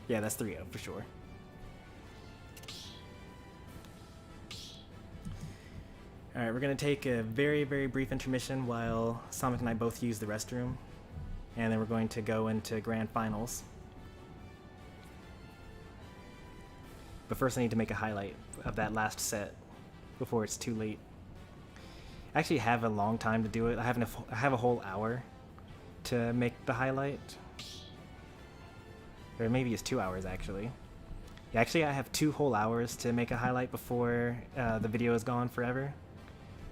Yeah, that's 3-0 for sure. Alright, we're going to take a very, very brief intermission while Sonic and I both use the restroom. And then we're going to go into Grand Finals. But first I need to make a highlight of that last set before it's too late. I actually have a long time to do it. I have a whole hour to make the highlight. Or maybe it's 2 hours actually. Yeah, actually I have 2 whole hours to make a highlight before the video is gone forever.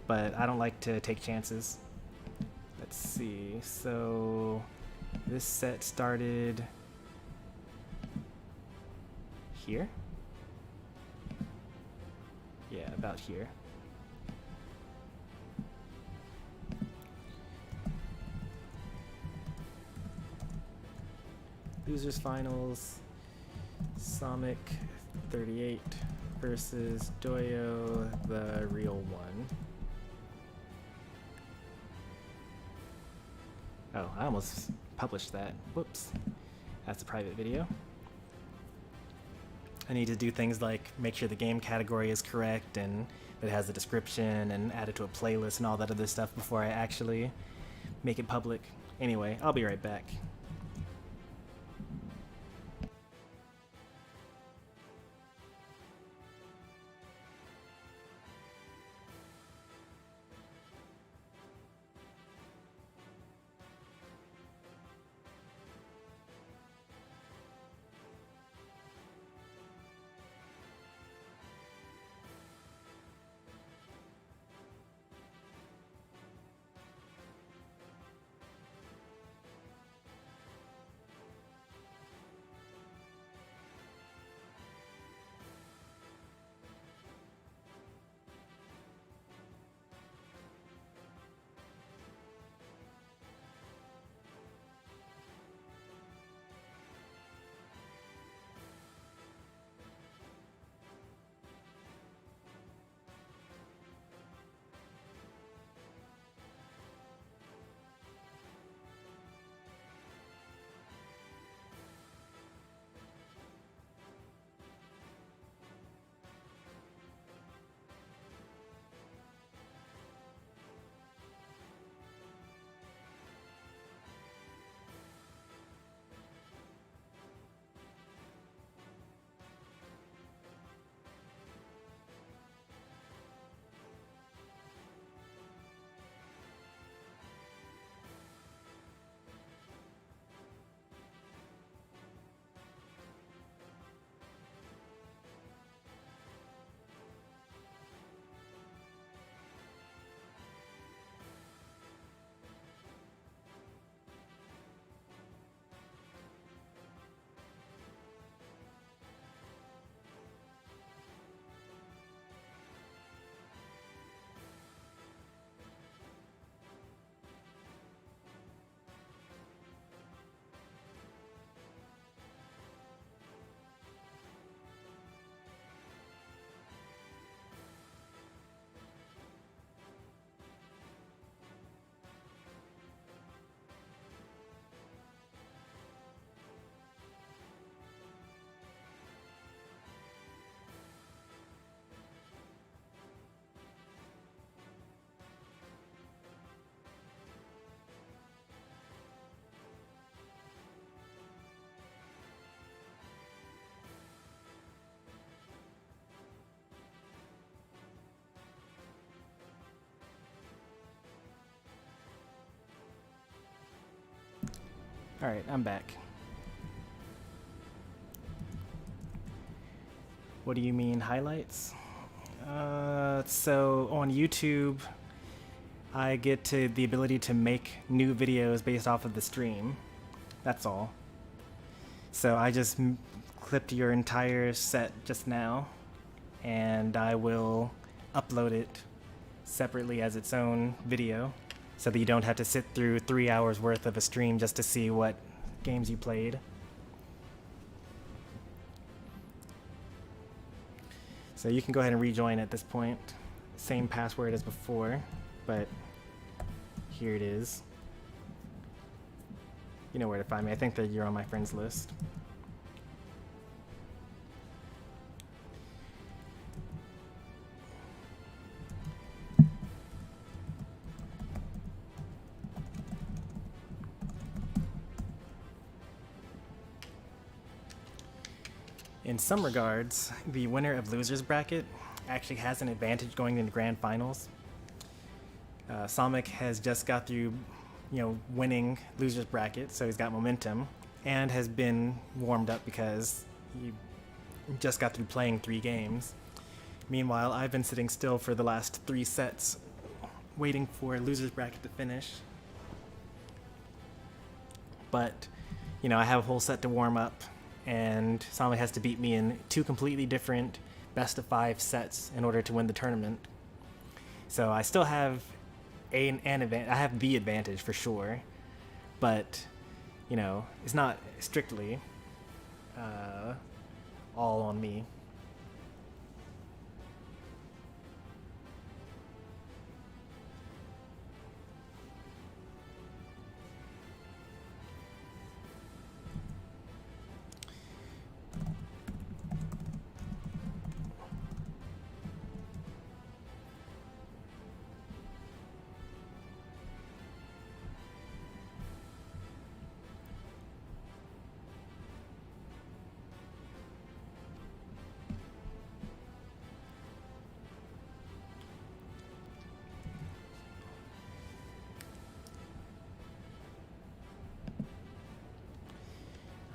But I don't like to take chances. Let's see, so this set started here. Yeah, about here. Losers finals. Sonic 38 versus Doyo, the real one. Oh, I almost published that. Whoops. That's a private video. I need to do things like make sure the game category is correct and that it has a description and add it to a playlist and all that other stuff before I actually make it public. Anyway, I'll be right back. Alright, I'm back. What do you mean, highlights? So on YouTube, I get to the ability to make new videos based off of the stream. That's all. So I just clipped your entire set just now, and I will upload it separately as its own video, so that you don't have to sit through 3 hours worth of a stream just to see what games you played. So you can go ahead and rejoin at this point. Same password as before, but here it is. You know where to find me. I think that you're on my friends list. In some regards, the winner of Losers Bracket actually has an advantage going into Grand Finals. Sonic has just got through, winning Losers Bracket, so he's got momentum, and has been warmed up because he just got through playing 3 games. Meanwhile, I've been sitting still for the last 3 sets, waiting for Losers Bracket to finish. But, I have a whole set to warm up, and Sonic has to beat me in 2 completely different best of 5 sets in order to win the tournament. So I still have an advantage. I have the advantage for sure, but you know, it's not strictly all on me.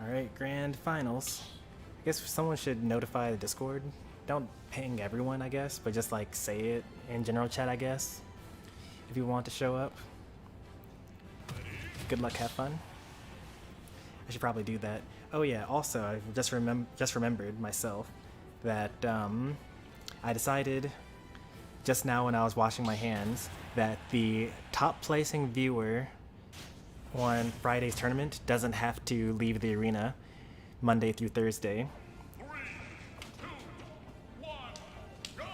Alright, grand finals. I guess someone should notify the Discord. Don't ping everyone, I guess, but just like say it in general chat, I guess. If you want to show up. Good luck, have fun. I should probably do that. Oh yeah, also, I just remembered myself that I decided just now when I was washing my hands that the top placing viewer on Friday's tournament doesn't have to leave the arena Monday through Thursday. 3, 2, 1, go!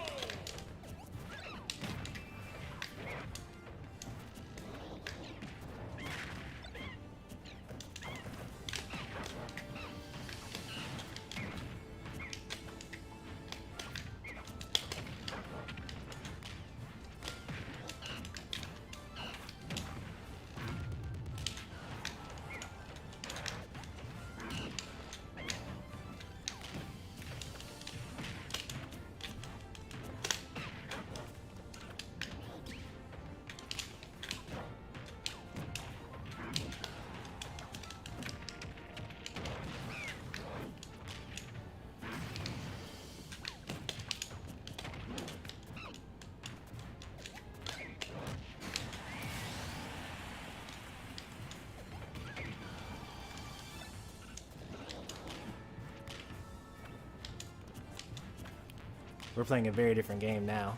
We're playing a very different game now.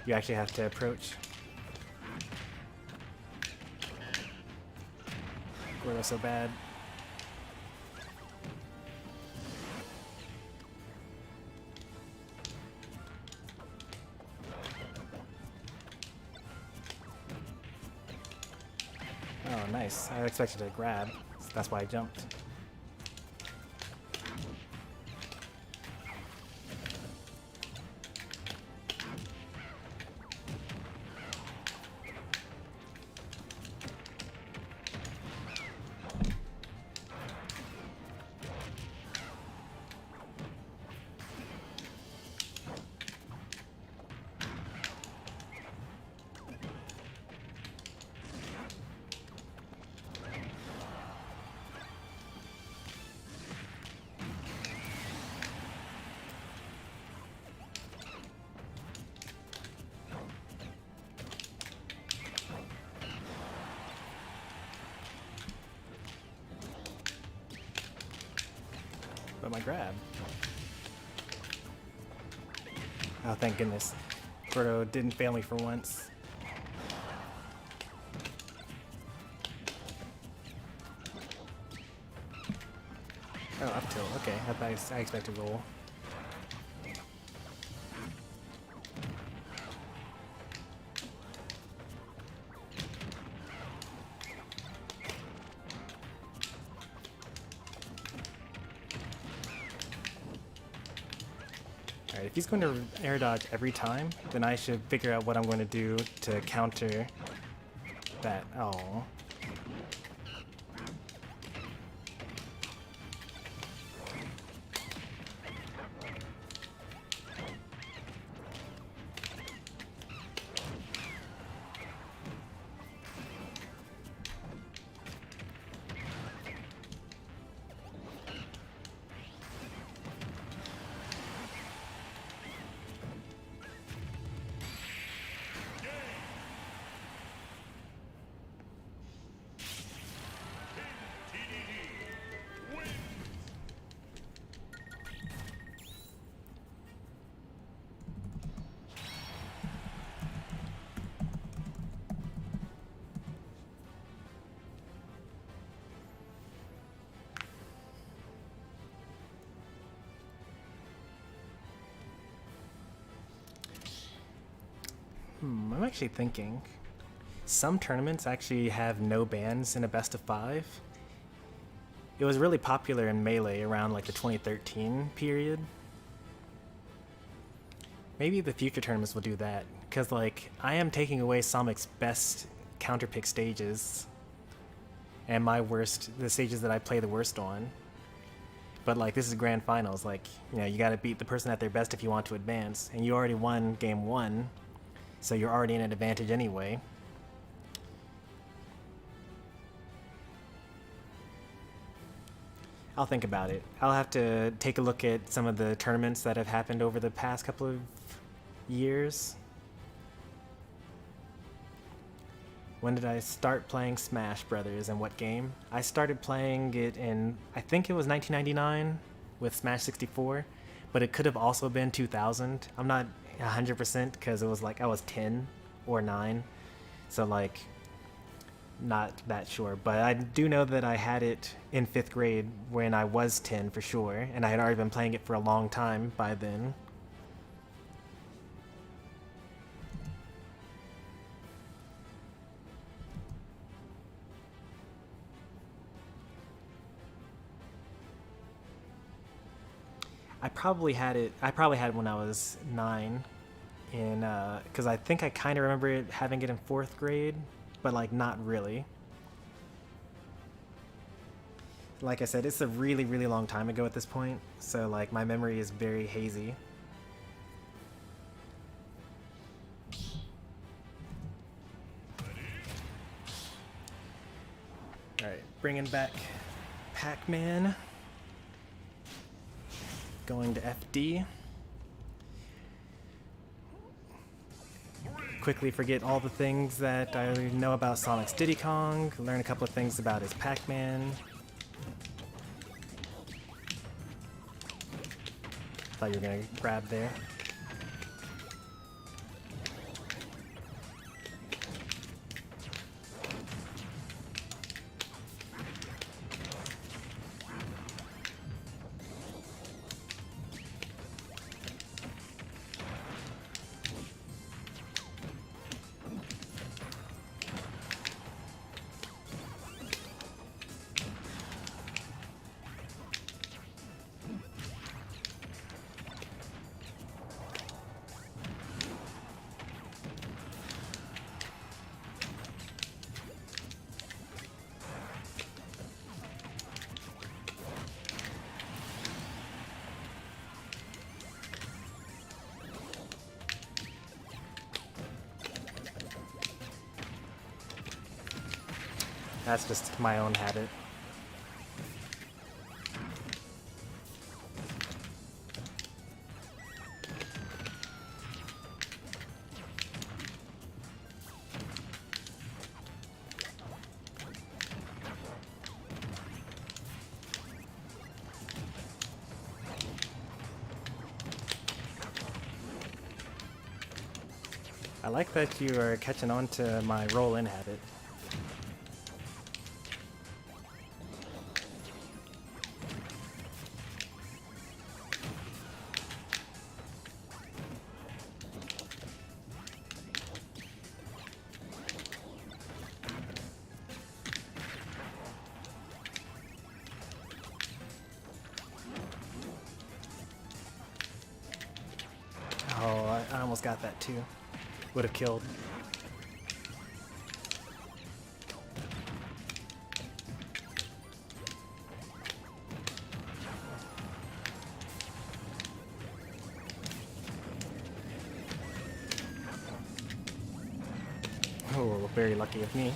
You actually have to approach. Gordo's so bad. Oh, nice. I expected to grab. That's why I jumped. But my grab. Oh, thank goodness. Gordo didn't fail me for once. Oh, up tilt. Okay, I expected roll. Alright, if he's going to air dodge every time, then I should figure out what I'm going to do to counter that. Oh. I'm actually thinking. Some tournaments actually have no bans in a best of 5. It was really popular in Melee around like the 2013 period. Maybe the future tournaments will do that, because like I am taking away Somic's best counterpick stages and my worst, the stages that I play the worst on. But like this is grand finals, like, you know, you gotta beat the person at their best if you want to advance, and you already won game 1, so you're already in an advantage anyway. I'll think about it. I'll have to take a look at some of the tournaments that have happened over the past couple of years. When did I start playing Smash Brothers and what game? I started playing it in, I think it was 1999 with Smash 64, but it could have also been 2000. I'm not 100% because it was like I was 10 or 9, so like not that sure. But I do know that I had it in 5th grade when I was 10 for sure, and I had already been playing it for a long time by then. I probably had it when I was 9, in because I think I kind of remember having it in 4th grade, but like not really. Like I said, it's a really, really long time ago at this point, so like my memory is very hazy. Alright, bringing back Pac-Man. Going to FD. Quickly forget all the things that I know about Sonic's Diddy Kong, learn a couple of things about his Pac-Man. Thought you were gonna grab there. That's just my own habit. I like that you are catching on to my roll-in habit. Oh, I almost got that too. Would have killed. Oh, very lucky of me.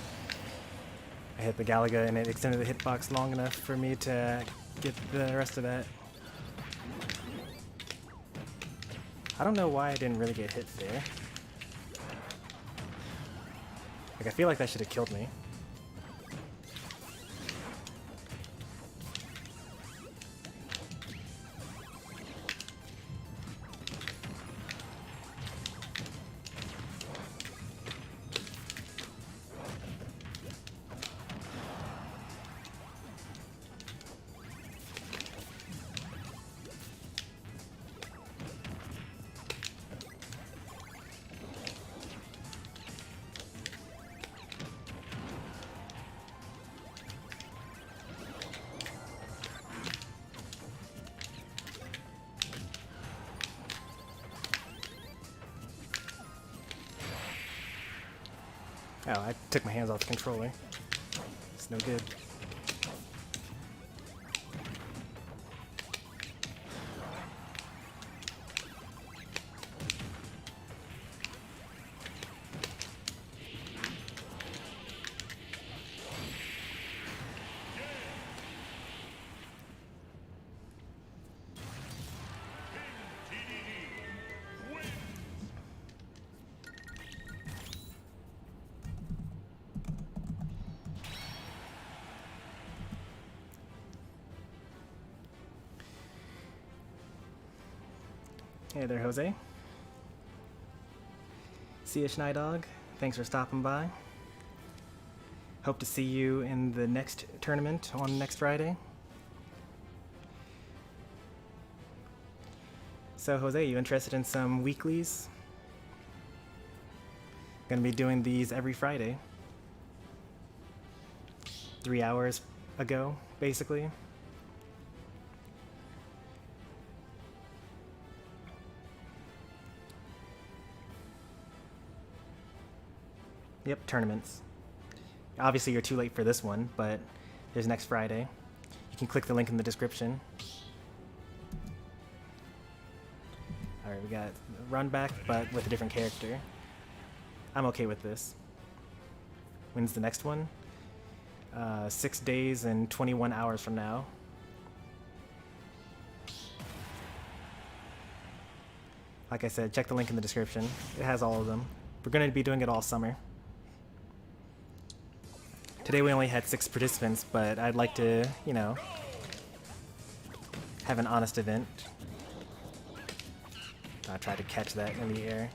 I hit the Galaga and it extended the hitbox long enough for me to get the rest of that. I don't know why I didn't really get hit there. Like, I feel like that should have killed me. Oh, I took my hands off the controller. It's no good. Hey there, Jose. See ya, Schneidog. Thanks for stopping by. Hope to see you in the next tournament on next Friday. So, Jose, you interested in some weeklies? Gonna be doing these every Friday. 3 hours ago, basically. Yep, tournaments. Obviously you're too late for this one, but there's next Friday. You can click the link in the description. Alright, we got run back, but with a different character. I'm okay with this. When's the next one? 6 days and 21 hours from now. Like I said, check the link in the description. It has all of them. We're going to be doing it all summer. Today we only had 6 participants, but I'd like to, you know, have an honest event. I tried to catch that in the air.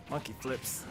Monkey flips.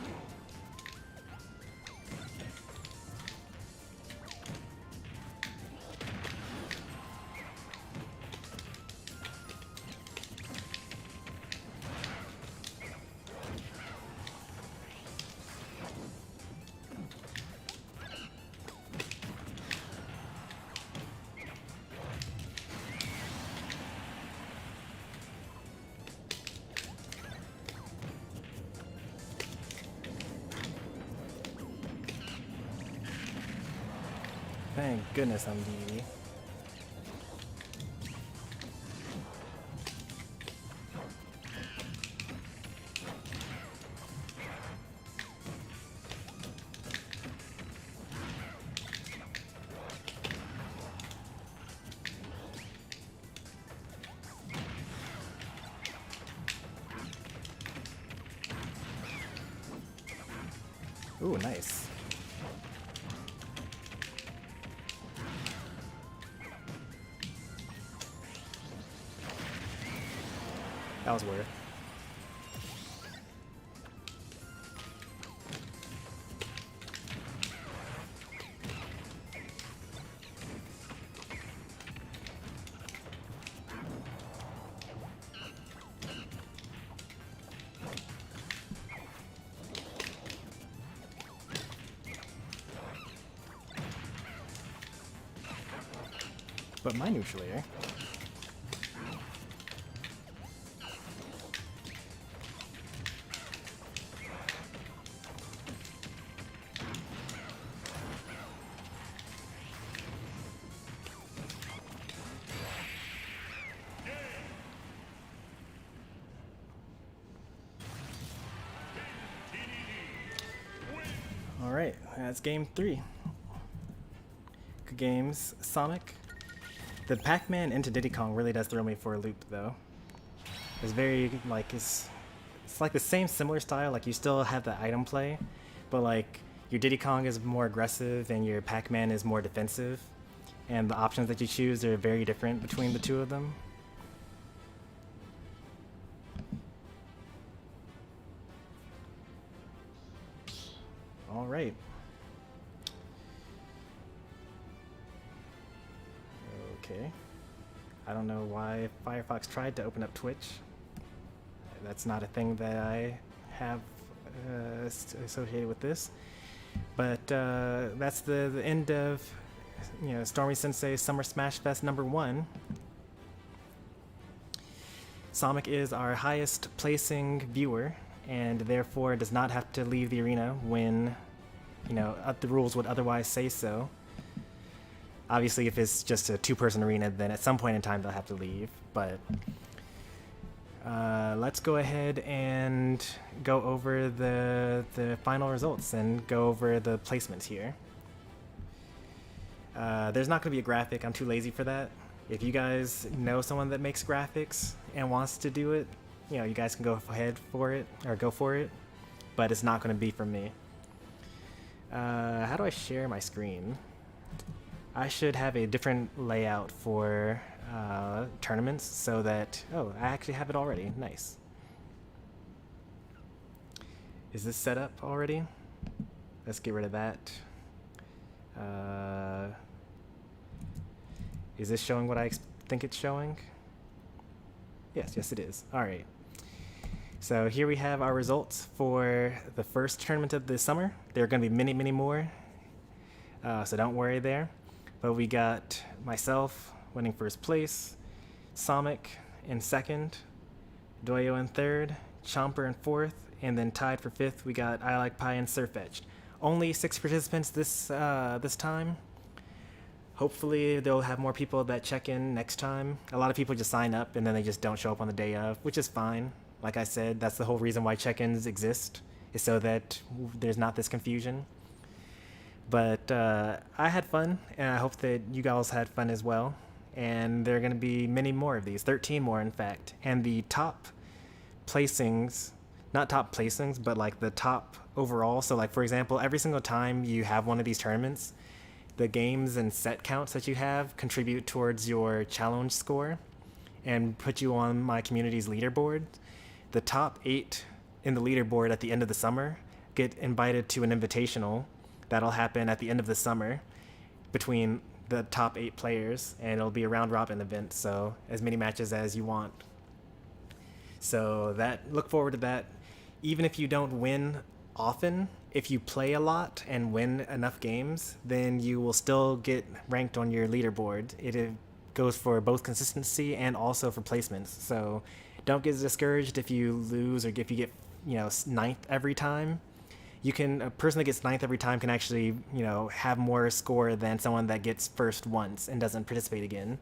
Thank goodness I'm DD. Ooh, nice. That was worth. But my neutral air. Alright, that's game 3. Good games, Sonic. The Pac-Man into Diddy Kong really does throw me for a loop, though. It's very, like, it's like the same similar style, like you still have the item play, but like, Your Diddy Kong is more aggressive and your Pac-Man is more defensive. And the options that you choose are very different between the two of them. All right. Okay. I don't know why Firefox tried to open up Twitch. That's not a thing that I have associated with this. But that's the end of Stormy Sensei Summer Smashfest #1. Sonic is our highest placing viewer, and therefore does not have to leave the arena when the rules would otherwise say so. Obviously, if it's just a 2-person arena, then at some point in time they'll have to leave. But let's go ahead and go over the final results and go over the placements here. There's not going to be a graphic. I'm too lazy for that. If you guys know someone that makes graphics and wants to do it, you guys can go ahead for it, or go for it. But it's not going to be from me. How do I share my screen? I should have a different layout for tournaments so that... Oh, I actually have it already. Nice. Is this set up already? Let's get rid of that. Is this showing what I think it's showing? Yes, it is. All right. So here we have our results for the first tournament of the summer. There are going to be many, many more. So don't worry there. But we got myself winning first place, Sonic in second, Doyo in third, Chomper in fourth, and then tied for fifth we got I Like Pie and Surfetched. Only 6 participants this time. Hopefully they'll have more people that check in next time. A lot of people just sign up and then they just don't show up on the day of, which is fine. Like I said, that's the whole reason why check-ins exist, is so that there's not this confusion. But I had fun, and I hope that you guys had fun as well. And there are going to be many more of these, 13 more in fact. And the top placings, not top placings, but like the top overall. So like, for example, every single time you have one of these tournaments, the games and set counts that you have contribute towards your challenge score and put you on my community's leaderboard. The top 8 in the leaderboard at the end of the summer get invited to an invitational that'll happen at the end of the summer between the top 8 players, and it'll be a round robin event, so as many matches as you want. So look forward to that. Even if you don't win often, if you play a lot and win enough games, then you will still get ranked on your leaderboard. It goes for both consistency and also for placements. So don't get discouraged if you lose or if you get 9th every time. A person that gets 9th every time can actually have more score than someone that gets first once and doesn't participate again.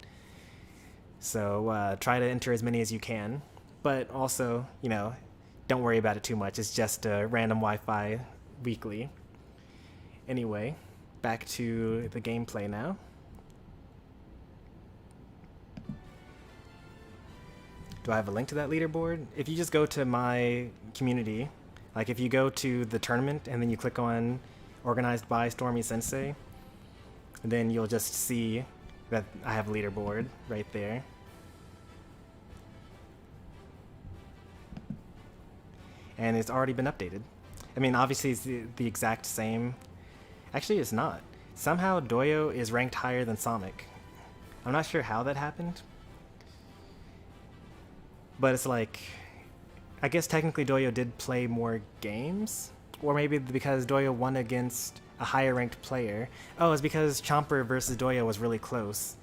So try to enter as many as you can, but also don't worry about it too much. It's just a random Wi-Fi weekly. Anyway, back to the gameplay now. Do I have a link to that leaderboard? If you just go to my community, like if you go to the tournament and then you click on Organized by Stormy Sensei, then you'll just see that I have a leaderboard right there. And it's already been updated. I mean, obviously it's the exact same. Actually, it's not. Somehow Doyo is ranked higher than Sonic. I'm not sure how that happened. But it's like, I guess technically Doyo did play more games? Or maybe because Doyo won against a higher ranked player. Oh, it's because Chomper versus Doyo was really close.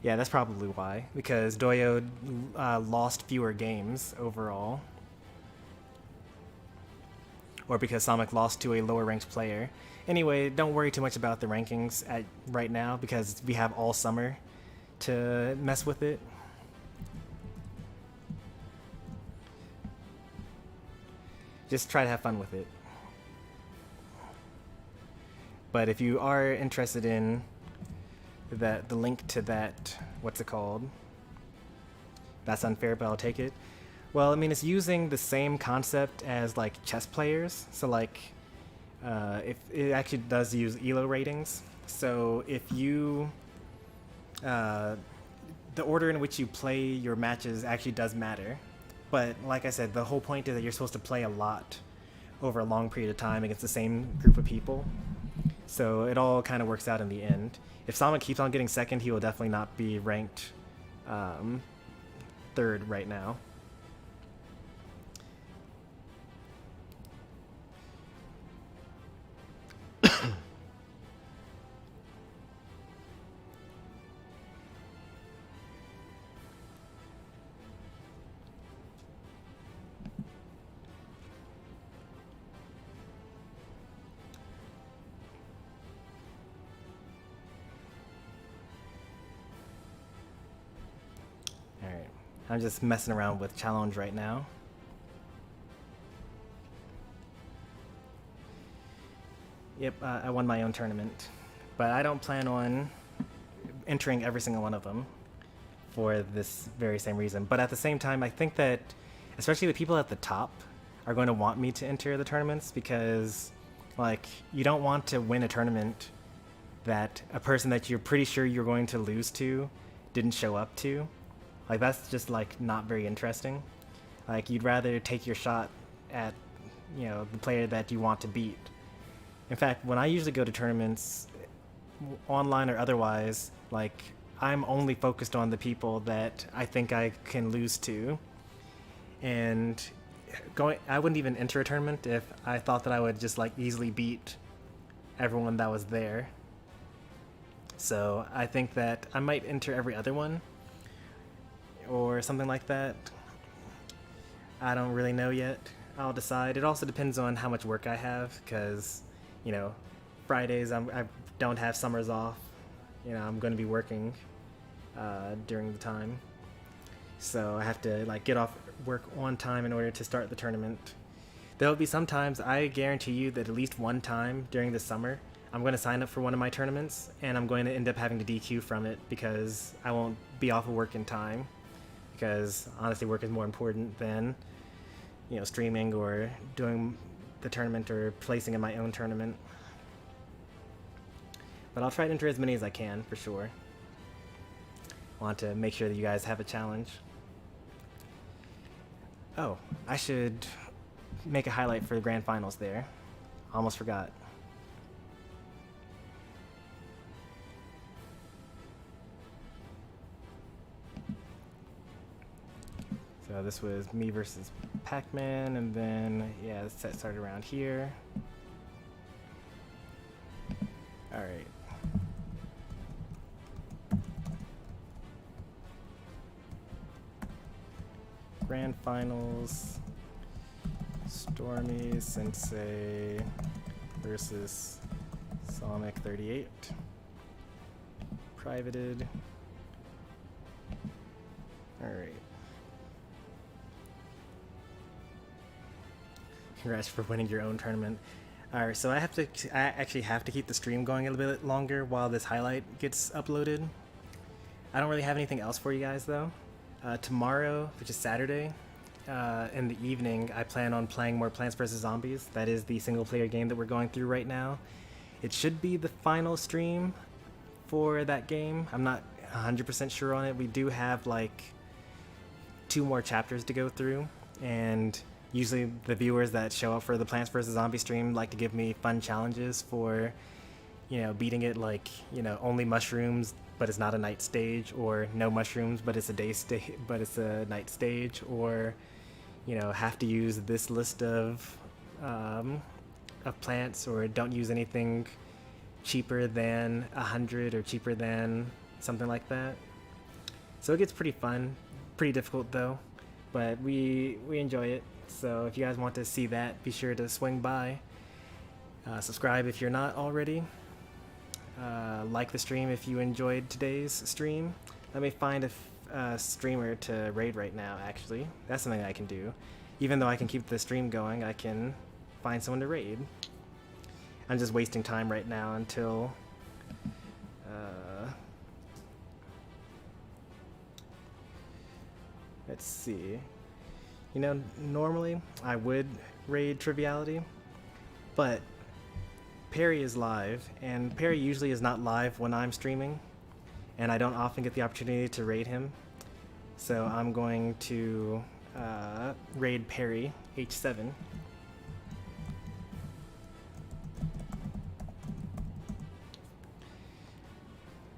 Yeah, that's probably why. Because Doyo lost fewer games overall. Or because Sonic lost to a lower ranked player. Anyway, don't worry too much about the rankings right now, because we have all summer to mess with it. Just try to have fun with it. But if you are interested in the link to that, what's it called? That's unfair, but I'll take it. Well, I mean, it's using the same concept as like chess players. So like, If it actually does use ELO ratings, so if you the order in which you play your matches actually does matter. But like I said, the whole point is that you're supposed to play a lot over a long period of time against the same group of people. So it all kind of works out in the end. If Sama keeps on getting second, he will definitely not be ranked third right now. Alright, I'm just messing around with challenge right now. Yep, I won my own tournament, but I don't plan on entering every single one of them for this very same reason. But at the same time, I think that especially the people at the top are going to want me to enter the tournaments because, like, you don't want to win a tournament that a person that you're pretty sure you're going to lose to didn't show up to. Like, that's just, like, not very interesting. Like, you'd rather take your shot at, you know, the player that you want to beat. In fact, when I usually go to tournaments, online or otherwise, like, I'm only focused on the people that I think I can lose to. And I wouldn't even enter a tournament if I thought that I would just, like, easily beat everyone that was there. So I think that I might enter every other one or something like that. I don't really know yet. I'll decide. It also depends on how much work I have, because, you know, Fridays I don't have summers off. You know, I'm going to be working during the time, so I have to, like, get off work on time in order to start the tournament. There'll be some times, I guarantee you that at least one time during the summer I'm going to sign up for one of my tournaments and I'm going to end up having to DQ from it because I won't be off of work in time, because honestly work is more important than, you know, streaming or doing the tournament or placing in my own tournament. But I'll try to enter as many as I can, for sure. I want to make sure that you guys have a challenge. Oh, I should make a highlight for the grand finals there. Almost forgot. So this was me versus Pac-Man, and then, yeah, the set started around here. Alright. Grand finals. Stormy Sensei versus Sonic 38. Privated. Alright. Congrats for winning your own tournament. Alright, so I actually have to keep the stream going a little bit longer while this highlight gets uploaded. I don't really have anything else for you guys though. Tomorrow, which is Saturday, in the evening, I plan on playing more Plants vs. Zombies. That is the single player game that we're going through right now. It should be the final stream for that game. I'm not 100% sure on it. We do have like 2 more chapters to go through, and usually the viewers that show up for the Plants vs. Zombies stream like to give me fun challenges for, you know, beating it, like, you know, only mushrooms but it's not a night stage, or no mushrooms but it's a day stage but it's a night stage, or, you know, have to use this list of plants, or don't use anything cheaper than 100 or cheaper than something like that. So it gets pretty fun, pretty difficult though, but we enjoy it. So if you guys want to see that, be sure to swing by. Subscribe if you're not already. Like the stream if you enjoyed today's stream. Let me find a streamer to raid right now, actually. That's something I can do. Even though I can keep the stream going, I can find someone to raid. I'm just wasting time right now until... let's see. You know, normally I would raid Triviality, but Perry is live, and Perry usually is not live when I'm streaming, and I don't often get the opportunity to raid him. So I'm going to raid Perry, H7.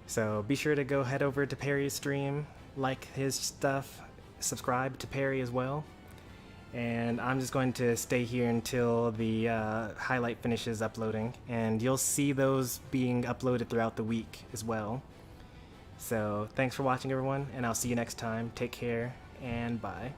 So be sure to go head over to Perry's stream, like his stuff, subscribe to Perry as well. And I'm just going to stay here until the highlight finishes uploading, and you'll see those being uploaded throughout the week as well. So thanks for watching, everyone, and I'll see you next time. Take care, and bye.